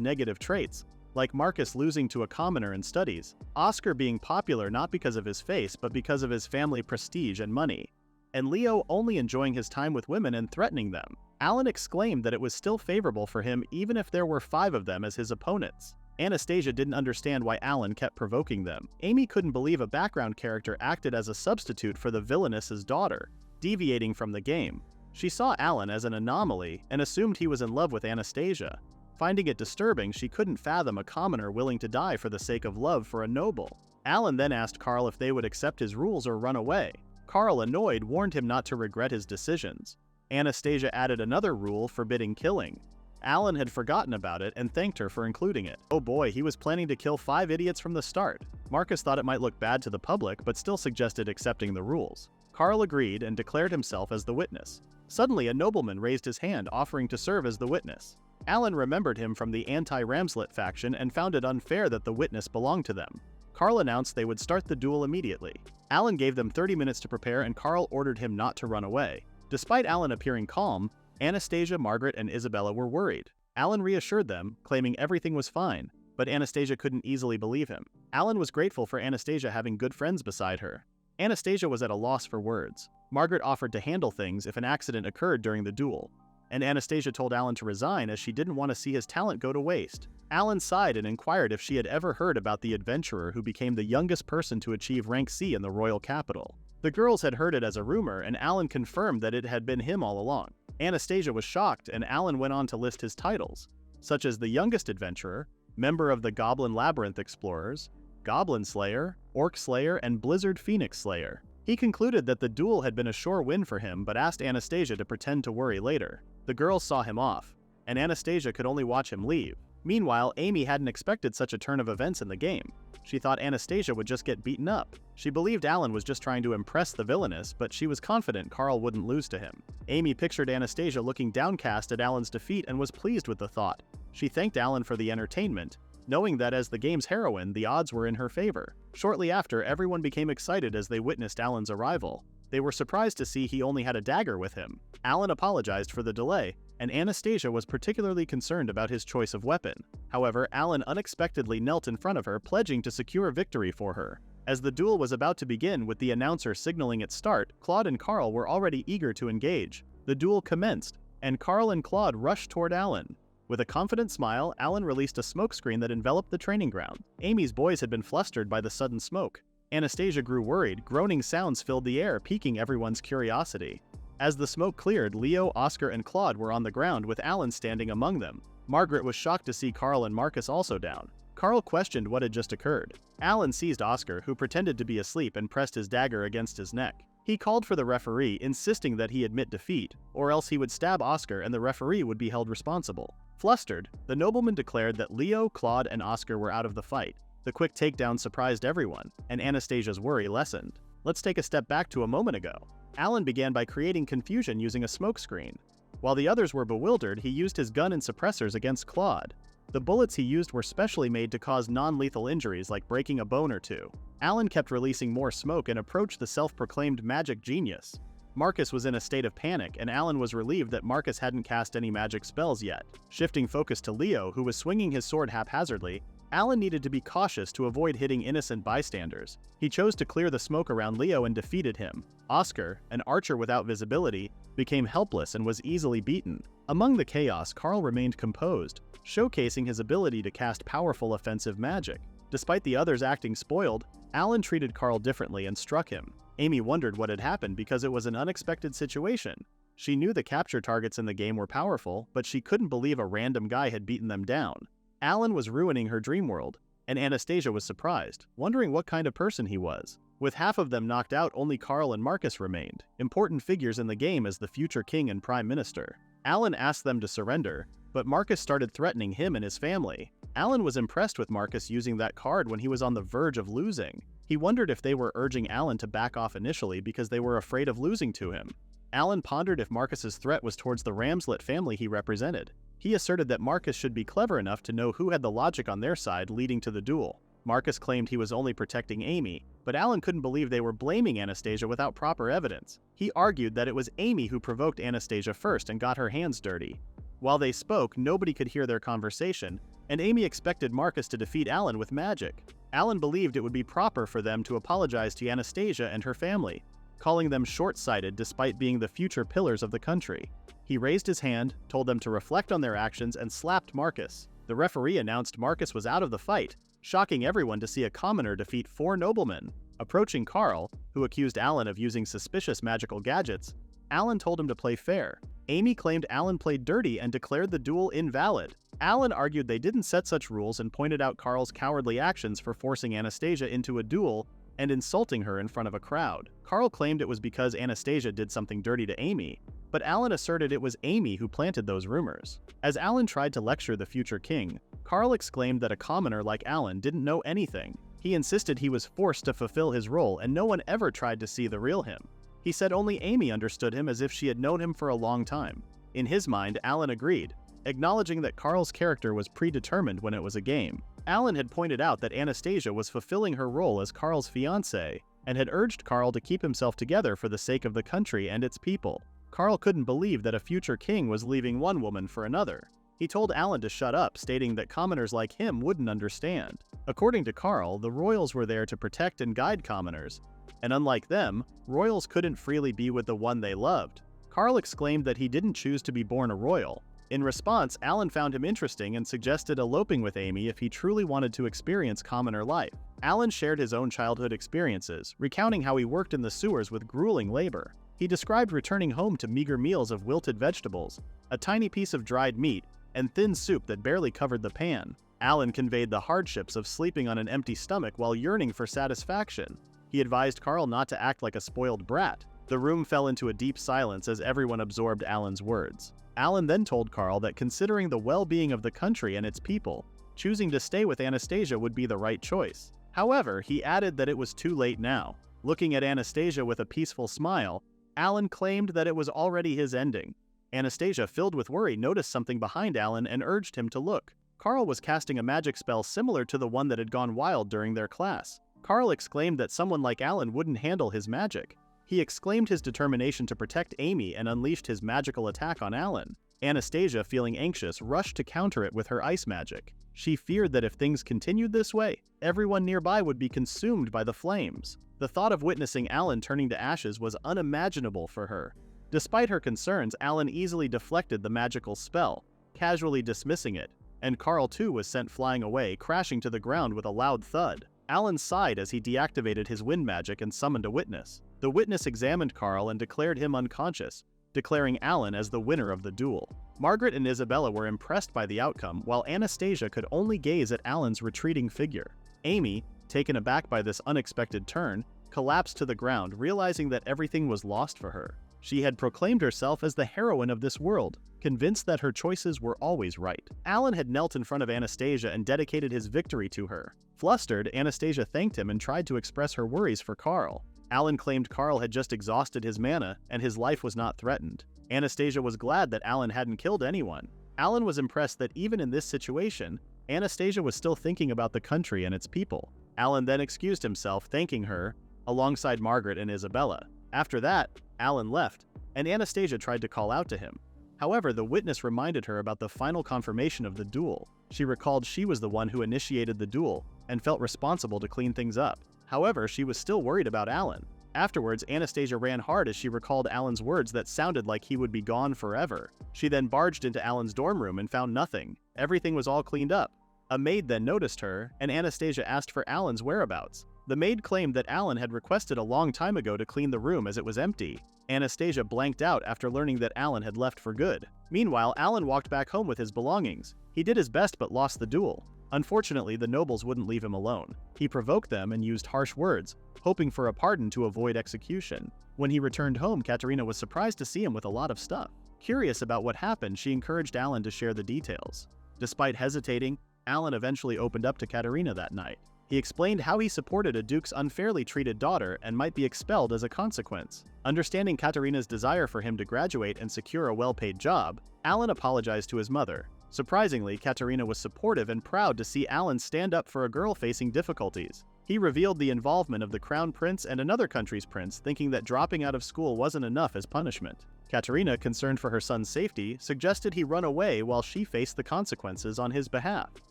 S1: negative traits, like Marcus losing to a commoner in studies, Oscar being popular not because of his face but because of his family prestige and money, and Leo only enjoying his time with women and threatening them. Alan exclaimed that it was still favorable for him even if there were 5 of them as his opponents. Anastasia didn't understand why Alan kept provoking them. Amy couldn't believe a background character acted as a substitute for the Villainess's daughter, deviating from the game. She saw Alan as an anomaly and assumed he was in love with Anastasia. Finding it disturbing, she couldn't fathom a commoner willing to die for the sake of love for a noble. Alan then asked Carl if they would accept his rules or run away. Carl, annoyed, warned him not to regret his decisions. Anastasia added another rule forbidding killing. Alan had forgotten about it and thanked her for including it. Oh boy, he was planning to kill 5 idiots from the start. Marcus thought it might look bad to the public, but still suggested accepting the rules. Carl agreed and declared himself as the witness. Suddenly, a nobleman raised his hand, offering to serve as the witness. Alan remembered him from the anti-Ramslet faction and found it unfair that the witness belonged to them. Carl announced they would start the duel immediately. Alan gave them 30 minutes to prepare, and Carl ordered him not to run away. Despite Alan appearing calm, Anastasia, Margaret, and Isabella were worried. Alan reassured them, claiming everything was fine, but Anastasia couldn't easily believe him. Alan was grateful for Anastasia having good friends beside her. Anastasia was at a loss for words. Margaret offered to handle things if an accident occurred during the duel, and Anastasia told Alan to resign as she didn't want to see his talent go to waste. Alan sighed and inquired if she had ever heard about the adventurer who became the youngest person to achieve rank C in the royal capital. The girls had heard it as a rumor, and Alan confirmed that it had been him all along. Anastasia was shocked, and Alan went on to list his titles, such as the youngest adventurer, member of the Goblin Labyrinth Explorers, Goblin Slayer, Orc Slayer, and Blizzard Phoenix Slayer. He concluded that the duel had been a sure win for him, but asked Anastasia to pretend to worry later. The girls saw him off, and Anastasia could only watch him leave. Meanwhile, Amy hadn't expected such a turn of events in the game. She thought Anastasia would just get beaten up. She believed Alan was just trying to impress the Villainess, but she was confident Carl wouldn't lose to him. Amy pictured Anastasia looking downcast at Alan's defeat and was pleased with the thought. She thanked Alan for the entertainment, knowing that as the game's heroine, the odds were in her favor. Shortly after, everyone became excited as they witnessed Alan's arrival. They were surprised to see he only had a dagger with him. Alan apologized for the delay, and Anastasia was particularly concerned about his choice of weapon. However, Alan unexpectedly knelt in front of her, pledging to secure victory for her. As the duel was about to begin, with the announcer signaling its start, Claude and Carl were already eager to engage. The duel commenced, and Carl and Claude rushed toward Alan. With a confident smile, Alan released a smokescreen that enveloped the training ground. Amy's boys had been flustered by the sudden smoke. Anastasia grew worried. Groaning sounds filled the air, piquing everyone's curiosity. As the smoke cleared, Leo, Oscar, and Claude were on the ground, with Alan standing among them. Margaret was shocked to see Carl and Marcus also down. Carl questioned what had just occurred. Alan seized Oscar, who pretended to be asleep, and pressed his dagger against his neck. He called for the referee, insisting that he admit defeat, or else he would stab Oscar and the referee would be held responsible. Flustered, the nobleman declared that Leo, Claude, and Oscar were out of the fight. The quick takedown surprised everyone, and Anastasia's worry lessened. Let's take a step back to a moment ago. Alan began by creating confusion using a smokescreen. While the others were bewildered, he used his gun and suppressors against Claude. The bullets he used were specially made to cause non-lethal injuries like breaking a bone or two. Alan kept releasing more smoke and approached the self-proclaimed magic genius. Marcus was in a state of panic, and Alan was relieved that Marcus hadn't cast any magic spells yet. Shifting focus to Leo, who was swinging his sword haphazardly, Alan needed to be cautious to avoid hitting innocent bystanders. He chose to clear the smoke around Leo and defeated him. Oscar, an archer without visibility, became helpless and was easily beaten. Among the chaos, Carl remained composed, showcasing his ability to cast powerful offensive magic. Despite the others acting spoiled, Alan treated Carl differently and struck him. Amy wondered what had happened because it was an unexpected situation. She knew the capture targets in the game were powerful, but she couldn't believe a random guy had beaten them down. Alan was ruining her dream world, and Anastasia was surprised, wondering what kind of person he was. With half of them knocked out, only Carl and Marcus remained, important figures in the game as the future king and prime minister. Alan asked them to surrender, but Marcus started threatening him and his family. Alan was impressed with Marcus using that card when he was on the verge of losing. He wondered if they were urging Alan to back off initially because they were afraid of losing to him. Alan pondered if Marcus's threat was towards the Ramslet family he represented. He asserted that Marcus should be clever enough to know who had the logic on their side, leading to the duel. Marcus claimed he was only protecting Amy, but Alan couldn't believe they were blaming Anastasia without proper evidence. He argued that it was Amy who provoked Anastasia first and got her hands dirty. While they spoke, nobody could hear their conversation, and Amy expected Marcus to defeat Alan with magic. Alan believed it would be proper for them to apologize to Anastasia and her family, calling them short-sighted despite being the future pillars of the country. He raised his hand, told them to reflect on their actions, and slapped Marcus. The referee announced Marcus was out of the fight, shocking everyone to see a commoner defeat 4 noblemen. Approaching Carl, who accused Alan of using suspicious magical gadgets, Alan told him to play fair. Amy claimed Alan played dirty and declared the duel invalid. Alan argued they didn't set such rules and pointed out Carl's cowardly actions for forcing Anastasia into a duel and insulting her in front of a crowd. Carl claimed it was because Anastasia did something dirty to Amy, but Alan asserted it was Amy who planted those rumors. As Alan tried to lecture the future king, Carl exclaimed that a commoner like Alan didn't know anything. He insisted he was forced to fulfill his role and no one ever tried to see the real him. He said only Amy understood him as if she had known him for a long time. In his mind, Alan agreed, acknowledging that Carl's character was predetermined when it was a game. Alan had pointed out that Anastasia was fulfilling her role as Carl's fiancée and had urged Carl to keep himself together for the sake of the country and its people. Carl couldn't believe that a future king was leaving one woman for another. He told Alan to shut up, stating that commoners like him wouldn't understand. According to Carl, the royals were there to protect and guide commoners, and unlike them, royals couldn't freely be with the one they loved. Carl exclaimed that he didn't choose to be born a royal. In response, Alan found him interesting and suggested eloping with Amy if he truly wanted to experience commoner life. Alan shared his own childhood experiences, recounting how he worked in the sewers with grueling labor. He described returning home to meager meals of wilted vegetables, a tiny piece of dried meat, and thin soup that barely covered the pan. Alan conveyed the hardships of sleeping on an empty stomach while yearning for satisfaction. He advised Carl not to act like a spoiled brat. The room fell into a deep silence as everyone absorbed Alan's words. Alan then told Carl that considering the well-being of the country and its people, choosing to stay with Anastasia would be the right choice. However, he added that it was too late now. Looking at Anastasia with a peaceful smile, Alan claimed that it was already his ending. Anastasia, filled with worry, noticed something behind Alan and urged him to look. Carl was casting a magic spell similar to the one that had gone wild during their class. Carl exclaimed that someone like Alan wouldn't handle his magic. He exclaimed his determination to protect Amy and unleashed his magical attack on Alan. Anastasia, feeling anxious, rushed to counter it with her ice magic. She feared that if things continued this way, everyone nearby would be consumed by the flames. The thought of witnessing Alan turning to ashes was unimaginable for her. Despite her concerns, Alan easily deflected the magical spell, casually dismissing it, and Carl too was sent flying away, crashing to the ground with a loud thud. Alan sighed as he deactivated his wind magic and summoned a witness. The witness examined Carl and declared him unconscious, declaring Alan as the winner of the duel. Margaret and Isabella were impressed by the outcome, while Anastasia could only gaze at Alan's retreating figure. Amy, taken aback by this unexpected turn, collapsed to the ground, realizing that everything was lost for her. She had proclaimed herself as the heroine of this world, convinced that her choices were always right. Alan had knelt in front of Anastasia and dedicated his victory to her. Flustered, Anastasia thanked him and tried to express her worries for Carl. Alan claimed Carl had just exhausted his mana and his life was not threatened. Anastasia was glad that Alan hadn't killed anyone. Alan was impressed that even in this situation, Anastasia was still thinking about the country and its people. Alan then excused himself, thanking her, alongside Margaret and Isabella. After that, Alan left, and Anastasia tried to call out to him. However, the witness reminded her about the final confirmation of the duel. She recalled she was the one who initiated the duel and felt responsible to clean things up. However, she was still worried about Alan. Afterwards, Anastasia ran hard as she recalled Alan's words that sounded like he would be gone forever. She then barged into Alan's dorm room and found nothing. Everything was all cleaned up. A maid then noticed her, and Anastasia asked for Alan's whereabouts. The maid claimed that Alan had requested a long time ago to clean the room as it was empty. Anastasia blanked out after learning that Alan had left for good. Meanwhile, Alan walked back home with his belongings. He did his best but lost the duel. Unfortunately, the nobles wouldn't leave him alone. He provoked them and used harsh words, hoping for a pardon to avoid execution. When he returned home, Katerina was surprised to see him with a lot of stuff. Curious about what happened, she encouraged Alan to share the details. Despite hesitating, Alan eventually opened up to Katerina that night. He explained how he supported a duke's unfairly treated daughter and might be expelled as a consequence. Understanding Katerina's desire for him to graduate and secure a well-paid job, Alan apologized to his mother. Surprisingly, Katerina was supportive and proud to see Alan stand up for a girl facing difficulties. He revealed the involvement of the crown prince and another country's prince, thinking that dropping out of school wasn't enough as punishment. Katerina, concerned for her son's safety, suggested he run away while she faced the consequences on his behalf.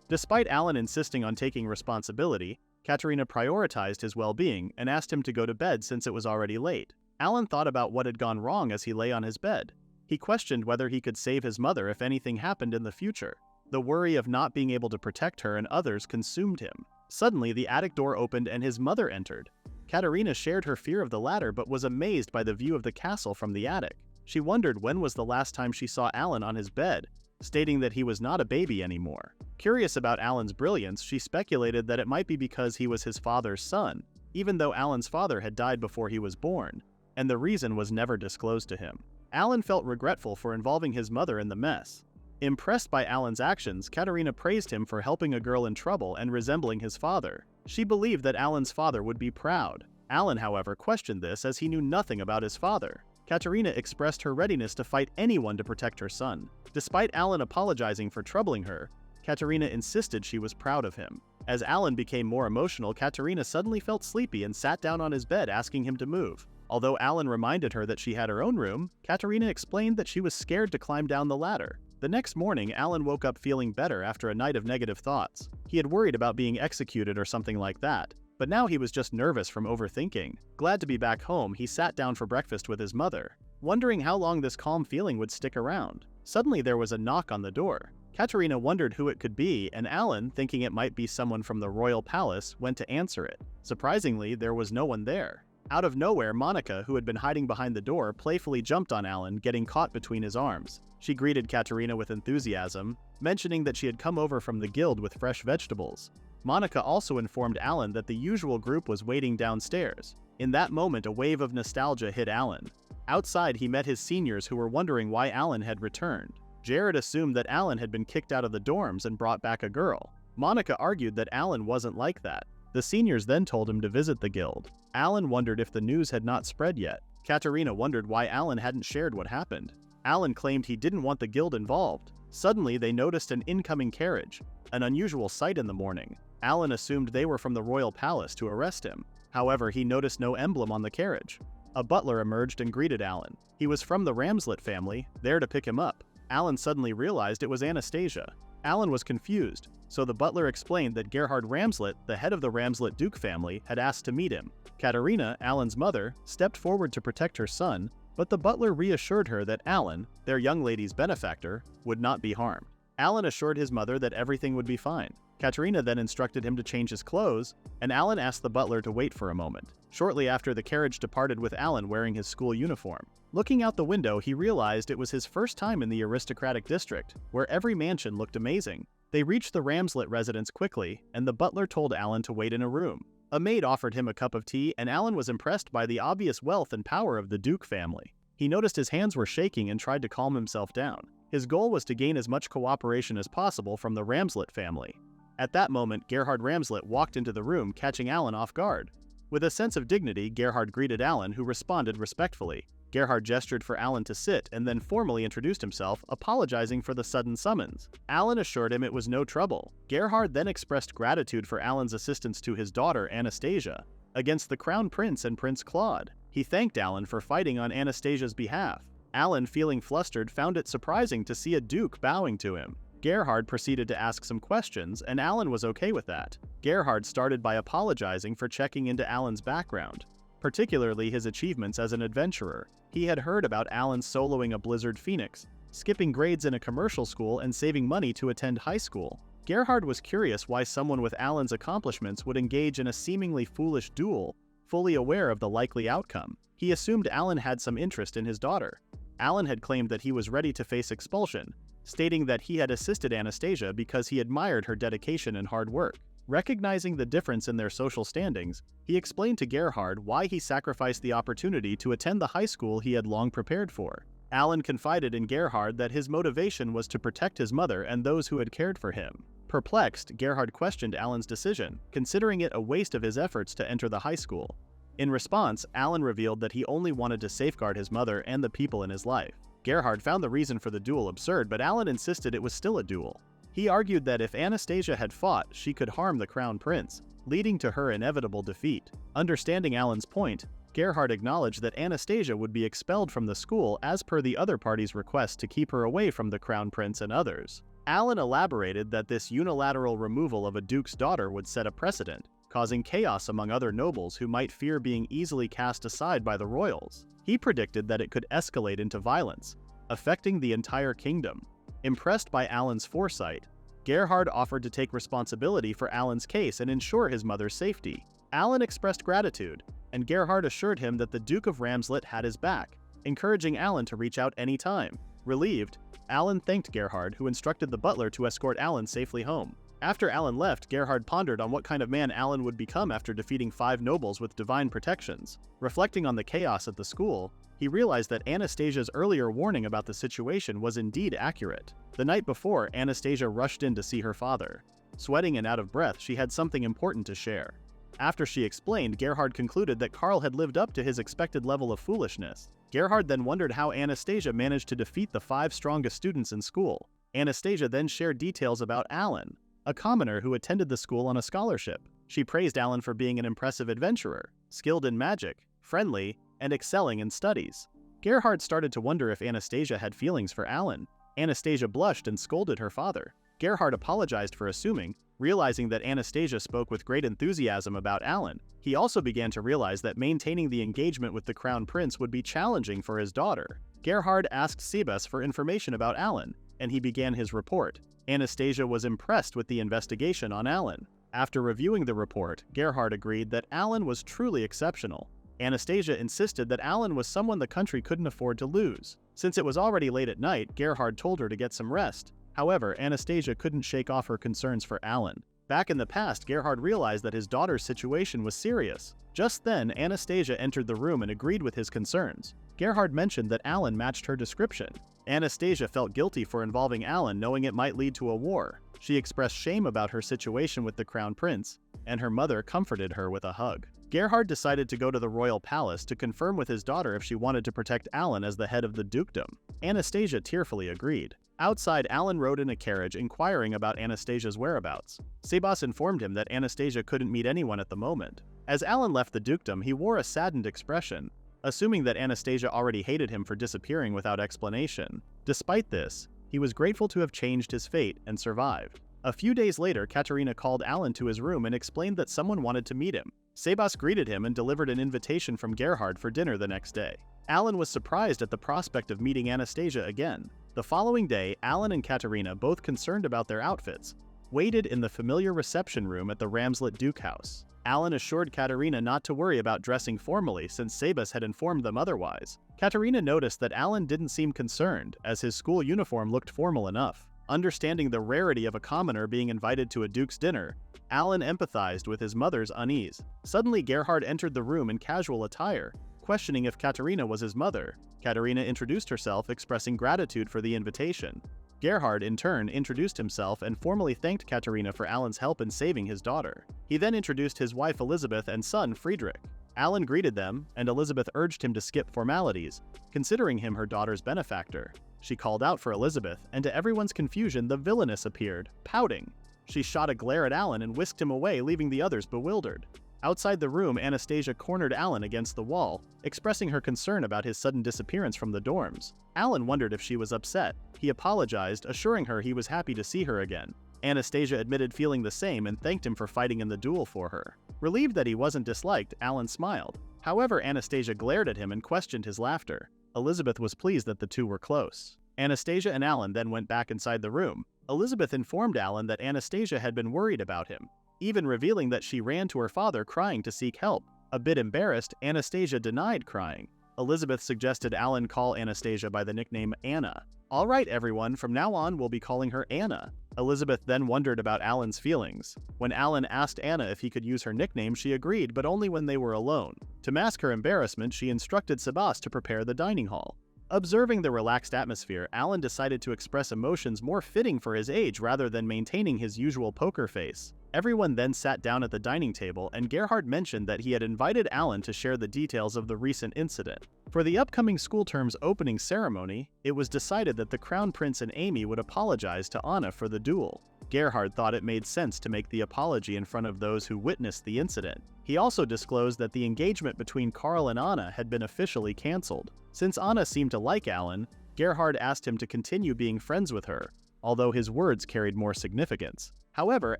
S1: Despite Alan insisting on taking responsibility, Katerina prioritized his well-being and asked him to go to bed since it was already late. Alan thought about what had gone wrong as he lay on his bed. He questioned whether he could save his mother if anything happened in the future. The worry of not being able to protect her and others consumed him. Suddenly, the attic door opened and his mother entered. Katerina shared her fear of the latter but was amazed by the view of the castle from the attic. She wondered when was the last time she saw Alan on his bed, stating that he was not a baby anymore. Curious about Alan's brilliance, she speculated that it might be because he was his father's son, even though Alan's father had died before he was born, and the reason was never disclosed to him. Alan felt regretful for involving his mother in the mess. Impressed by Alan's actions, Katerina praised him for helping a girl in trouble and resembling his father. She believed that Alan's father would be proud. Alan, however, questioned this as he knew nothing about his father. Katerina expressed her readiness to fight anyone to protect her son. Despite Alan apologizing for troubling her, Katerina insisted she was proud of him. As Alan became more emotional, Katerina suddenly felt sleepy and sat down on his bed asking him to move. Although Alan reminded her that she had her own room, Katerina explained that she was scared to climb down the ladder. The next morning, Alan woke up feeling better after a night of negative thoughts. He had worried about being executed or something like that, but now he was just nervous from overthinking. Glad to be back home, he sat down for breakfast with his mother, wondering how long this calm feeling would stick around. Suddenly there was a knock on the door. Katerina wondered who it could be, and Alan, thinking it might be someone from the royal palace, went to answer it. Surprisingly, there was no one there. Out of nowhere, Monica, who had been hiding behind the door, playfully jumped on Alan, getting caught between his arms. She greeted Katerina with enthusiasm, mentioning that she had come over from the guild with fresh vegetables. Monica also informed Alan that the usual group was waiting downstairs. In that moment, a wave of nostalgia hit Alan. Outside, he met his seniors who were wondering why Alan had returned. Jared assumed that Alan had been kicked out of the dorms and brought back a girl. Monica argued that Alan wasn't like that. The seniors then told him to visit the guild. Alan wondered if the news had not spread yet. Katerina wondered why Alan hadn't shared what happened. Alan claimed he didn't want the guild involved. Suddenly, they noticed an incoming carriage, an unusual sight in the morning. Alan assumed they were from the royal palace to arrest him. However, he noticed no emblem on the carriage. A butler emerged and greeted Alan. He was from the Ramslet family, there to pick him up. Alan suddenly realized it was Anastasia. Alan was confused, so the butler explained that Gerhard Ramslet, the head of the Ramslet Duke family, had asked to meet him. Katerina, Alan's mother, stepped forward to protect her son, but the butler reassured her that Alan, their young lady's benefactor, would not be harmed. Alan assured his mother that everything would be fine. Katerina then instructed him to change his clothes, and Alan asked the butler to wait for a moment. Shortly after, the carriage departed with Alan wearing his school uniform. Looking out the window, he realized it was his first time in the aristocratic district, where every mansion looked amazing. They reached the Ramslet residence quickly, and the butler told Alan to wait in a room. A maid offered him a cup of tea, and Alan was impressed by the obvious wealth and power of the Duke family. He noticed his hands were shaking and tried to calm himself down. His goal was to gain as much cooperation as possible from the Ramslet family. At that moment, Gerhard Ramslet walked into the room, catching Alan off guard. With a sense of dignity, Gerhard greeted Alan, who responded respectfully. Gerhard gestured for Alan to sit and then formally introduced himself, apologizing for the sudden summons. Alan assured him it was no trouble. Gerhard then expressed gratitude for Alan's assistance to his daughter, Anastasia, against the Crown Prince and Prince Claude. He thanked Alan for fighting on Anastasia's behalf. Alan, feeling flustered, found it surprising to see a duke bowing to him. Gerhard proceeded to ask some questions, and Alan was okay with that. Gerhard started by apologizing for checking into Alan's background, particularly his achievements as an adventurer. He had heard about Alan soloing a Blizzard Phoenix, skipping grades in a commercial school, and saving money to attend high school. Gerhard was curious why someone with Alan's accomplishments would engage in a seemingly foolish duel, fully aware of the likely outcome. He assumed Alan had some interest in his daughter. Alan had claimed that he was ready to face expulsion, stating that he had assisted Anastasia because he admired her dedication and hard work. Recognizing the difference in their social standings, he explained to Gerhard why he sacrificed the opportunity to attend the high school he had long prepared for. Alan confided in Gerhard that his motivation was to protect his mother and those who had cared for him. Perplexed, Gerhard questioned Alan's decision, considering it a waste of his efforts to enter the high school. In response, Alan revealed that he only wanted to safeguard his mother and the people in his life. Gerhard found the reason for the duel absurd, but Alan insisted it was still a duel. He argued that if Anastasia had fought, she could harm the crown prince, leading to her inevitable defeat. Understanding Alan's point, Gerhard acknowledged that Anastasia would be expelled from the school as per the other party's request to keep her away from the crown prince and others. Alan elaborated that this unilateral removal of a duke's daughter would set a precedent, causing chaos among other nobles who might fear being easily cast aside by the royals. He predicted that it could escalate into violence, affecting the entire kingdom. Impressed by Alan's foresight, Gerhard offered to take responsibility for Alan's case and ensure his mother's safety. Alan expressed gratitude, and Gerhard assured him that the Duke of Ramslet had his back, encouraging Alan to reach out any time. Relieved, Alan thanked Gerhard, who instructed the butler to escort Alan safely home. After Alan left, Gerhard pondered on what kind of man Alan would become after defeating 5 nobles with divine protections. Reflecting on the chaos at the school, he realized that Anastasia's earlier warning about the situation was indeed accurate. The night before, Anastasia rushed in to see her father. Sweating and out of breath, she had something important to share. After she explained, Gerhard concluded that Karl had lived up to his expected level of foolishness. Gerhard then wondered how Anastasia managed to defeat the 5 strongest students in school. Anastasia then shared details about Alan, a commoner who attended the school on a scholarship. She praised Alan for being an impressive adventurer, skilled in magic, friendly, and excelling in studies. Gerhard started to wonder if Anastasia had feelings for Alan. Anastasia blushed and scolded her father. Gerhard apologized for assuming, realizing that Anastasia spoke with great enthusiasm about Alan. He also began to realize that maintaining the engagement with the crown prince would be challenging for his daughter. Gerhard asked Sebas for information about Alan, and he began his report. Anastasia was impressed with the investigation on Alan. After reviewing the report, Gerhard agreed that Alan was truly exceptional. Anastasia insisted that Alan was someone the country couldn't afford to lose. Since it was already late at night, Gerhard told her to get some rest. However, Anastasia couldn't shake off her concerns for Alan. Back in the past, Gerhard realized that his daughter's situation was serious. Just then, Anastasia entered the room and agreed with his concerns. Gerhard mentioned that Alan matched her description. Anastasia felt guilty for involving Alan, knowing it might lead to a war. She expressed shame about her situation with the crown prince, and her mother comforted her with a hug. Gerhard decided to go to the royal palace to confirm with his daughter if she wanted to protect Alan as the head of the dukedom. Anastasia tearfully agreed. Outside, Alan rode in a carriage inquiring about Anastasia's whereabouts. Sebas informed him that Anastasia couldn't meet anyone at the moment. As Alan left the dukedom, he wore a saddened expression, assuming that Anastasia already hated him for disappearing without explanation. Despite this, he was grateful to have changed his fate and survived. A few days later, Katerina called Alan to his room and explained that someone wanted to meet him. Sebas greeted him and delivered an invitation from Gerhard for dinner the next day. Alan was surprised at the prospect of meeting Anastasia again. The following day, Alan and Katerina, both concerned about their outfits, waited in the familiar reception room at the Ramslet Duke House. Alan assured Katerina not to worry about dressing formally since Sebas had informed them otherwise. Katerina noticed that Alan didn't seem concerned, as his school uniform looked formal enough. Understanding the rarity of a commoner being invited to a duke's dinner, Alan empathized with his mother's unease. Suddenly, Gerhard entered the room in casual attire, questioning if Katerina was his mother. Katerina introduced herself, expressing gratitude for the invitation. Gerhard, in turn, introduced himself and formally thanked Katerina for Alan's help in saving his daughter. He then introduced his wife Elizabeth and son Friedrich. Alan greeted them, and Elizabeth urged him to skip formalities, considering him her daughter's benefactor. She called out for Elizabeth, and to everyone's confusion, the Villainess appeared, pouting. She shot a glare at Alan and whisked him away, leaving the others bewildered. Outside the room, Anastasia cornered Alan against the wall, expressing her concern about his sudden disappearance from the dorms. Alan wondered if she was upset. He apologized, assuring her he was happy to see her again. Anastasia admitted feeling the same and thanked him for fighting in the duel for her. Relieved that he wasn't disliked, Alan smiled. However, Anastasia glared at him and questioned his laughter. Elizabeth was pleased that the two were close. Anastasia and Alan then went back inside the room. Elizabeth informed Alan that Anastasia had been worried about him, even revealing that she ran to her father crying to seek help. A bit embarrassed, Anastasia denied crying. Elizabeth suggested Alan call Anastasia by the nickname Anna. "All right, everyone, from now on we'll be calling her Anna." Elizabeth then wondered about Alan's feelings. When Alan asked Anna if he could use her nickname, she agreed, but only when they were alone. To mask her embarrassment, she instructed Sebas to prepare the dining hall. Observing the relaxed atmosphere, Alan decided to express emotions more fitting for his age rather than maintaining his usual poker face. Everyone then sat down at the dining table, and Gerhard mentioned that he had invited Alan to share the details of the recent incident. For the upcoming school term's opening ceremony, it was decided that the Crown Prince and Amy would apologize to Anna for the duel. Gerhard thought it made sense to make the apology in front of those who witnessed the incident. He also disclosed that the engagement between Karl and Anna had been officially cancelled. Since Anna seemed to like Alan, Gerhard asked him to continue being friends with her, although his words carried more significance. However,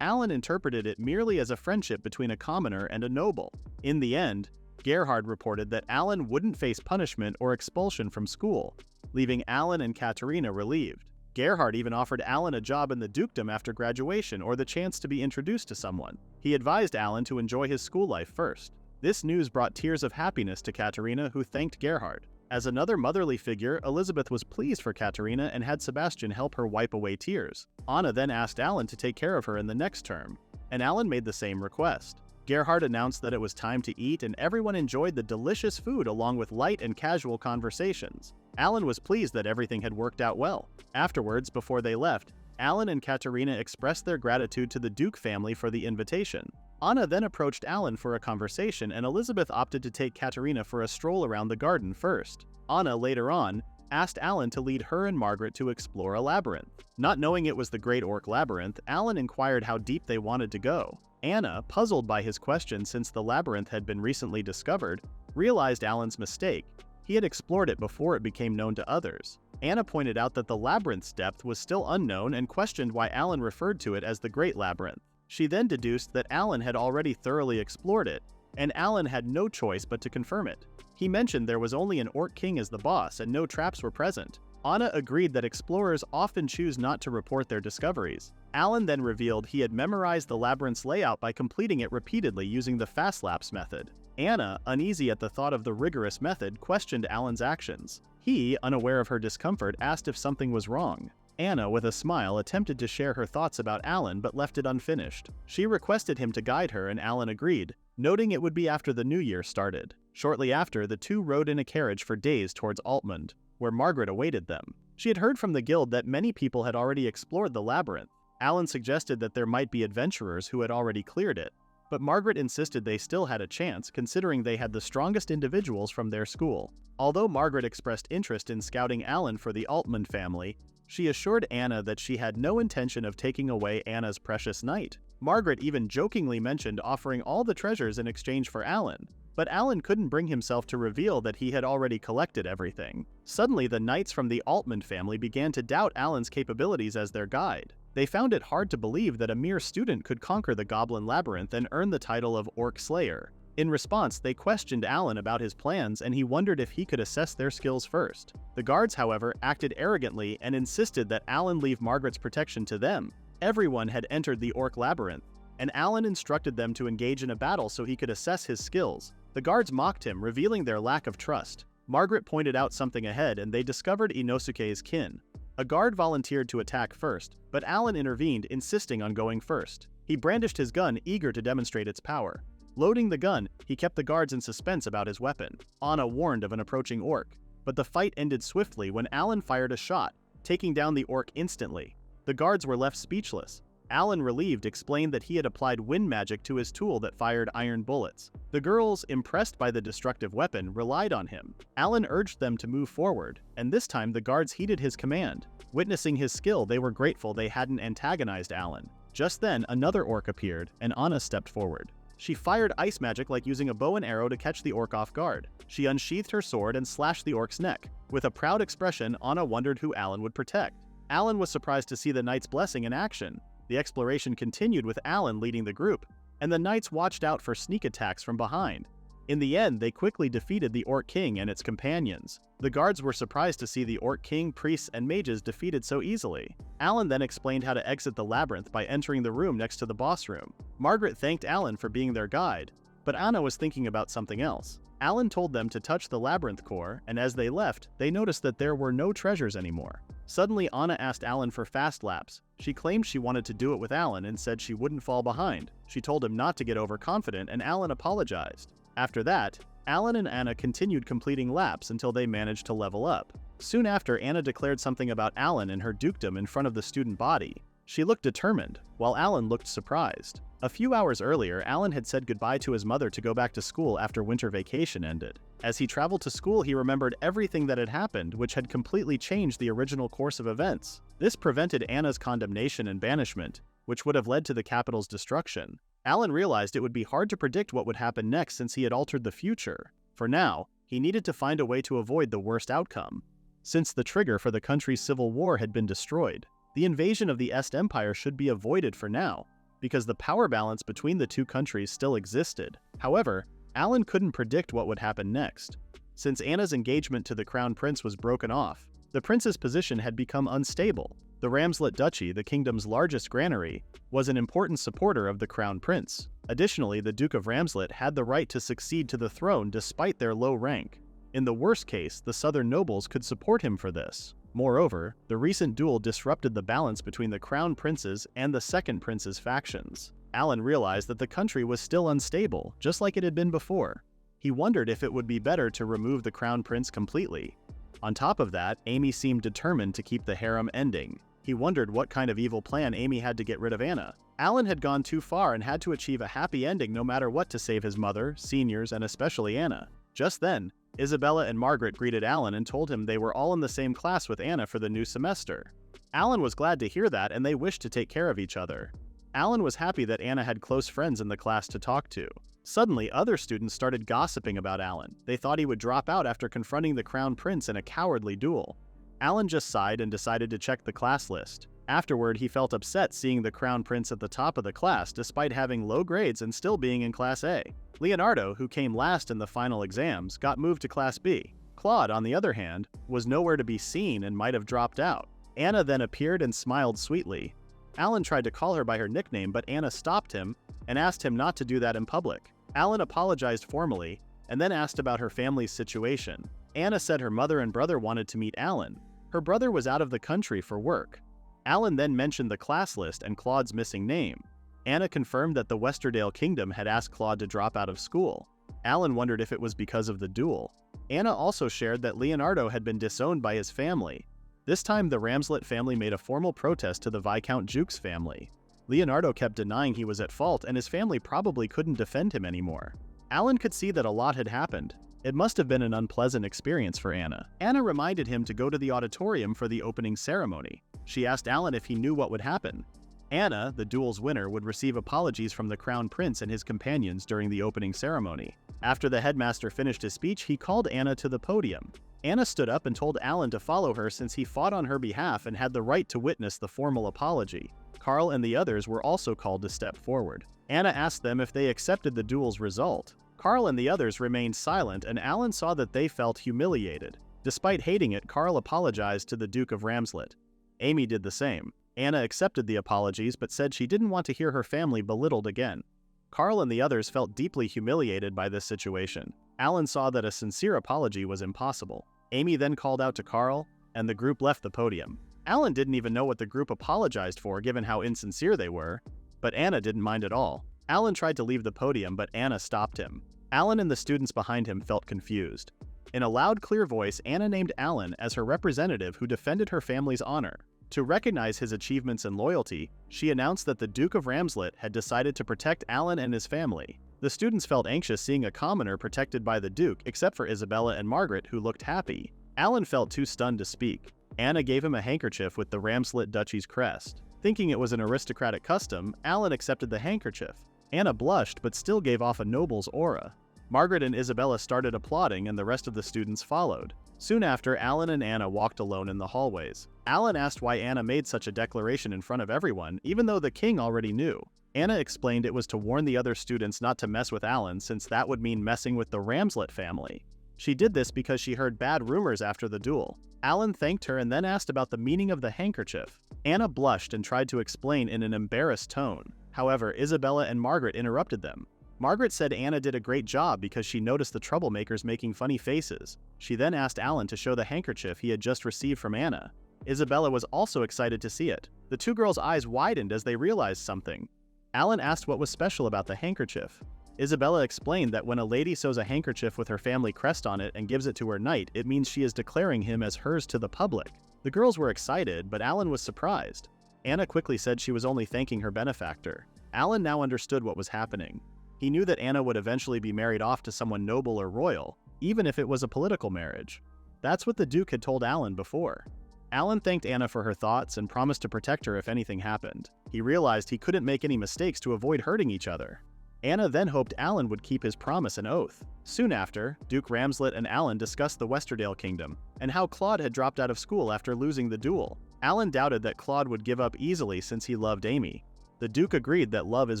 S1: Alan interpreted it merely as a friendship between a commoner and a noble. In the end, Gerhard reported that Alan wouldn't face punishment or expulsion from school, leaving Alan and Katerina relieved. Gerhard even offered Alan a job in the dukedom after graduation or the chance to be introduced to someone. He advised Alan to enjoy his school life first. This news brought tears of happiness to Katerina, who thanked Gerhard. As another motherly figure, Elizabeth was pleased for Katerina and had Sebastian help her wipe away tears. Anna then asked Alan to take care of her in the next term, and Alan made the same request. Gerhard announced that it was time to eat, and everyone enjoyed the delicious food along with light and casual conversations. Alan was pleased that everything had worked out well. Afterwards, before they left, Alan and Katerina expressed their gratitude to the Duke family for the invitation. Anna then approached Alan for a conversation, and Elizabeth opted to take Katerina for a stroll around the garden first. Anna, later on, asked Alan to lead her and Margaret to explore a labyrinth. Not knowing it was the Great Orc Labyrinth, Alan inquired how deep they wanted to go. Anna, puzzled by his question since the labyrinth had been recently discovered, realized Alan's mistake. He had explored it before it became known to others. Anna pointed out that the labyrinth's depth was still unknown and questioned why Alan referred to it as the Great Labyrinth. She then deduced that Alan had already thoroughly explored it, and Alan had no choice but to confirm it. He mentioned there was only an Orc King as the boss and no traps were present. Anna agreed that explorers often choose not to report their discoveries. Alan then revealed he had memorized the labyrinth's layout by completing it repeatedly using the fast lapse method. Anna, uneasy at the thought of the rigorous method, questioned Alan's actions. He, unaware of her discomfort, asked if something was wrong. Anna, with a smile, attempted to share her thoughts about Alan but left it unfinished. She requested him to guide her and Alan agreed, noting it would be after the new year started. Shortly after, the two rode in a carriage for days towards Altmund, where Margaret awaited them. She had heard from the guild that many people had already explored the labyrinth. Alan suggested that there might be adventurers who had already cleared it, but Margaret insisted they still had a chance considering they had the strongest individuals from their school. Although Margaret expressed interest in scouting Alan for the Altmund family, she assured Anna that she had no intention of taking away Anna's precious knight. Margaret even jokingly mentioned offering all the treasures in exchange for Alan, but Alan couldn't bring himself to reveal that he had already collected everything. Suddenly, the knights from the Altmund family began to doubt Alan's capabilities as their guide. They found it hard to believe that a mere student could conquer the Goblin Labyrinth and earn the title of Orc Slayer. In response, they questioned Alan about his plans and he wondered if he could assess their skills first. The guards, however, acted arrogantly and insisted that Alan leave Margaret's protection to them. Everyone had entered the Orc Labyrinth, and Alan instructed them to engage in a battle so he could assess his skills. The guards mocked him, revealing their lack of trust. Margaret pointed out something ahead and they discovered Inosuke's kin. A guard volunteered to attack first, but Alan intervened, insisting on going first. He brandished his gun, eager to demonstrate its power. Loading the gun, he kept the guards in suspense about his weapon. Anna warned of an approaching orc, but the fight ended swiftly when Alan fired a shot, taking down the orc instantly. The guards were left speechless. Alan, relieved, explained that he had applied wind magic to his tool that fired iron bullets. The girls, impressed by the destructive weapon, relied on him. Alan urged them to move forward, and this time the guards heeded his command. Witnessing his skill, they were grateful they hadn't antagonized Alan. Just then, another orc appeared, and Anna stepped forward. She fired ice magic like using a bow and arrow to catch the orc off guard. She unsheathed her sword and slashed the orc's neck. With a proud expression, Anna wondered who Alan would protect. Alan was surprised to see the knight's blessing in action. The exploration continued with Alan leading the group, and the knights watched out for sneak attacks from behind. In the end, they quickly defeated the Orc King and its companions. The guards were surprised to see the Orc King, priests, and mages defeated so easily. Alan then explained how to exit the labyrinth by entering the room next to the boss room. Margaret thanked Alan for being their guide, but Anna was thinking about something else. Alan told them to touch the labyrinth core, and as they left, they noticed that there were no treasures anymore. Suddenly, Anna asked Alan for fast laps. She claimed she wanted to do it with Alan and said she wouldn't fall behind. She told him not to get overconfident, and Alan apologized. After that, Alan and Anna continued completing laps until they managed to level up. Soon after, Anna declared something about Alan and her dukedom in front of the student body. She looked determined, while Alan looked surprised. A few hours earlier, Alan had said goodbye to his mother to go back to school after winter vacation ended. As he traveled to school, he remembered everything that had happened, which had completely changed the original course of events. This prevented Anna's condemnation and banishment, which would have led to the capital's destruction. Alan realized it would be hard to predict what would happen next since he had altered the future. For now, he needed to find a way to avoid the worst outcome. Since the trigger for the country's civil war had been destroyed, the invasion of the Est Empire should be avoided for now, because the power balance between the two countries still existed. However, Alan couldn't predict what would happen next. Since Anna's engagement to the Crown Prince was broken off, the prince's position had become unstable. The Ramslet Duchy, the kingdom's largest granary, was an important supporter of the Crown Prince. Additionally, the Duke of Ramslet had the right to succeed to the throne despite their low rank. In the worst case, the southern nobles could support him for this. Moreover, the recent duel disrupted the balance between the Crown Prince's and the Second Prince's factions. Alan realized that the country was still unstable, just like it had been before. He wondered if it would be better to remove the Crown Prince completely. On top of that, Amy seemed determined to keep the harem ending. He wondered what kind of evil plan Amy had to get rid of Anna. Alan had gone too far and had to achieve a happy ending no matter what to save his mother, seniors, and especially Anna. Just then, Isabella and Margaret greeted Alan and told him they were all in the same class with Anna for the new semester. Alan was glad to hear that and they wished to take care of each other. Alan was happy that Anna had close friends in the class to talk to. Suddenly, other students started gossiping about Alan. They thought he would drop out after confronting the Crown Prince in a cowardly duel. Alan just sighed and decided to check the class list. Afterward, he felt upset seeing the Crown Prince at the top of the class despite having low grades and still being in Class A. Leonardo, who came last in the final exams, got moved to Class B. Claude, on the other hand, was nowhere to be seen and might have dropped out. Anna then appeared and smiled sweetly. Alan tried to call her by her nickname, but Anna stopped him and asked him not to do that in public. Alan apologized formally and then asked about her family's situation. Anna said her mother and brother wanted to meet Alan. Her brother was out of the country for work. Alan then mentioned the class list and Claude's missing name. Anna confirmed that the Westerdale Kingdom had asked Claude to drop out of school. Alan wondered if it was because of the duel. Anna also shared that Leonardo had been disowned by his family. This time, the Ramslet family made a formal protest to the Viscount Jukes family. Leonardo kept denying he was at fault and his family probably couldn't defend him anymore. Alan could see that a lot had happened. It must have been an unpleasant experience for Anna. Anna reminded him to go to the auditorium for the opening ceremony. She asked Alan if he knew what would happen. Anna, the duel's winner, would receive apologies from the Crown Prince and his companions during the opening ceremony. After the headmaster finished his speech, he called Anna to the podium. Anna stood up and told Alan to follow her since he fought on her behalf and had the right to witness the formal apology. Carl and the others were also called to step forward. Anna asked them if they accepted the duel's result. Carl and the others remained silent, and Alan saw that they felt humiliated. Despite hating it, Carl apologized to the Duke of Ramslet. Amy did the same. Anna accepted the apologies but said she didn't want to hear her family belittled again. Carl and the others felt deeply humiliated by this situation. Alan saw that a sincere apology was impossible. Amy then called out to Carl, and the group left the podium. Alan didn't even know what the group apologized for given how insincere they were, but Anna didn't mind at all. Alan tried to leave the podium, but Anna stopped him. Alan and the students behind him felt confused. In a loud, clear voice, Anna named Alan as her representative who defended her family's honor. To recognize his achievements and loyalty, she announced that the Duke of Ramslet had decided to protect Alan and his family. The students felt anxious seeing a commoner protected by the Duke, except for Isabella and Margaret, who looked happy. Alan felt too stunned to speak. Anna gave him a handkerchief with the Ramslet Duchy's crest. Thinking it was an aristocratic custom, Alan accepted the handkerchief. Anna blushed but still gave off a noble's aura. Margaret and Isabella started applauding and the rest of the students followed. Soon after, Alan and Anna walked alone in the hallways. Alan asked why Anna made such a declaration in front of everyone, even though the king already knew. Anna explained it was to warn the other students not to mess with Alan since that would mean messing with the Ramslet family. She did this because she heard bad rumors after the duel. Alan thanked her and then asked about the meaning of the handkerchief. Anna blushed and tried to explain in an embarrassed tone. However, Isabella and Margaret interrupted them. Margaret said Anna did a great job because she noticed the troublemakers making funny faces. She then asked Alan to show the handkerchief he had just received from Anna. Isabella was also excited to see it. The two girls' eyes widened as they realized something. Alan asked what was special about the handkerchief. Isabella explained that when a lady sews a handkerchief with her family crest on it and gives it to her knight, it means she is declaring him as hers to the public. The girls were excited, but Alan was surprised. Anna quickly said she was only thanking her benefactor. Alan now understood what was happening. He knew that Anna would eventually be married off to someone noble or royal, even if it was a political marriage. That's what the Duke had told Alan before. Alan thanked Anna for her thoughts and promised to protect her if anything happened. He realized he couldn't make any mistakes to avoid hurting each other. Anna then hoped Alan would keep his promise and oath. Soon after, Duke Ramslet and Alan discussed the Westerdale Kingdom and how Claude had dropped out of school after losing the duel. Alan doubted that Claude would give up easily since he loved Amy. The Duke agreed that love is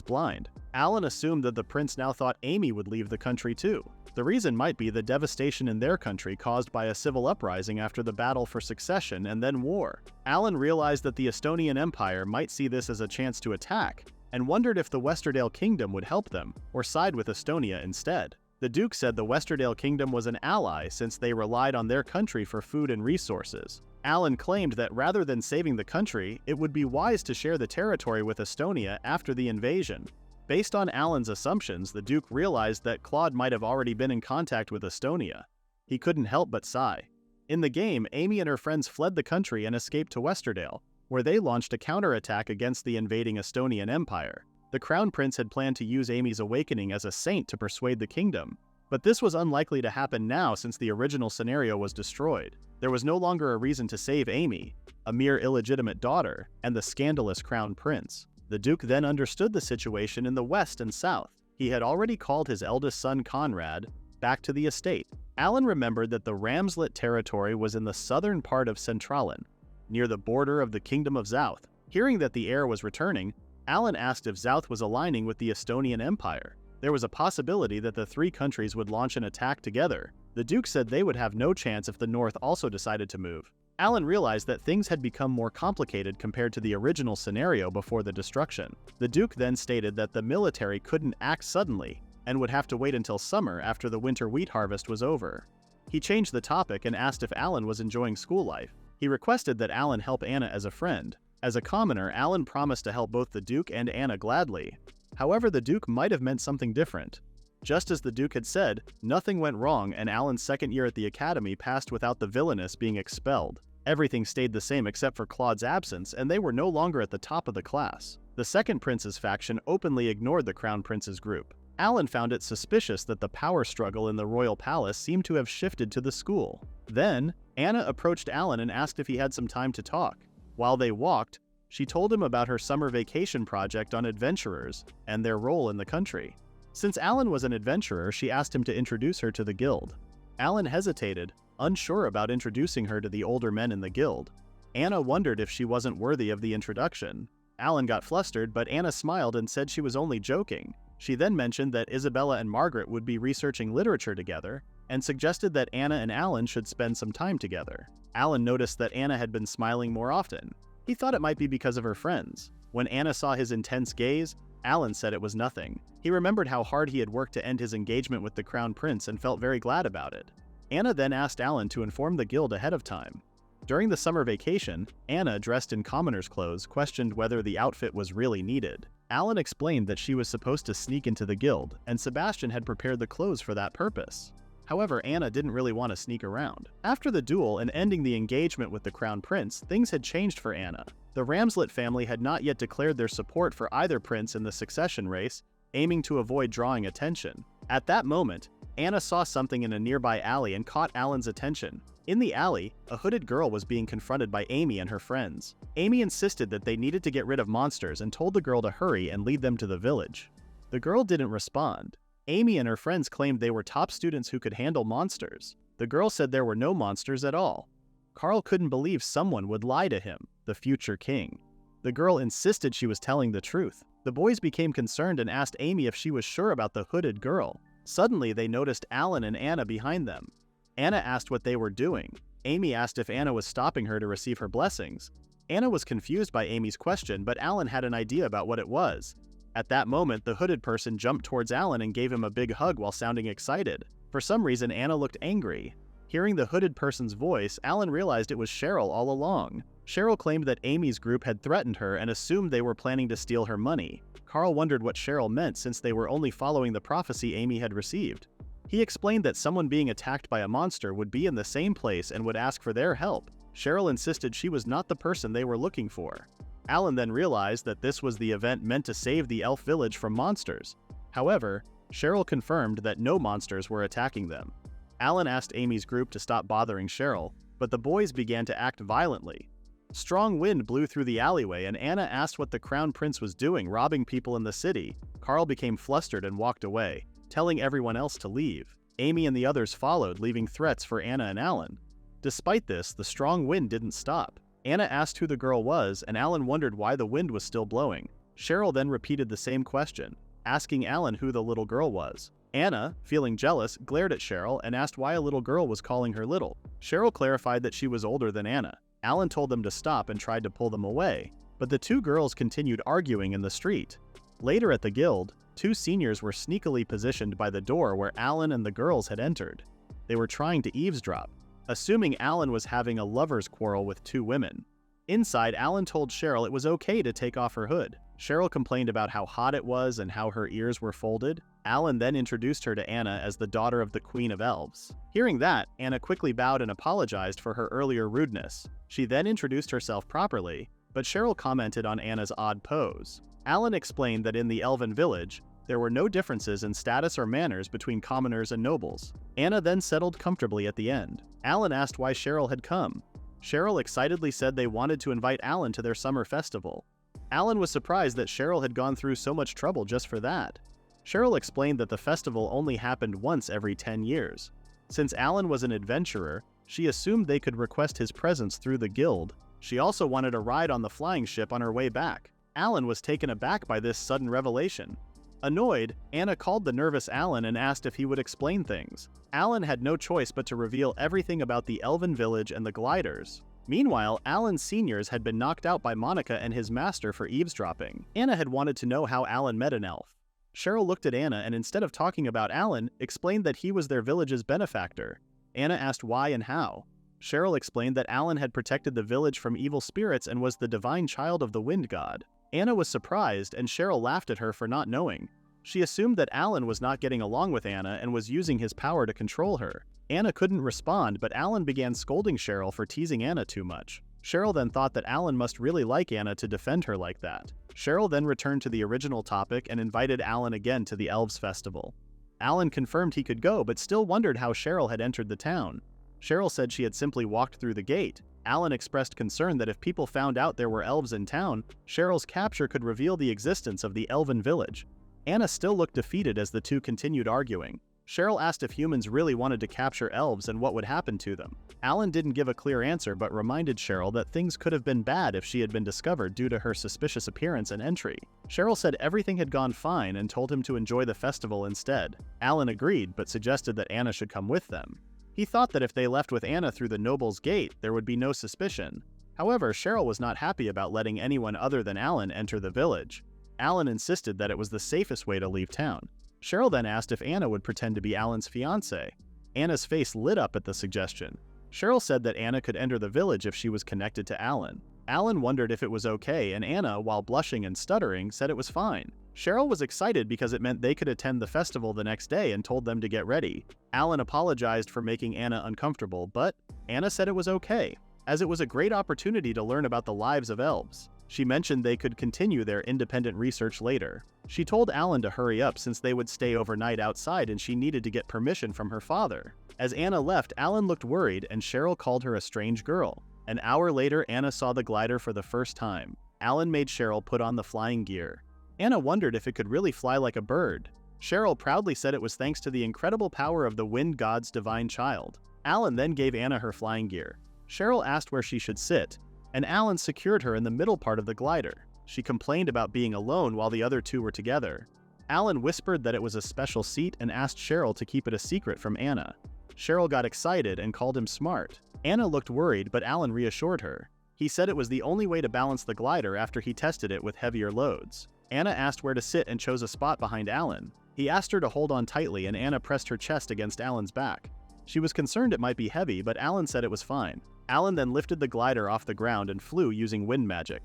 S1: blind. Alan assumed that the prince now thought Amy would leave the country too. The reason might be the devastation in their country caused by a civil uprising after the battle for succession and then war. Alan realized that the Estonian Empire might see this as a chance to attack, and wondered if the Westerdale Kingdom would help them, or side with Estonia instead. The Duke said the Westerdale Kingdom was an ally since they relied on their country for food and resources. Alan claimed that rather than saving the country, it would be wise to share the territory with Estonia after the invasion. Based on Alan's assumptions, the Duke realized that Claude might have already been in contact with Estonia. He couldn't help but sigh. In the game, Amy and her friends fled the country and escaped to Westerdale, where they launched a counterattack against the invading Estonian Empire. The Crown Prince had planned to use Amy's awakening as a saint to persuade the kingdom, but this was unlikely to happen now since the original scenario was destroyed. There was no longer a reason to save Amy, a mere illegitimate daughter, and the scandalous Crown Prince. The Duke then understood the situation in the west and south. He had already called his eldest son Conrad back to the estate. Alan remembered that the Ramslet territory was in the southern part of Centralen, near the border of the Kingdom of Zouth. Hearing that the heir was returning, Alan asked if Zouth was aligning with the Estonian Empire. There was a possibility that the three countries would launch an attack together. The Duke said they would have no chance if the North also decided to move. Alan realized that things had become more complicated compared to the original scenario before the destruction. The Duke then stated that the military couldn't act suddenly and would have to wait until summer after the winter wheat harvest was over. He changed the topic and asked if Alan was enjoying school life. He requested that Alan help Anna as a friend. As a commoner, Alan promised to help both the Duke and Anna gladly. However, the Duke might have meant something different. Just as the Duke had said, nothing went wrong and Alan's second year at the academy passed without the Villainess being expelled. Everything stayed the same except for Claude's absence, and they were no longer at the top of the class. The second prince's faction openly ignored the Crown Prince's group. Alan found it suspicious that the power struggle in the royal palace seemed to have shifted to the school. Then, Anna approached Alan and asked if he had some time to talk. While they walked, she told him about her summer vacation project on adventurers and their role in the country. Since Alan was an adventurer, she asked him to introduce her to the guild. Alan hesitated, unsure about introducing her to the older men in the guild. Anna wondered if she wasn't worthy of the introduction. Alan got flustered, but Anna smiled and said she was only joking. She then mentioned that Isabella and Margaret would be researching literature together, and suggested that Anna and Alan should spend some time together. Alan noticed that Anna had been smiling more often. He thought it might be because of her friends. When Anna saw his intense gaze, Alan said it was nothing. He remembered how hard he had worked to end his engagement with the Crown Prince and felt very glad about it. Anna then asked Alan to inform the guild ahead of time. During the summer vacation, Anna, dressed in commoner's clothes, questioned whether the outfit was really needed. Alan explained that she was supposed to sneak into the guild, and Sebastian had prepared the clothes for that purpose. However, Anna didn't really want to sneak around. After the duel and ending the engagement with the Crown Prince, things had changed for Anna. The Ramslet family had not yet declared their support for either prince in the succession race, aiming to avoid drawing attention. At that moment, Anna saw something in a nearby alley and caught Alan's attention. In the alley, a hooded girl was being confronted by Amy and her friends. Amy insisted that they needed to get rid of monsters and told the girl to hurry and lead them to the village. The girl didn't respond. Amy and her friends claimed they were top students who could handle monsters. The girl said there were no monsters at all. Carl couldn't believe someone would lie to him, the future king. The girl insisted she was telling the truth. The boys became concerned and asked Amy if she was sure about the hooded girl. Suddenly, they noticed Alan and Anna behind them. Anna asked what they were doing. Amy asked if Anna was stopping her to receive her blessings. Anna was confused by Amy's question, but Alan had an idea about what it was. At that moment, the hooded person jumped towards Alan and gave him a big hug while sounding excited. For some reason, Anna looked angry. Hearing the hooded person's voice, Alan realized it was Cheryl all along. Cheryl claimed that Amy's group had threatened her and assumed they were planning to steal her money. Carl wondered what Cheryl meant since they were only following the prophecy Amy had received. He explained that someone being attacked by a monster would be in the same place and would ask for their help. Cheryl insisted she was not the person they were looking for. Alan then realized that this was the event meant to save the elf village from monsters. However, Cheryl confirmed that no monsters were attacking them. Alan asked Amy's group to stop bothering Cheryl, but the boys began to act violently. Strong wind blew through the alleyway and Anna asked what the crown prince was doing, robbing people in the city. Carl became flustered and walked away, telling everyone else to leave. Amy and the others followed, leaving threats for Anna and Alan. Despite this, the strong wind didn't stop. Anna asked who the girl was, and Alan wondered why the wind was still blowing. Cheryl then repeated the same question, asking Alan who the little girl was. Anna, feeling jealous, glared at Cheryl and asked why a little girl was calling her little. Cheryl clarified that she was older than Anna. Alan told them to stop and tried to pull them away, but the two girls continued arguing in the street. Later at the guild, two seniors were sneakily positioned by the door where Alan and the girls had entered. They were trying to eavesdrop, assuming Alan was having a lover's quarrel with two women. Inside, Alan told Cheryl it was okay to take off her hood. Cheryl complained about how hot it was and how her ears were folded. Alan then introduced her to Anna as the daughter of the Queen of Elves. Hearing that, Anna quickly bowed and apologized for her earlier rudeness. She then introduced herself properly, but Cheryl commented on Anna's odd pose. Alan explained that in the Elven village, there were no differences in status or manners between commoners and nobles. Anna then settled comfortably at the end. Alan asked why Cheryl had come. Cheryl excitedly said they wanted to invite Alan to their summer festival. Alan was surprised that Cheryl had gone through so much trouble just for that. Cheryl explained that the festival only happened once every 10 years. Since Alan was an adventurer, she assumed they could request his presence through the guild. She also wanted a ride on the flying ship on her way back. Alan was taken aback by this sudden revelation. Annoyed, Anna called the nervous Alan and asked if he would explain things. Alan had no choice but to reveal everything about the Elven village and the gliders. Meanwhile, Alan's seniors had been knocked out by Monica and his master for eavesdropping. Anna had wanted to know how Alan met an elf. Cheryl looked at Anna and instead of talking about Alan, explained that he was their village's benefactor. Anna asked why and how. Cheryl explained that Alan had protected the village from evil spirits and was the divine child of the wind god. Anna was surprised and Cheryl laughed at her for not knowing. She assumed that Alan was not getting along with Anna and was using his power to control her. Anna couldn't respond, but Alan began scolding Cheryl for teasing Anna too much. Cheryl then thought that Alan must really like Anna to defend her like that. Cheryl then returned to the original topic and invited Alan again to the Elves Festival. Alan confirmed he could go, but still wondered how Cheryl had entered the town. Cheryl said she had simply walked through the gate. Alan expressed concern that if people found out there were elves in town, Cheryl's capture could reveal the existence of the Elven village. Anna still looked defeated as the two continued arguing. Cheryl asked if humans really wanted to capture elves and what would happen to them. Alan didn't give a clear answer but reminded Cheryl that things could have been bad if she had been discovered due to her suspicious appearance and entry. Cheryl said everything had gone fine and told him to enjoy the festival instead. Alan agreed but suggested that Anna should come with them. He thought that if they left with Anna through the noble's gate, there would be no suspicion. However, Cheryl was not happy about letting anyone other than Alan enter the village. Alan insisted that it was the safest way to leave town. Cheryl then asked if Anna would pretend to be Alan's fiancée. Anna's face lit up at the suggestion. Cheryl said that Anna could enter the village if she was connected to Alan. Alan wondered if it was okay, and Anna, while blushing and stuttering, said it was fine. Cheryl was excited because it meant they could attend the festival the next day and told them to get ready. Alan apologized for making Anna uncomfortable, but Anna said it was okay, as it was a great opportunity to learn about the lives of elves. She mentioned they could continue their independent research later. She told Alan to hurry up since they would stay overnight outside and she needed to get permission from her father. As Anna left, Alan looked worried and Cheryl called her a strange girl. An hour later, Anna saw the glider for the first time. Alan made Cheryl put on the flying gear. Anna wondered if it could really fly like a bird. Cheryl proudly said it was thanks to the incredible power of the wind god's divine child. Alan then gave Anna her flying gear. Cheryl asked where she should sit, and Alan secured her in the middle part of the glider. She complained about being alone while the other two were together. Alan whispered that it was a special seat and asked Cheryl to keep it a secret from Anna. Cheryl got excited and called him smart. Anna looked worried, but Alan reassured her. He said it was the only way to balance the glider after he tested it with heavier loads. Anna asked where to sit and chose a spot behind Alan. He asked her to hold on tightly, and Anna pressed her chest against Alan's back. She was concerned it might be heavy, but Alan said it was fine. Alan then lifted the glider off the ground and flew using wind magic.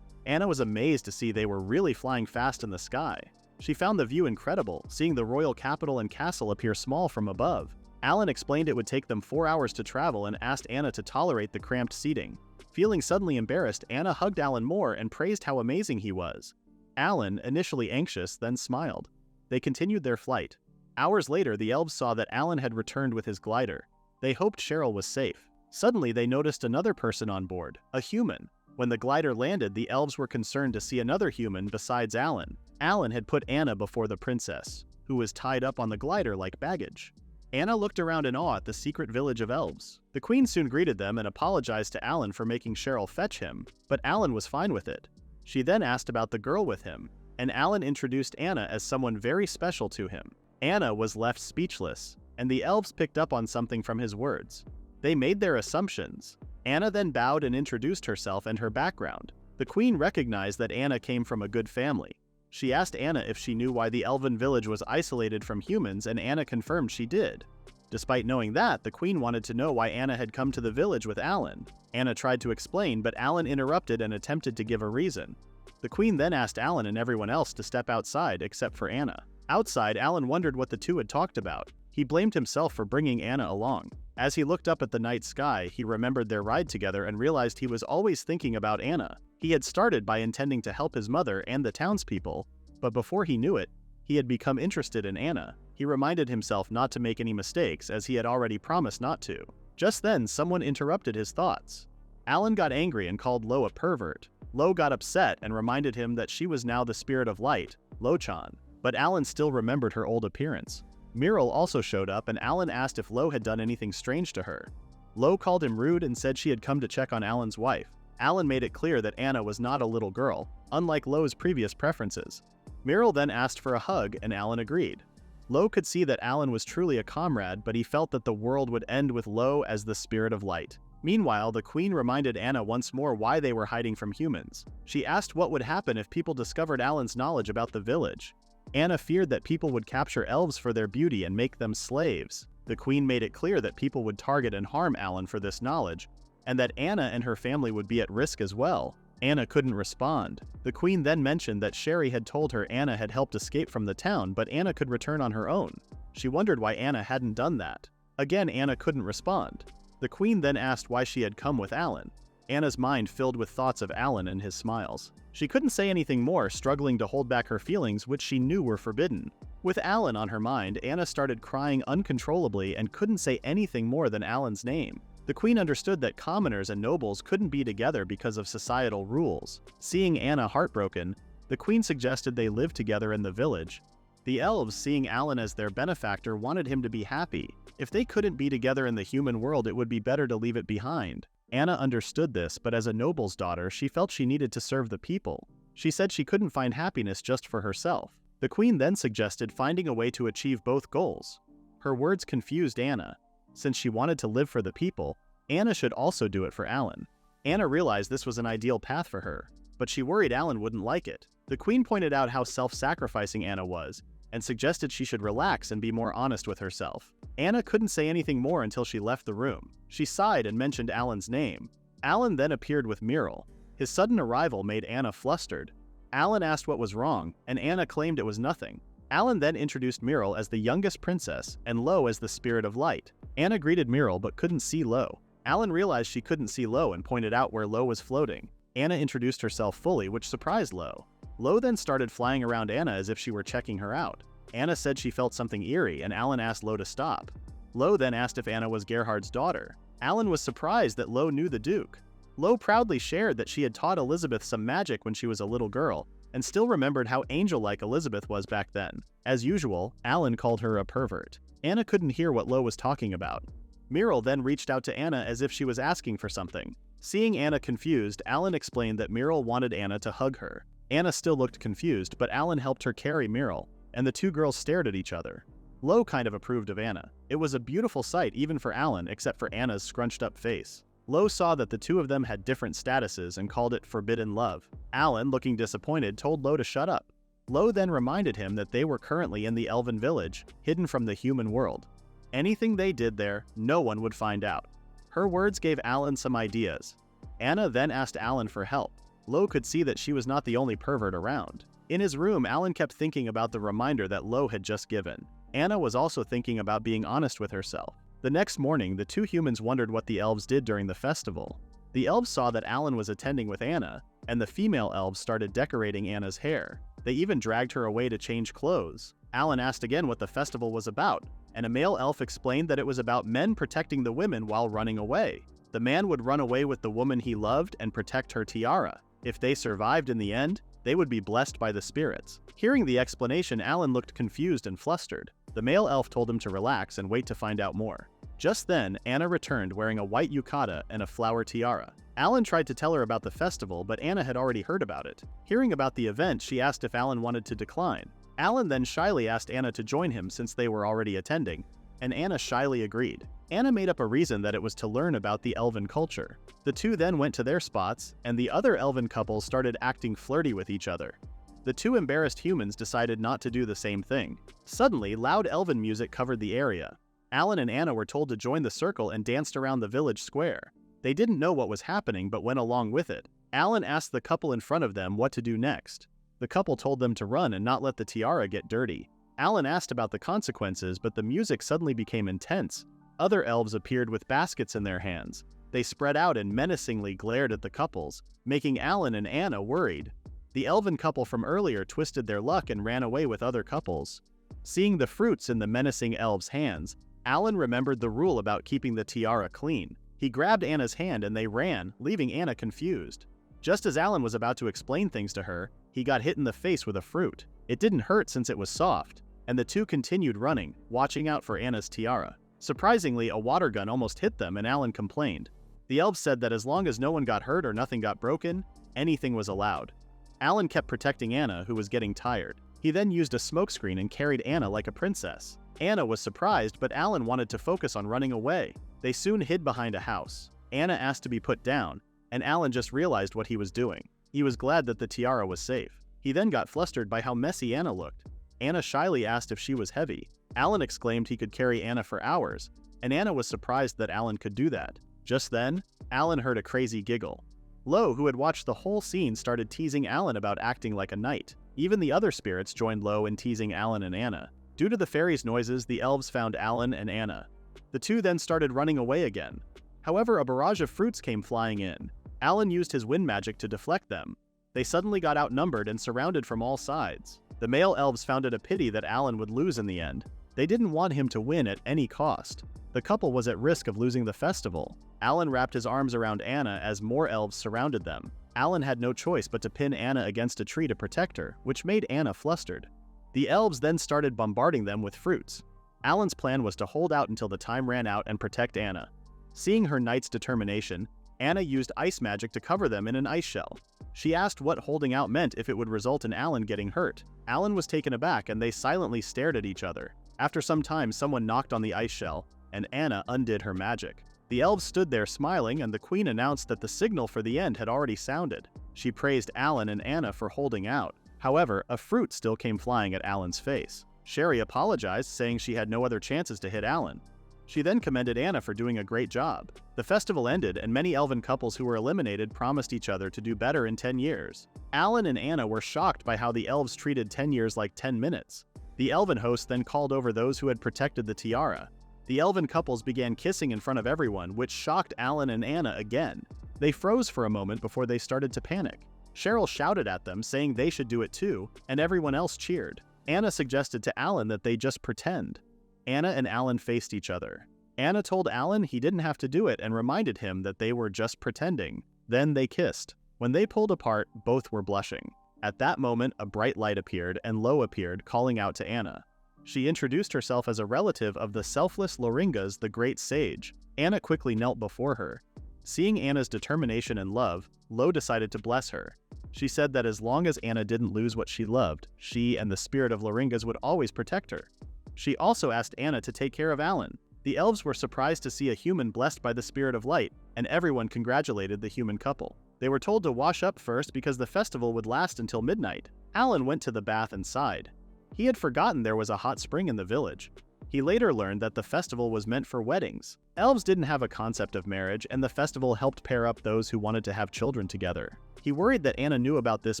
S1: Anna was amazed to see they were really flying fast in the sky. She found the view incredible, seeing the royal capital and castle appear small from above. Alan explained it would take them 4 hours to travel and asked Anna to tolerate the cramped seating. Feeling suddenly embarrassed, Anna hugged Alan more and praised how amazing he was. Alan, initially anxious, then smiled. They continued their flight. Hours later, the elves saw that Alan had returned with his glider. They hoped Cheryl was safe. Suddenly, they noticed another person on board, a human. When the glider landed, the elves were concerned to see another human besides Alan. Alan had put Anna before the princess, who was tied up on the glider like baggage. Anna looked around in awe at the secret village of elves. The queen soon greeted them and apologized to Alan for making Cheryl fetch him, but Alan was fine with it. She then asked about the girl with him, and Alan introduced Anna as someone very special to him. Anna was left speechless, and the elves picked up on something from his words. They made their assumptions. Anna then bowed and introduced herself and her background. The queen recognized that Anna came from a good family. She asked Anna if she knew why the elven village was isolated from humans, and Anna confirmed she did. Despite knowing that, the queen wanted to know why Anna had come to the village with Alan. Anna tried to explain, but Alan interrupted and attempted to give a reason. The queen then asked Alan and everyone else to step outside except for Anna. Outside, Alan wondered what the two had talked about. He blamed himself for bringing Anna along. As he looked up at the night sky, he remembered their ride together and realized he was always thinking about Anna. He had started by intending to help his mother and the townspeople, but before he knew it, he had become interested in Anna. He reminded himself not to make any mistakes, as he had already promised not to. Just then, someone interrupted his thoughts. Alan got angry and called Lo a pervert. Lo got upset and reminded him that she was now the spirit of light, Lo-chan, but Alan still remembered her old appearance. Miral also showed up, and Alan asked if Lo had done anything strange to her. Lo called him rude and said she had come to check on Alan's wife. Alan made it clear that Anna was not a little girl, unlike Lo's previous preferences. Miral then asked for a hug, and Alan agreed. Lo could see that Alan was truly a comrade, but he felt that the world would end with Lo as the spirit of light. Meanwhile, the queen reminded Anna once more why they were hiding from humans. She asked what would happen if people discovered Alan's knowledge about the village. Anna feared that people would capture elves for their beauty and make them slaves. The queen made it clear that people would target and harm Alan for this knowledge, and that Anna and her family would be at risk as well. Anna couldn't respond. The queen then mentioned that Sherry had told her Anna had helped escape from the town, but Anna could return on her own. She wondered why Anna hadn't done that. Again, Anna couldn't respond. The queen then asked why she had come with Alan. Anna's mind filled with thoughts of Alan and his smiles. She couldn't say anything more, struggling to hold back her feelings, which she knew were forbidden. With Alan on her mind, Anna started crying uncontrollably and couldn't say anything more than Alan's name. The queen understood that commoners and nobles couldn't be together because of societal rules. Seeing Anna heartbroken, the queen suggested they live together in the village. The elves, seeing Alan as their benefactor, wanted him to be happy. If they couldn't be together in the human world, it would be better to leave it behind. Anna understood this, but as a noble's daughter, she felt she needed to serve the people. She said she couldn't find happiness just for herself. The queen then suggested finding a way to achieve both goals. Her words confused Anna. Since she wanted to live for the people, Anna should also do it for Alan. Anna realized this was an ideal path for her, but she worried Alan wouldn't like it. The queen pointed out how self-sacrificing Anna was, and suggested she should relax and be more honest with herself. Anna couldn't say anything more until she left the room. She sighed and mentioned Alan's name. Alan then appeared with Miral. His sudden arrival made Anna flustered. Alan asked what was wrong, and Anna claimed it was nothing. Alan then introduced Miral as the youngest princess, and Lo as the spirit of light. Anna greeted Miral but couldn't see Lo. Alan realized she couldn't see Lo and pointed out where Lo was floating. Anna introduced herself fully, which surprised Lo. Lo then started flying around Anna as if she were checking her out. Anna said she felt something eerie, and Alan asked Lo to stop. Lo then asked if Anna was Gerhard's daughter. Alan was surprised that Lo knew the Duke. Lo proudly shared that she had taught Elizabeth some magic when she was a little girl, and still remembered how angel-like Elizabeth was back then. As usual, Alan called her a pervert. Anna couldn't hear what Lo was talking about. Muriel then reached out to Anna as if she was asking for something. Seeing Anna confused, Alan explained that Muriel wanted Anna to hug her. Anna still looked confused, but Alan helped her carry Muriel, and the two girls stared at each other. Lo kind of approved of Anna. It was a beautiful sight even for Alan, except for Anna's scrunched-up face. Lo saw that the two of them had different statuses and called it forbidden love. Alan, looking disappointed, told Lo to shut up. Lo then reminded him that they were currently in the elven village, hidden from the human world. Anything they did there, no one would find out. Her words gave Alan some ideas. Anna then asked Alan for help. Lo could see that she was not the only pervert around. In his room, Alan kept thinking about the reminder that Lo had just given. Anna was also thinking about being honest with herself. The next morning, the two humans wondered what the elves did during the festival. The elves saw that Alan was attending with Anna, and the female elves started decorating Anna's hair. They even dragged her away to change clothes. Alan asked again what the festival was about, and a male elf explained that it was about men protecting the women while running away. The man would run away with the woman he loved and protect her tiara. If they survived in the end, they would be blessed by the spirits. Hearing the explanation, Alan looked confused and flustered. The male elf told him to relax and wait to find out more. Just then, Anna returned wearing a white yukata and a flower tiara. Alan tried to tell her about the festival, but Anna had already heard about it. Hearing about the event, she asked if Alan wanted to decline. Alan then shyly asked Anna to join him since they were already attending, and Anna shyly agreed. Anna made up a reason that it was to learn about the elven culture. The two then went to their spots, and the other elven couples started acting flirty with each other. The two embarrassed humans decided not to do the same thing. Suddenly, loud elven music covered the area. Alan and Anna were told to join the circle and danced around the village square. They didn't know what was happening but went along with it. Alan asked the couple in front of them what to do next. The couple told them to run and not let the tiara get dirty. Alan asked about the consequences, but the music suddenly became intense. Other elves appeared with baskets in their hands. They spread out and menacingly glared at the couples, making Alan and Anna worried. The elven couple from earlier twisted their luck and ran away with other couples. Seeing the fruits in the menacing elves' hands, Alan remembered the rule about keeping the tiara clean. He grabbed Anna's hand and they ran, leaving Anna confused. Just as Alan was about to explain things to her, he got hit in the face with a fruit. It didn't hurt since it was soft, and the two continued running, watching out for Anna's tiara. Surprisingly, a water gun almost hit them and Alan complained. The elves said that as long as no one got hurt or nothing got broken, anything was allowed. Alan kept protecting Anna, who was getting tired. He then used a smokescreen and carried Anna like a princess. Anna was surprised, but Alan wanted to focus on running away. They soon hid behind a house. Anna asked to be put down, and Alan just realized what he was doing. He was glad that the tiara was safe. He then got flustered by how messy Anna looked. Anna shyly asked if she was heavy. Alan exclaimed he could carry Anna for hours, and Anna was surprised that Alan could do that. Just then, Alan heard a crazy giggle. Lo, who had watched the whole scene, started teasing Alan about acting like a knight. Even the other spirits joined Lo in teasing Alan and Anna. Due to the fairies' noises, the elves found Alan and Anna. The two then started running away again. However, a barrage of fruits came flying in. Alan used his wind magic to deflect them. They suddenly got outnumbered and surrounded from all sides. The male elves found it a pity that Alan would lose in the end. They didn't want him to win at any cost. The couple was at risk of losing the festival. Alan wrapped his arms around Anna as more elves surrounded them. Alan had no choice but to pin Anna against a tree to protect her, which made Anna flustered. The elves then started bombarding them with fruits. Alan's plan was to hold out until the time ran out and protect Anna. Seeing her knight's determination, Anna used ice magic to cover them in an ice shell. She asked what holding out meant if it would result in Alan getting hurt. Alan was taken aback and they silently stared at each other. After some time, someone knocked on the ice shell, and Anna undid her magic. The elves stood there smiling, and the queen announced that the signal for the end had already sounded. She praised Alan and Anna for holding out. However, a fruit still came flying at Alan's face. Sherry apologized, saying she had no other chances to hit Alan. She then commended Anna for doing a great job. The festival ended, and many elven couples who were eliminated promised each other to do better in 10 years. Alan and Anna were shocked by how the elves treated 10 years like 10 minutes. The elven host then called over those who had protected the tiara. The elven couples began kissing in front of everyone, which shocked Alan and Anna again. They froze for a moment before they started to panic. Cheryl shouted at them, saying they should do it too, and everyone else cheered. Anna suggested to Alan that they just pretend. Anna and Alan faced each other. Anna told Alan he didn't have to do it and reminded him that they were just pretending. Then they kissed. When they pulled apart, both were blushing. At that moment, a bright light appeared and Lo appeared, calling out to Anna. She introduced herself as a relative of the selfless Loringas, the great sage. Anna quickly knelt before her. Seeing Anna's determination and love, Lo decided to bless her. She said that as long as Anna didn't lose what she loved, she and the spirit of Loringas would always protect her. She also asked Anna to take care of Alan. The elves were surprised to see a human blessed by the spirit of light, and everyone congratulated the human couple. They were told to wash up first because the festival would last until midnight. Alan went to the bath and sighed. He had forgotten there was a hot spring in the village. He later learned that the festival was meant for weddings. Elves didn't have a concept of marriage, and the festival helped pair up those who wanted to have children together. He worried that Anna knew about this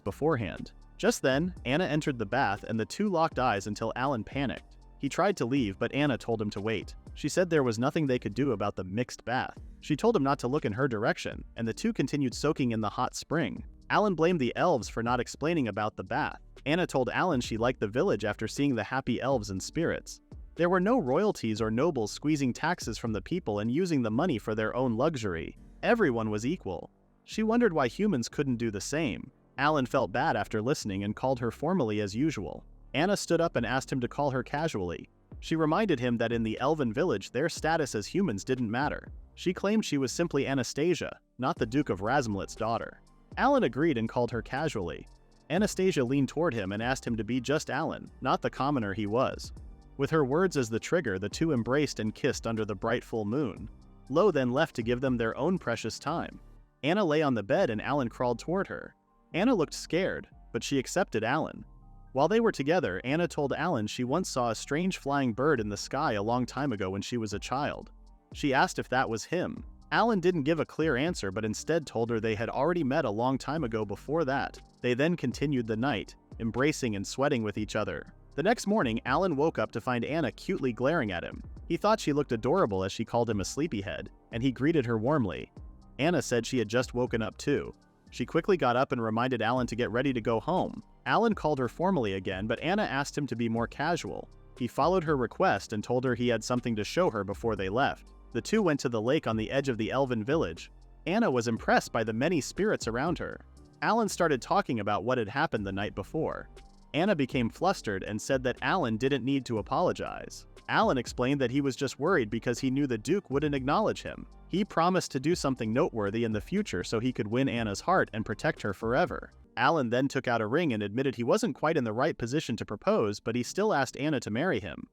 S1: beforehand. Just then, Anna entered the bath and the two locked eyes until Alan panicked. He tried to leave, but Anna told him to wait. She said there was nothing they could do about the mixed bath. She told him not to look in her direction, and the two continued soaking in the hot spring. Alan blamed the elves for not explaining about the bath. Anna told Alan she liked the village after seeing the happy elves and spirits. There were no royalties or nobles squeezing taxes from the people and using the money for their own luxury. Everyone was equal. She wondered why humans couldn't do the same. Alan felt bad after listening and called her formally as usual. Anna stood up and asked him to call her casually. She reminded him that in the elven village their status as humans didn't matter. She claimed she was simply Anastasia, not the Duke of Razmlet's daughter. Alan agreed and called her casually. Anastasia leaned toward him and asked him to be just Alan, not the commoner he was. With her words as the trigger, the two embraced and kissed under the bright full moon. Lo then left to give them their own precious time. Anna lay on the bed and Alan crawled toward her. Anna looked scared, but she accepted Alan. While they were together, Anna told Alan she once saw a strange flying bird in the sky a long time ago when she was a child. She asked if that was him. Alan didn't give a clear answer but instead told her they had already met a long time ago before that. They then continued the night, embracing and sweating with each other. The next morning, Alan woke up to find Anna cutely glaring at him. He thought she looked adorable as she called him a sleepyhead, and he greeted her warmly. Anna said she had just woken up too. She quickly got up and reminded Alan to get ready to go home. Alan called her formally again, but Anna asked him to be more casual. He followed her request and told her he had something to show her before they left. The two went to the lake on the edge of the elven village. Anna was impressed by the many spirits around her. Alan started talking about what had happened the night before. Anna became flustered and said that Alan didn't need to apologize. Alan explained that he was just worried because he knew the Duke wouldn't acknowledge him. He promised to do something noteworthy in the future so he could win Anna's heart and protect her forever. Alan then took out a ring and admitted he wasn't quite in the right position to propose, but he still asked Anna to marry him.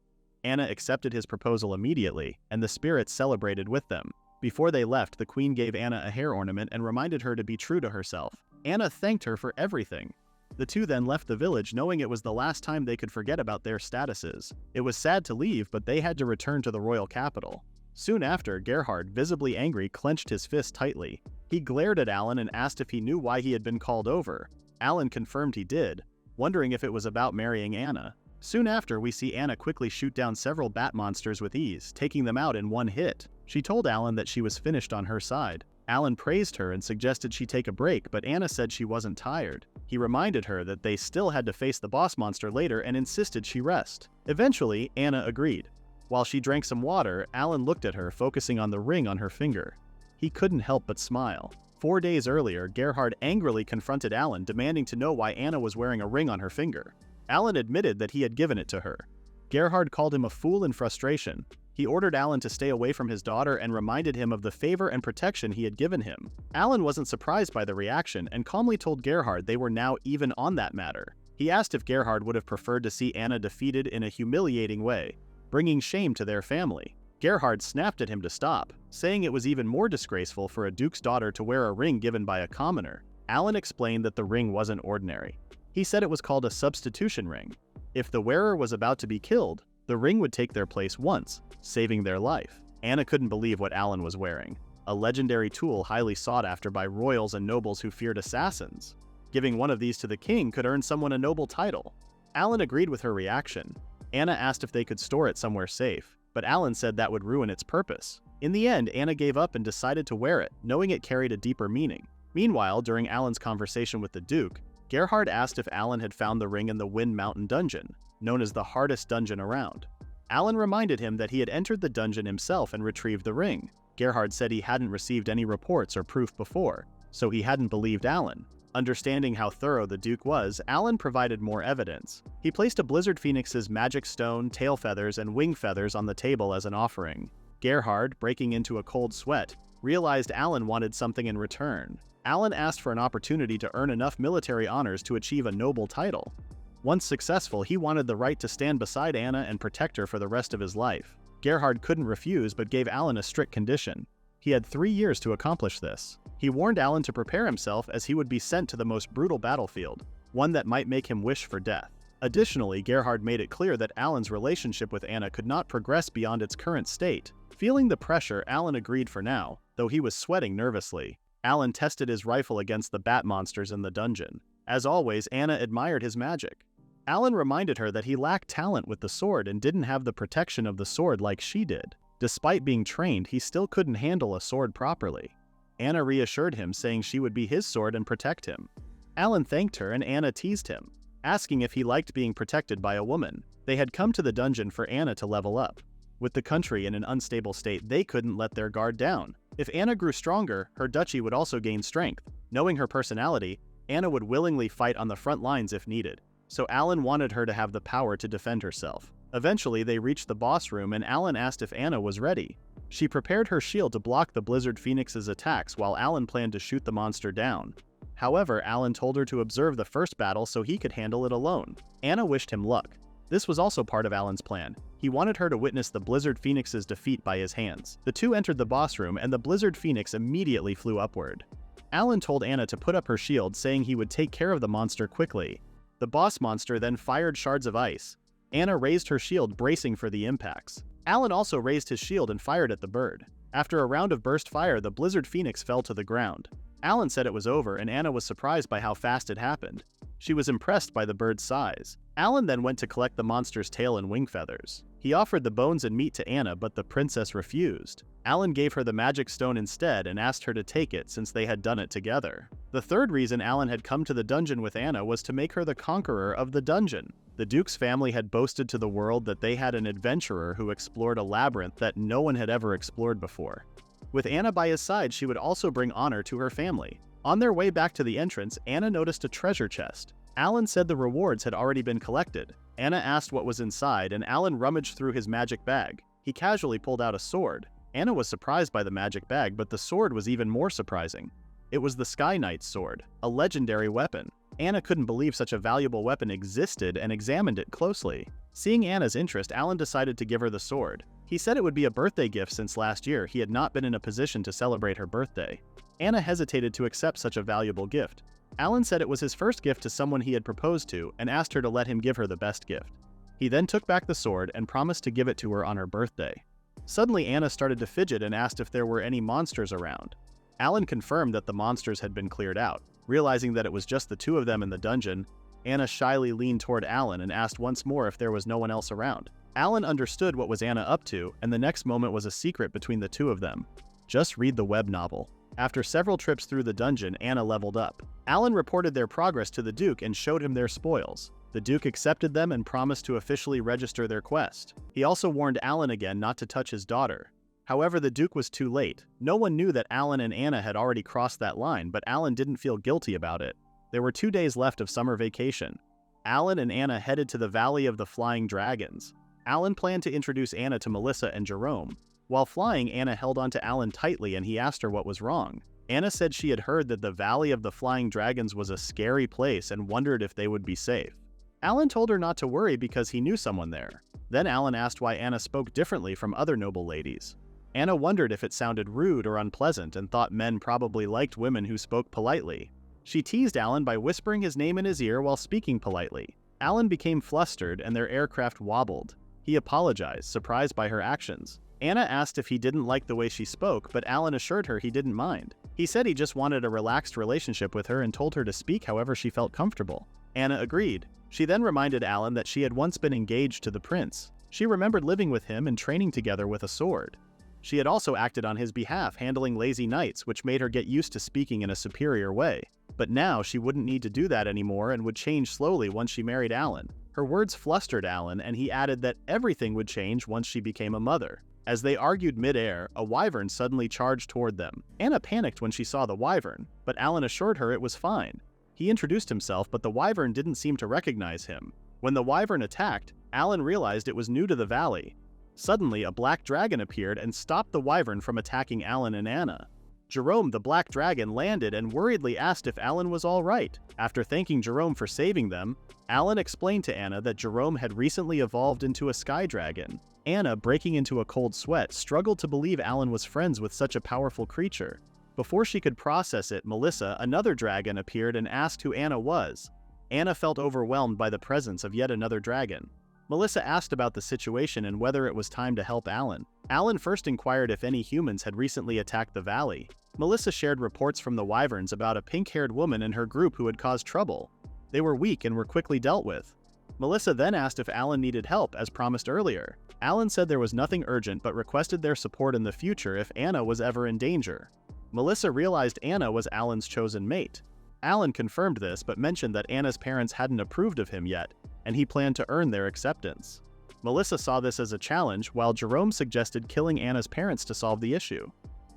S1: Anna accepted his proposal immediately, and the spirits celebrated with them. Before they left, the queen gave Anna a hair ornament and reminded her to be true to herself. Anna thanked her for everything. The two then left the village knowing it was the last time they could forget about their statuses. It was sad to leave, but they had to return to the royal capital. Soon after, Gerhard, visibly angry, clenched his fist tightly. He glared at Alan and asked if he knew why he had been called over. Alan confirmed he did, wondering if it was about marrying Anna. Soon after, we see Anna quickly shoot down several bat monsters with ease, taking them out in one hit. She told Alan that she was finished on her side. Alan praised her and suggested she take a break, but Anna said she wasn't tired. He reminded her that they still had to face the boss monster later and insisted she rest. Eventually, Anna agreed. While she drank some water, Alan looked at her, focusing on the ring on her finger. He couldn't help but smile. 4 days earlier, Gerhard angrily confronted Alan, demanding to know why Anna was wearing a ring on her finger. Alan admitted that he had given it to her. Gerhard called him a fool in frustration. He ordered Alan to stay away from his daughter and reminded him of the favor and protection he had given him. Alan wasn't surprised by the reaction and calmly told Gerhard they were now even on that matter. He asked if Gerhard would have preferred to see Anna defeated in a humiliating way, bringing shame to their family. Gerhard snapped at him to stop, saying it was even more disgraceful for a duke's daughter to wear a ring given by a commoner. Alan explained that the ring wasn't ordinary. He said it was called a substitution ring. If the wearer was about to be killed, the ring would take their place once, saving their life. Anna couldn't believe what Alan was wearing, a legendary tool highly sought after by royals and nobles who feared assassins. Giving one of these to the king could earn someone a noble title. Alan agreed with her reaction. Anna asked if they could store it somewhere safe, but Alan said that would ruin its purpose. In the end, Anna gave up and decided to wear it, knowing it carried a deeper meaning. Meanwhile, during Alan's conversation with the Duke, Gerhard asked if Alan had found the ring in the Wind Mountain dungeon, known as the hardest dungeon around. Alan reminded him that he had entered the dungeon himself and retrieved the ring. Gerhard said he hadn't received any reports or proof before, so he hadn't believed Alan. Understanding how thorough the Duke was, Alan provided more evidence. He placed a Blizzard Phoenix's magic stone, tail feathers, and wing feathers on the table as an offering. Gerhard, breaking into a cold sweat, realized Alan wanted something in return. Alan asked for an opportunity to earn enough military honors to achieve a noble title. Once successful, he wanted the right to stand beside Anna and protect her for the rest of his life. Gerhard couldn't refuse but gave Alan a strict condition. He had 3 years to accomplish this. He warned Alan to prepare himself as he would be sent to the most brutal battlefield, one that might make him wish for death. Additionally, Gerhard made it clear that Alan's relationship with Anna could not progress beyond its current state. Feeling the pressure, Alan agreed for now, though he was sweating nervously. Alan tested his rifle against the bat monsters in the dungeon. As always, Anna admired his magic. Alan reminded her that he lacked talent with the sword and didn't have the protection of the sword like she did. Despite being trained, he still couldn't handle a sword properly. Anna reassured him, saying she would be his sword and protect him. Alan thanked her and Anna teased him, asking if he liked being protected by a woman. They had come to the dungeon for Anna to level up. With the country in an unstable state, they couldn't let their guard down. If Anna grew stronger, her duchy would also gain strength. Knowing her personality, Anna would willingly fight on the front lines if needed, so Alan wanted her to have the power to defend herself. Eventually, they reached the boss room and Alan asked if Anna was ready. She prepared her shield to block the Blizzard Phoenix's attacks while Alan planned to shoot the monster down. However, Alan told her to observe the first battle so he could handle it alone. Anna wished him luck. This was also part of Alan's plan. He wanted her to witness the Blizzard Phoenix's defeat by his hands. The two entered the boss room and the Blizzard Phoenix immediately flew upward. Alan told Anna to put up her shield, saying he would take care of the monster quickly. The boss monster then fired shards of ice. Anna raised her shield, bracing for the impacts. Alan also raised his shield and fired at the bird. After a round of burst fire, the Blizzard Phoenix fell to the ground. Alan said it was over, and Anna was surprised by how fast it happened. She was impressed by the bird's size. Alan then went to collect the monster's tail and wing feathers. He offered the bones and meat to Anna, but the princess refused. Alan gave her the magic stone instead and asked her to take it since they had done it together. The third reason Alan had come to the dungeon with Anna was to make her the conqueror of the dungeon. The Duke's family had boasted to the world that they had an adventurer who explored a labyrinth that no one had ever explored before. With Anna by his side, she would also bring honor to her family. On their way back to the entrance, Anna noticed a treasure chest. Alan said the rewards had already been collected. Anna asked what was inside, and Alan rummaged through his magic bag. He casually pulled out a sword. Anna was surprised by the magic bag, but the sword was even more surprising. It was the Sky Knight's sword, a legendary weapon. Anna couldn't believe such a valuable weapon existed and examined it closely. Seeing Anna's interest, Alan decided to give her the sword. He said it would be a birthday gift since last year he had not been in a position to celebrate her birthday. Anna hesitated to accept such a valuable gift. Alan said it was his first gift to someone he had proposed to and asked her to let him give her the best gift. He then took back the sword and promised to give it to her on her birthday. Suddenly, Anna started to fidget and asked if there were any monsters around. Alan confirmed that the monsters had been cleared out. Realizing that it was just the two of them in the dungeon, Anna shyly leaned toward Alan and asked once more if there was no one else around. Alan understood what was Anna up to, and the next moment was a secret between the two of them. Just read the web novel. After several trips through the dungeon, Anna leveled up. Alan reported their progress to the Duke and showed him their spoils. The Duke accepted them and promised to officially register their quest. He also warned Alan again not to touch his daughter. However, the Duke was too late. No one knew that Alan and Anna had already crossed that line, but Alan didn't feel guilty about it. There were 2 days left of summer vacation. Alan and Anna headed to the Valley of the Flying Dragons. Alan planned to introduce Anna to Melissa and Jerome. While flying, Anna held onto Alan tightly and he asked her what was wrong. Anna said she had heard that the Valley of the Flying Dragons was a scary place and wondered if they would be safe. Alan told her not to worry because he knew someone there. Then Alan asked why Anna spoke differently from other noble ladies. Anna wondered if it sounded rude or unpleasant and thought men probably liked women who spoke politely. She teased Alan by whispering his name in his ear while speaking politely. Alan became flustered and their aircraft wobbled. He apologized, surprised by her actions. Anna asked if he didn't like the way she spoke, but Alan assured her he didn't mind. He said he just wanted a relaxed relationship with her and told her to speak however she felt comfortable. Anna agreed. She then reminded Alan that she had once been engaged to the prince. She remembered living with him and training together with a sword. She had also acted on his behalf, handling lazy nights, which made her get used to speaking in a superior way. But now she wouldn't need to do that anymore and would change slowly once she married Alan. Her words flustered Alan, and he added that everything would change once she became a mother. As they argued mid-air, a wyvern suddenly charged toward them. Anna panicked when she saw the wyvern, but Alan assured her it was fine. He introduced himself, but the wyvern didn't seem to recognize him. When the wyvern attacked, Alan realized it was new to the valley. Suddenly, a black dragon appeared and stopped the wyvern from attacking Alan and Anna. Jerome, the black dragon, landed and worriedly asked if Alan was all right. After thanking Jerome for saving them, Alan explained to Anna that Jerome had recently evolved into a sky dragon. Anna, breaking into a cold sweat, struggled to believe Alan was friends with such a powerful creature. Before she could process it, Melissa, another dragon, appeared and asked who Anna was. Anna felt overwhelmed by the presence of yet another dragon. Melissa asked about the situation and whether it was time to help Alan. Alan first inquired if any humans had recently attacked the valley. Melissa shared reports from the wyverns about a pink-haired woman in her group who had caused trouble. They were weak and were quickly dealt with. Melissa then asked if Alan needed help, as promised earlier. Alan said there was nothing urgent but requested their support in the future if Anna was ever in danger. Melissa realized Anna was Alan's chosen mate. Alan confirmed this but mentioned that Anna's parents hadn't approved of him yet, and he planned to earn their acceptance. Melissa saw this as a challenge, while Jerome suggested killing Anna's parents to solve the issue.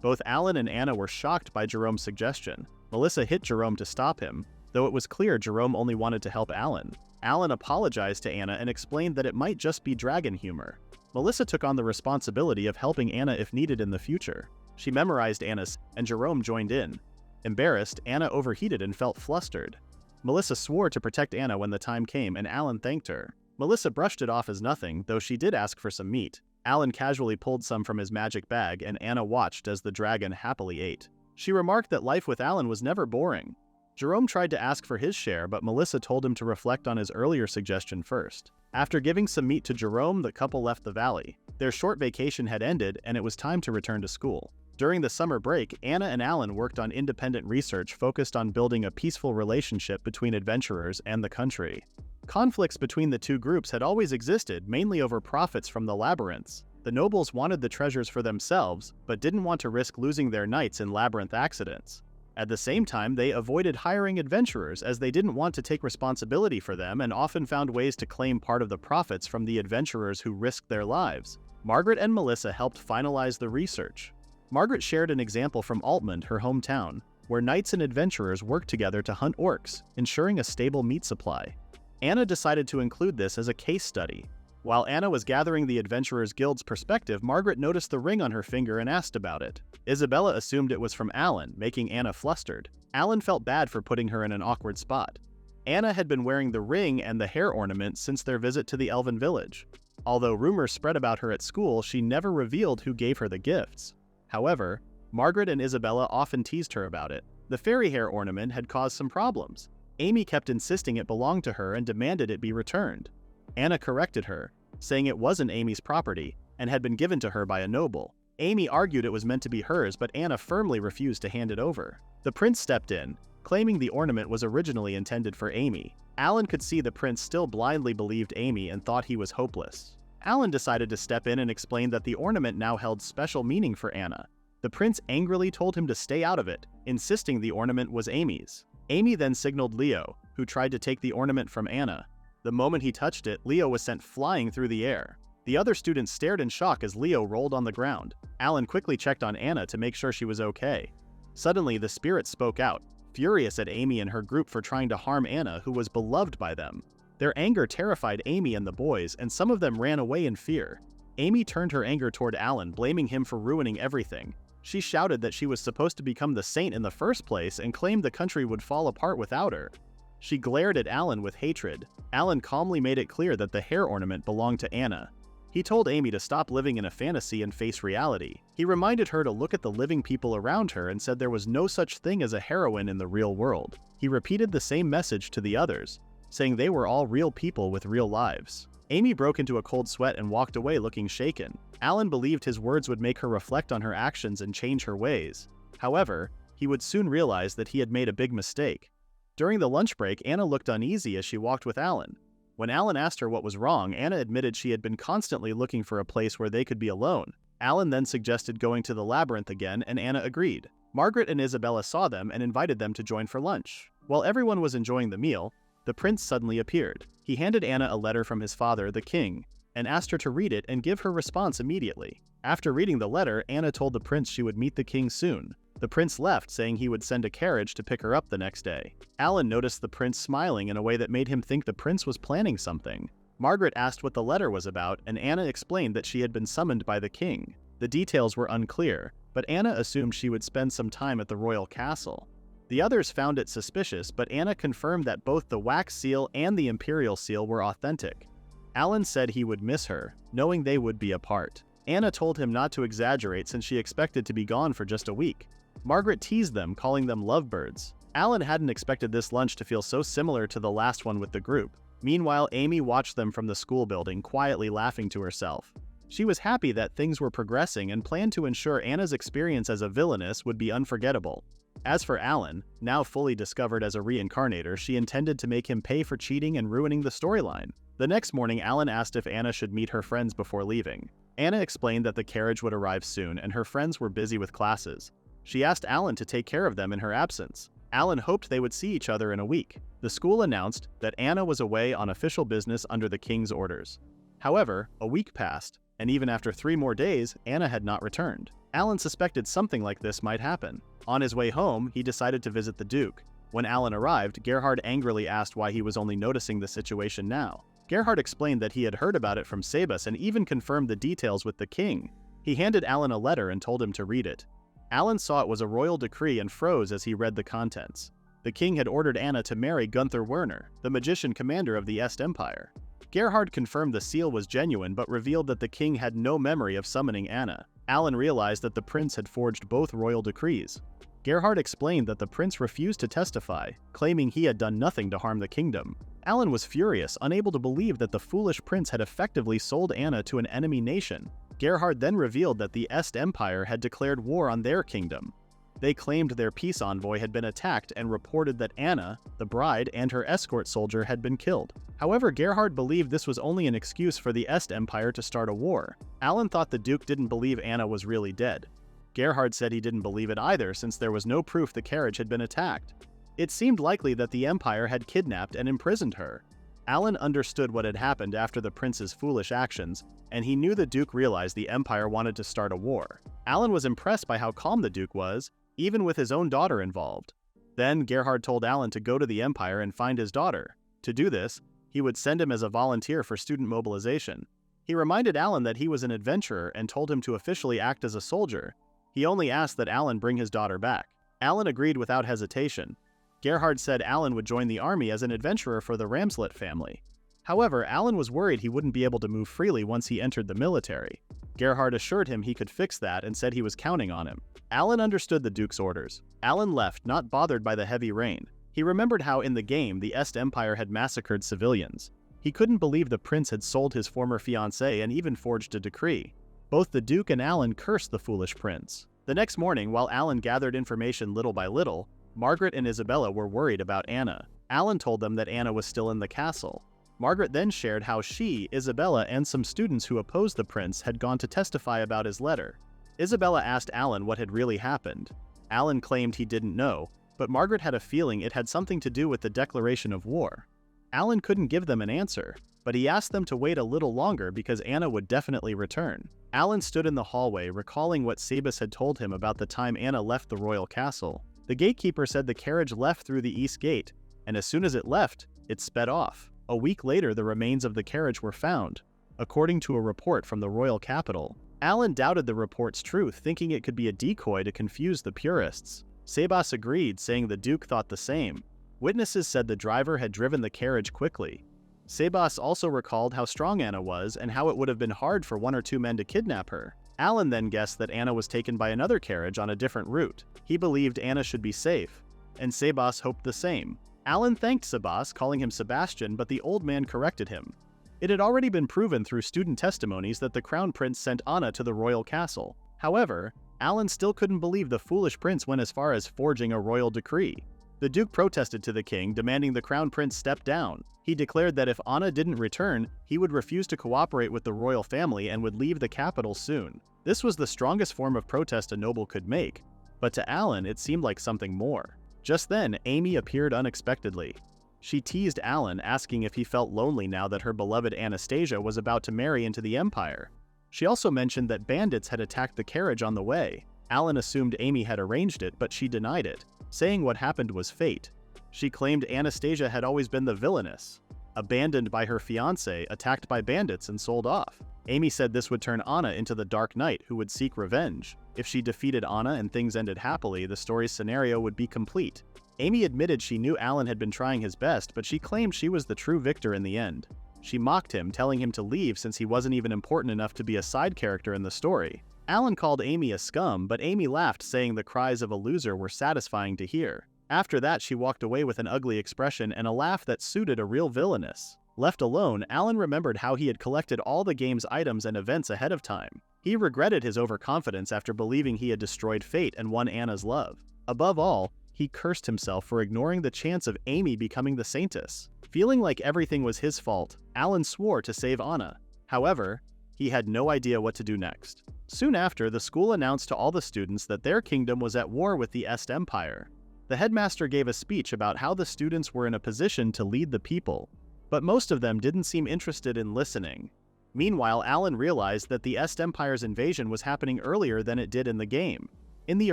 S1: Both Alan and Anna were shocked by Jerome's suggestion. Melissa hit Jerome to stop him, though it was clear Jerome only wanted to help Alan. Alan apologized to Anna and explained that it might just be dragon humor. Melissa took on the responsibility of helping Anna if needed in the future. She memorized Anna's, and Jerome joined in. Embarrassed, Anna overheated and felt flustered. Melissa swore to protect Anna when the time came, and Alan thanked her. Melissa brushed it off as nothing, though she did ask for some meat. Alan casually pulled some from his magic bag, and Anna watched as the dragon happily ate. She remarked that life with Alan was never boring. Jerome tried to ask for his share, but Melissa told him to reflect on his earlier suggestion first. After giving some meat to Jerome, the couple left the valley. Their short vacation had ended, and it was time to return to school. During the summer break, Anna and Alan worked on independent research focused on building a peaceful relationship between adventurers and the country. Conflicts between the two groups had always existed, mainly over profits from the labyrinths. The nobles wanted the treasures for themselves, but didn't want to risk losing their knights in labyrinth accidents. At the same time, they avoided hiring adventurers as they didn't want to take responsibility for them and often found ways to claim part of the profits from the adventurers who risked their lives. Margaret and Melissa helped finalize the research. Margaret shared an example from Altmund, her hometown, where knights and adventurers worked together to hunt orcs, ensuring a stable meat supply. Anna decided to include this as a case study. While Anna was gathering the Adventurers Guild's perspective, Margaret noticed the ring on her finger and asked about it. Isabella assumed it was from Alan, making Anna flustered. Alan felt bad for putting her in an awkward spot. Anna had been wearing the ring and the hair ornament since their visit to the Elven village. Although rumors spread about her at school, she never revealed who gave her the gifts. However, Margaret and Isabella often teased her about it. The fairy hair ornament had caused some problems. Amy kept insisting it belonged to her and demanded it be returned. Anna corrected her, saying it wasn't Amy's property and had been given to her by a noble. Amy argued it was meant to be hers, but Anna firmly refused to hand it over. The prince stepped in, claiming the ornament was originally intended for Amy. Alan could see the prince still blindly believed Amy and thought he was hopeless. Alan decided to step in and explain that the ornament now held special meaning for Anna. The prince angrily told him to stay out of it, insisting the ornament was Amy's. Amy then signaled Leo, who tried to take the ornament from Anna. The moment he touched it, Leo was sent flying through the air. The other students stared in shock as Leo rolled on the ground. Alan quickly checked on Anna to make sure she was okay. Suddenly, the spirit spoke out, furious at Amy and her group for trying to harm Anna, who was beloved by them. Their anger terrified Amy and the boys, and some of them ran away in fear. Amy turned her anger toward Alan, blaming him for ruining everything. She shouted that she was supposed to become the saint in the first place and claimed the country would fall apart without her. She glared at Alan with hatred. Alan calmly made it clear that the hair ornament belonged to Anna. He told Amy to stop living in a fantasy and face reality. He reminded her to look at the living people around her and said there was no such thing as a heroine in the real world. He repeated the same message to the others, saying they were all real people with real lives. Amy broke into a cold sweat and walked away looking shaken. Alan believed his words would make her reflect on her actions and change her ways. However, he would soon realize that he had made a big mistake. During the lunch break, Anna looked uneasy as she walked with Alan. When Alan asked her what was wrong, Anna admitted she had been constantly looking for a place where they could be alone. Alan then suggested going to the labyrinth again, and Anna agreed. Margaret and Isabella saw them and invited them to join for lunch. While everyone was enjoying the meal, the prince suddenly appeared. He handed Anna a letter from his father, the king, and asked her to read it and give her response immediately. After reading the letter, Anna told the prince she would meet the king soon. The prince left, saying he would send a carriage to pick her up the next day. Alan noticed the prince smiling in a way that made him think the prince was planning something. Margaret asked what the letter was about, and Anna explained that she had been summoned by the king. The details were unclear, but Anna assumed she would spend some time at the royal castle. The others found it suspicious, but Anna confirmed that both the wax seal and the imperial seal were authentic. Alan said he would miss her, knowing they would be apart. Anna told him not to exaggerate since she expected to be gone for just a week. Margaret teased them, calling them lovebirds. Alan hadn't expected this lunch to feel so similar to the last one with the group. Meanwhile, Amy watched them from the school building, quietly laughing to herself. She was happy that things were progressing and planned to ensure Anna's experience as a villainess would be unforgettable. As for Alan, now fully discovered as a reincarnator, she intended to make him pay for cheating and ruining the storyline. The next morning, Alan asked if Anna should meet her friends before leaving. Anna explained that the carriage would arrive soon and her friends were busy with classes. She asked Alan to take care of them in her absence. Alan hoped they would see each other in a week. The school announced that Anna was away on official business under the king's orders. However, a week passed, and even after 3 more days, Anna had not returned. Alan suspected something like this might happen. On his way home, he decided to visit the Duke. When Alan arrived, Gerhard angrily asked why he was only noticing the situation now. Gerhard explained that he had heard about it from Sebas and even confirmed the details with the king. He handed Alan a letter and told him to read it. Alan saw it was a royal decree and froze as he read the contents. The king had ordered Anna to marry Gunther Werner, the magician commander of the Est Empire. Gerhard confirmed the seal was genuine but revealed that the king had no memory of summoning Anna. Alan realized that the prince had forged both royal decrees. Gerhard explained that the prince refused to testify, claiming he had done nothing to harm the kingdom. Alan was furious, unable to believe that the foolish prince had effectively sold Anna to an enemy nation. Gerhard then revealed that the Est Empire had declared war on their kingdom. They claimed their peace envoy had been attacked and reported that Anna, the bride, and her escort soldier had been killed. However, Gerhard believed this was only an excuse for the Est Empire to start a war. Alan thought the Duke didn't believe Anna was really dead. Gerhard said he didn't believe it either since there was no proof the carriage had been attacked. It seemed likely that the Empire had kidnapped and imprisoned her. Alan understood what had happened after the prince's foolish actions, and he knew the Duke realized the Empire wanted to start a war. Alan was impressed by how calm the Duke was, even with his own daughter involved. Then Gerhard told Alan to go to the Empire and find his daughter. To do this, he would send him as a volunteer for student mobilization. He reminded Alan that he was an adventurer and told him to officially act as a soldier. He only asked that Alan bring his daughter back. Alan agreed without hesitation. Gerhard said Alan would join the army as an adventurer for the Ramslet family. However, Alan was worried he wouldn't be able to move freely once he entered the military. Gerhard assured him he could fix that and said he was counting on him. Alan understood the Duke's orders. Alan left, not bothered by the heavy rain. He remembered how in the game the Est Empire had massacred civilians. He couldn't believe the prince had sold his former fiancée and even forged a decree. Both the Duke and Alan cursed the foolish prince. The next morning, while Alan gathered information little by little, Margaret and Isabella were worried about Anna. Alan told them that Anna was still in the castle. Margaret then shared how she, Isabella, and some students who opposed the prince had gone to testify about his letter. Isabella asked Alan what had really happened. Alan claimed he didn't know, but Margaret had a feeling it had something to do with the declaration of war. Alan couldn't give them an answer, but he asked them to wait a little longer because Anna would definitely return. Alan stood in the hallway, recalling what Sebas had told him about the time Anna left the royal castle. The gatekeeper said the carriage left through the east gate, and as soon as it left, it sped off. A week later, the remains of the carriage were found, according to a report from the royal capital. Alan doubted the report's truth, thinking it could be a decoy to confuse the purists. Sebas agreed, saying the Duke thought the same. Witnesses said the driver had driven the carriage quickly. Sebas also recalled how strong Anna was and how it would have been hard for 1 or 2 men to kidnap her. Alan then guessed that Anna was taken by another carriage on a different route. He believed Anna should be safe, and Sebas hoped the same. Alan thanked Sebas, calling him Sebastian, but the old man corrected him. It had already been proven through student testimonies that the crown prince sent Anna to the royal castle. However, Alan still couldn't believe the foolish prince went as far as forging a royal decree. The Duke protested to the king, demanding the crown prince step down. He declared that if Anna didn't return, he would refuse to cooperate with the royal family and would leave the capital soon. This was the strongest form of protest a noble could make, but to Alan it seemed like something more. Just then, Amy appeared unexpectedly. She teased Alan, asking if he felt lonely now that her beloved Anastasia was about to marry into the Empire. She also mentioned that bandits had attacked the carriage on the way. Alan assumed Amy had arranged it, but she denied it, saying what happened was fate. She claimed Anastasia had always been the villainess, abandoned by her fiancé, attacked by bandits, and sold off. Amy said this would turn Anna into the Dark Knight who would seek revenge. If she defeated Anna and things ended happily, the story's scenario would be complete. Amy admitted she knew Alan had been trying his best, but she claimed she was the true victor in the end. She mocked him, telling him to leave since he wasn't even important enough to be a side character in the story. Alan called Amy a scum, but Amy laughed, saying the cries of a loser were satisfying to hear. After that, she walked away with an ugly expression and a laugh that suited a real villainess. Left alone, Alan remembered how he had collected all the game's items and events ahead of time. He regretted his overconfidence after believing he had destroyed fate and won Anna's love. Above all, he cursed himself for ignoring the chance of Amy becoming the Saintess. Feeling like everything was his fault, Alan swore to save Anna. However, he had no idea what to do next. Soon after, the school announced to all the students that their kingdom was at war with the Est Empire. The headmaster gave a speech about how the students were in a position to lead the people, but most of them didn't seem interested in listening. Meanwhile, Alan realized that the Est Empire's invasion was happening earlier than it did in the game. In the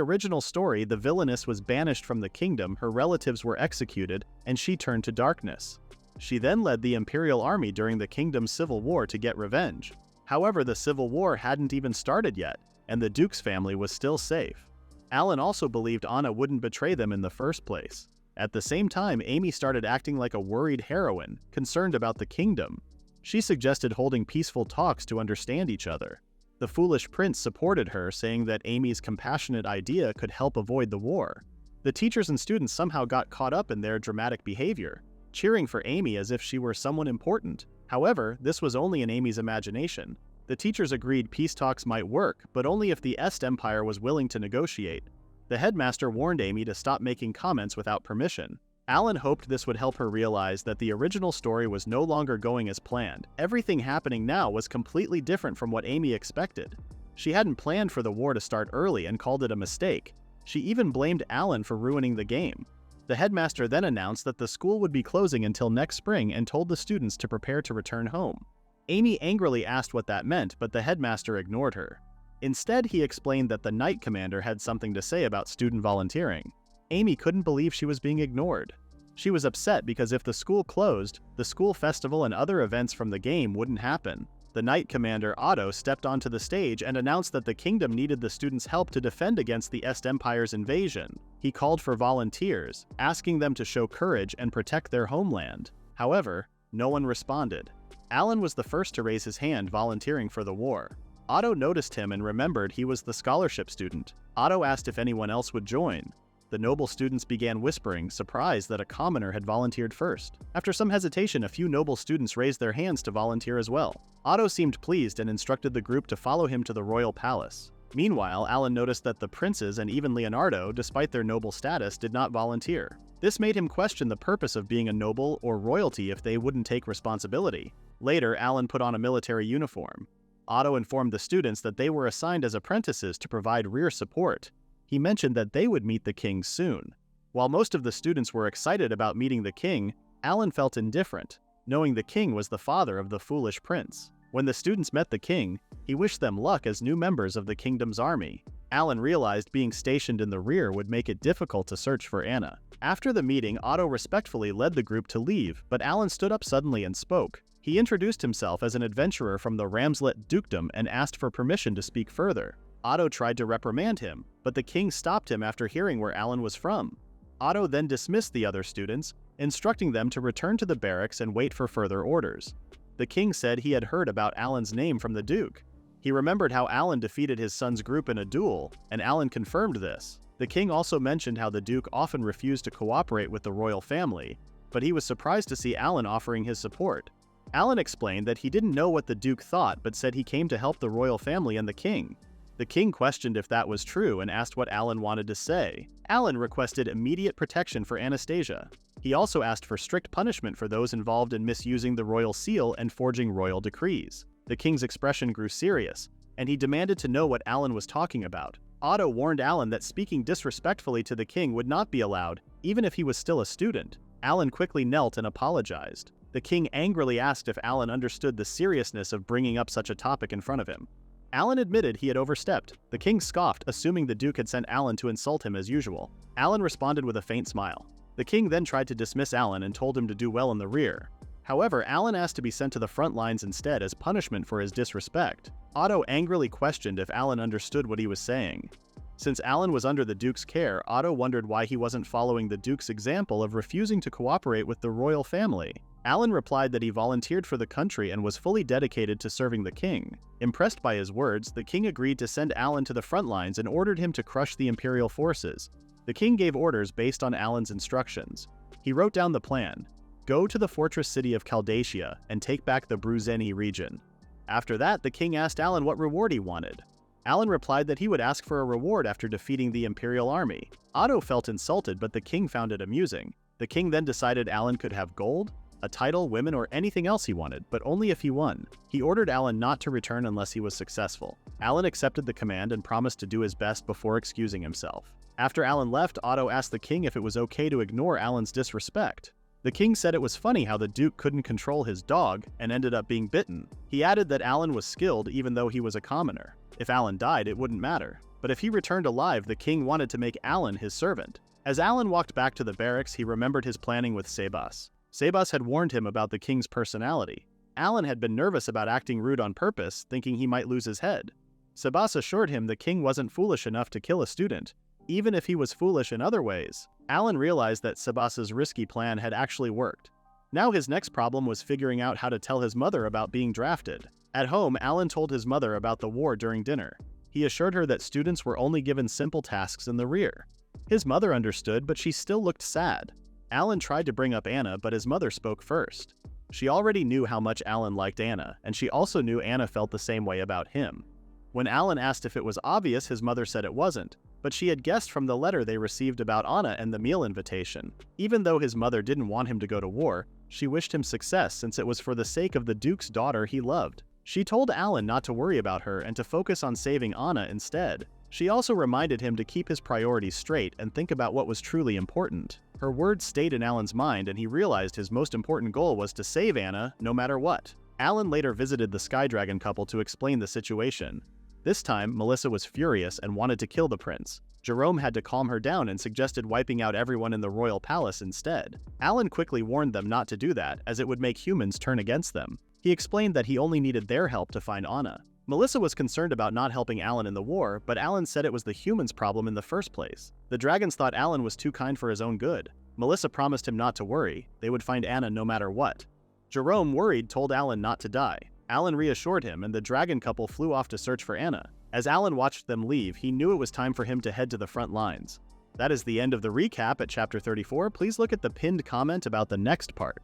S1: original story, the Villainess was banished from the kingdom, her relatives were executed, and she turned to darkness. She then led the Imperial Army during the kingdom's civil war to get revenge. However, the civil war hadn't even started yet, and the Duke's family was still safe. Alan also believed Anna wouldn't betray them in the first place. At the same time, Amy started acting like a worried heroine, concerned about the kingdom. She suggested holding peaceful talks to understand each other. The foolish prince supported her, saying that Amy's compassionate idea could help avoid the war. The teachers and students somehow got caught up in their dramatic behavior, cheering for Amy as if she were someone important. However, this was only in Amy's imagination. The teachers agreed peace talks might work, but only if the Est Empire was willing to negotiate. The headmaster warned Amy to stop making comments without permission. Alan hoped this would help her realize that the original story was no longer going as planned. Everything happening now was completely different from what Amy expected. She hadn't planned for the war to start early and called it a mistake. She even blamed Alan for ruining the game. The headmaster then announced that the school would be closing until next spring and told the students to prepare to return home. Amy angrily asked what that meant, but the headmaster ignored her. Instead, he explained that the Knight Commander had something to say about student volunteering. Amy couldn't believe she was being ignored. She was upset because if the school closed, the school festival and other events from the game wouldn't happen. The Knight Commander, Otto, stepped onto the stage and announced that the kingdom needed the students' help to defend against the Est Empire's invasion. He called for volunteers, asking them to show courage and protect their homeland. However, no one responded. Alan was the first to raise his hand, volunteering for the war. Otto noticed him and remembered he was the scholarship student. Otto asked if anyone else would join. The noble students began whispering, surprised that a commoner had volunteered first. After some hesitation, a few noble students raised their hands to volunteer as well. Otto seemed pleased and instructed the group to follow him to the royal palace. Meanwhile, Alan noticed that the princes and even Leonardo, despite their noble status, did not volunteer. This made him question the purpose of being a noble or royalty if they wouldn't take responsibility. Later, Alan put on a military uniform. Otto informed the students that they were assigned as apprentices to provide rear support. He mentioned that they would meet the king soon. While most of the students were excited about meeting the king, Alan felt indifferent, knowing the king was the father of the foolish prince. When the students met the king, he wished them luck as new members of the kingdom's army. Alan realized being stationed in the rear would make it difficult to search for Anna. After the meeting, Otto respectfully led the group to leave, but Alan stood up suddenly and spoke. He introduced himself as an adventurer from the Ramslet dukedom and asked for permission to speak further. Otto tried to reprimand him, but the king stopped him after hearing where Alan was from. Otto then dismissed the other students, instructing them to return to the barracks and wait for further orders. The king said he had heard about Alan's name from the duke. He remembered how Alan defeated his son's group in a duel, and Alan confirmed this. The king also mentioned how the duke often refused to cooperate with the royal family, but he was surprised to see Alan offering his support. Alan explained that he didn't know what the duke thought, but said he came to help the royal family and the king. The king questioned if that was true and asked what Alan wanted to say. Alan requested immediate protection for Anastasia. He also asked for strict punishment for those involved in misusing the royal seal and forging royal decrees. The king's expression grew serious, and he demanded to know what Alan was talking about. Otto warned Alan that speaking disrespectfully to the king would not be allowed, even if he was still a student. Alan quickly knelt and apologized. The king angrily asked if Alan understood the seriousness of bringing up such a topic in front of him. Alan admitted he had overstepped. The king scoffed, assuming the Duke had sent Alan to insult him as usual. Alan responded with a faint smile. The king then tried to dismiss Alan and told him to do well in the rear. However, Alan asked to be sent to the front lines instead as punishment for his disrespect. Otto angrily questioned if Alan understood what he was saying. Since Alan was under the Duke's care, Otto wondered why he wasn't following the Duke's example of refusing to cooperate with the royal family. Alan replied that he volunteered for the country and was fully dedicated to serving the king. Impressed by his words, the king agreed to send Alan to the front lines and ordered him to crush the imperial forces. The king gave orders based on Alan's instructions. He wrote down the plan. Go to the fortress city of Caldacia and take back the Bruzeni region. After that, the king asked Alan what reward he wanted. Alan replied that he would ask for a reward after defeating the imperial army. Otto felt insulted, but the king found it amusing. The king then decided Alan could have gold, a title, women, or anything else he wanted, but only if he won. He ordered Alan not to return unless he was successful. Alan accepted the command and promised to do his best before excusing himself. After Alan left, Otto asked the king if it was okay to ignore Alan's disrespect. The king said it was funny how the Duke couldn't control his dog and ended up being bitten. He added that Alan was skilled even though he was a commoner. If Alan died, it wouldn't matter. But if he returned alive, the king wanted to make Alan his servant. As Alan walked back to the barracks, he remembered his planning with Sebas. Sebas had warned him about the king's personality. Alan had been nervous about acting rude on purpose, thinking he might lose his head. Sebas assured him the king wasn't foolish enough to kill a student, even if he was foolish in other ways. Alan realized that Sebas's risky plan had actually worked. Now his next problem was figuring out how to tell his mother about being drafted. At home, Alan told his mother about the war during dinner. He assured her that students were only given simple tasks in the rear. His mother understood, but she still looked sad. Alan tried to bring up Anna, but his mother spoke first. She already knew how much Alan liked Anna, and she also knew Anna felt the same way about him. When Alan asked if it was obvious, his mother said it wasn't, but she had guessed from the letter they received about Anna and the meal invitation. Even though his mother didn't want him to go to war, she wished him success since it was for the sake of the Duke's daughter he loved. She told Alan not to worry about her and to focus on saving Anna instead. She also reminded him to keep his priorities straight and think about what was truly important. Her words stayed in Alan's mind, and he realized his most important goal was to save Anna no matter what. Alan later visited the Skydragon couple to explain the situation. This time, Melissa was furious and wanted to kill the prince. Jerome had to calm her down and suggested wiping out everyone in the royal palace instead. Alan quickly warned them not to do that, as it would make humans turn against them. He explained that he only needed their help to find Anna. Melissa was concerned about not helping Alan in the war, but Alan said it was the humans' problem in the first place. The dragons thought Alan was too kind for his own good. Melissa promised him not to worry. They would find Anna no matter what. Jerome, worried, told Alan not to die. Alan reassured him, and the dragon couple flew off to search for Anna. As Alan watched them leave, he knew it was time for him to head to the front lines. That is the end of the recap at Chapter 34. Please look at the pinned comment about the next part.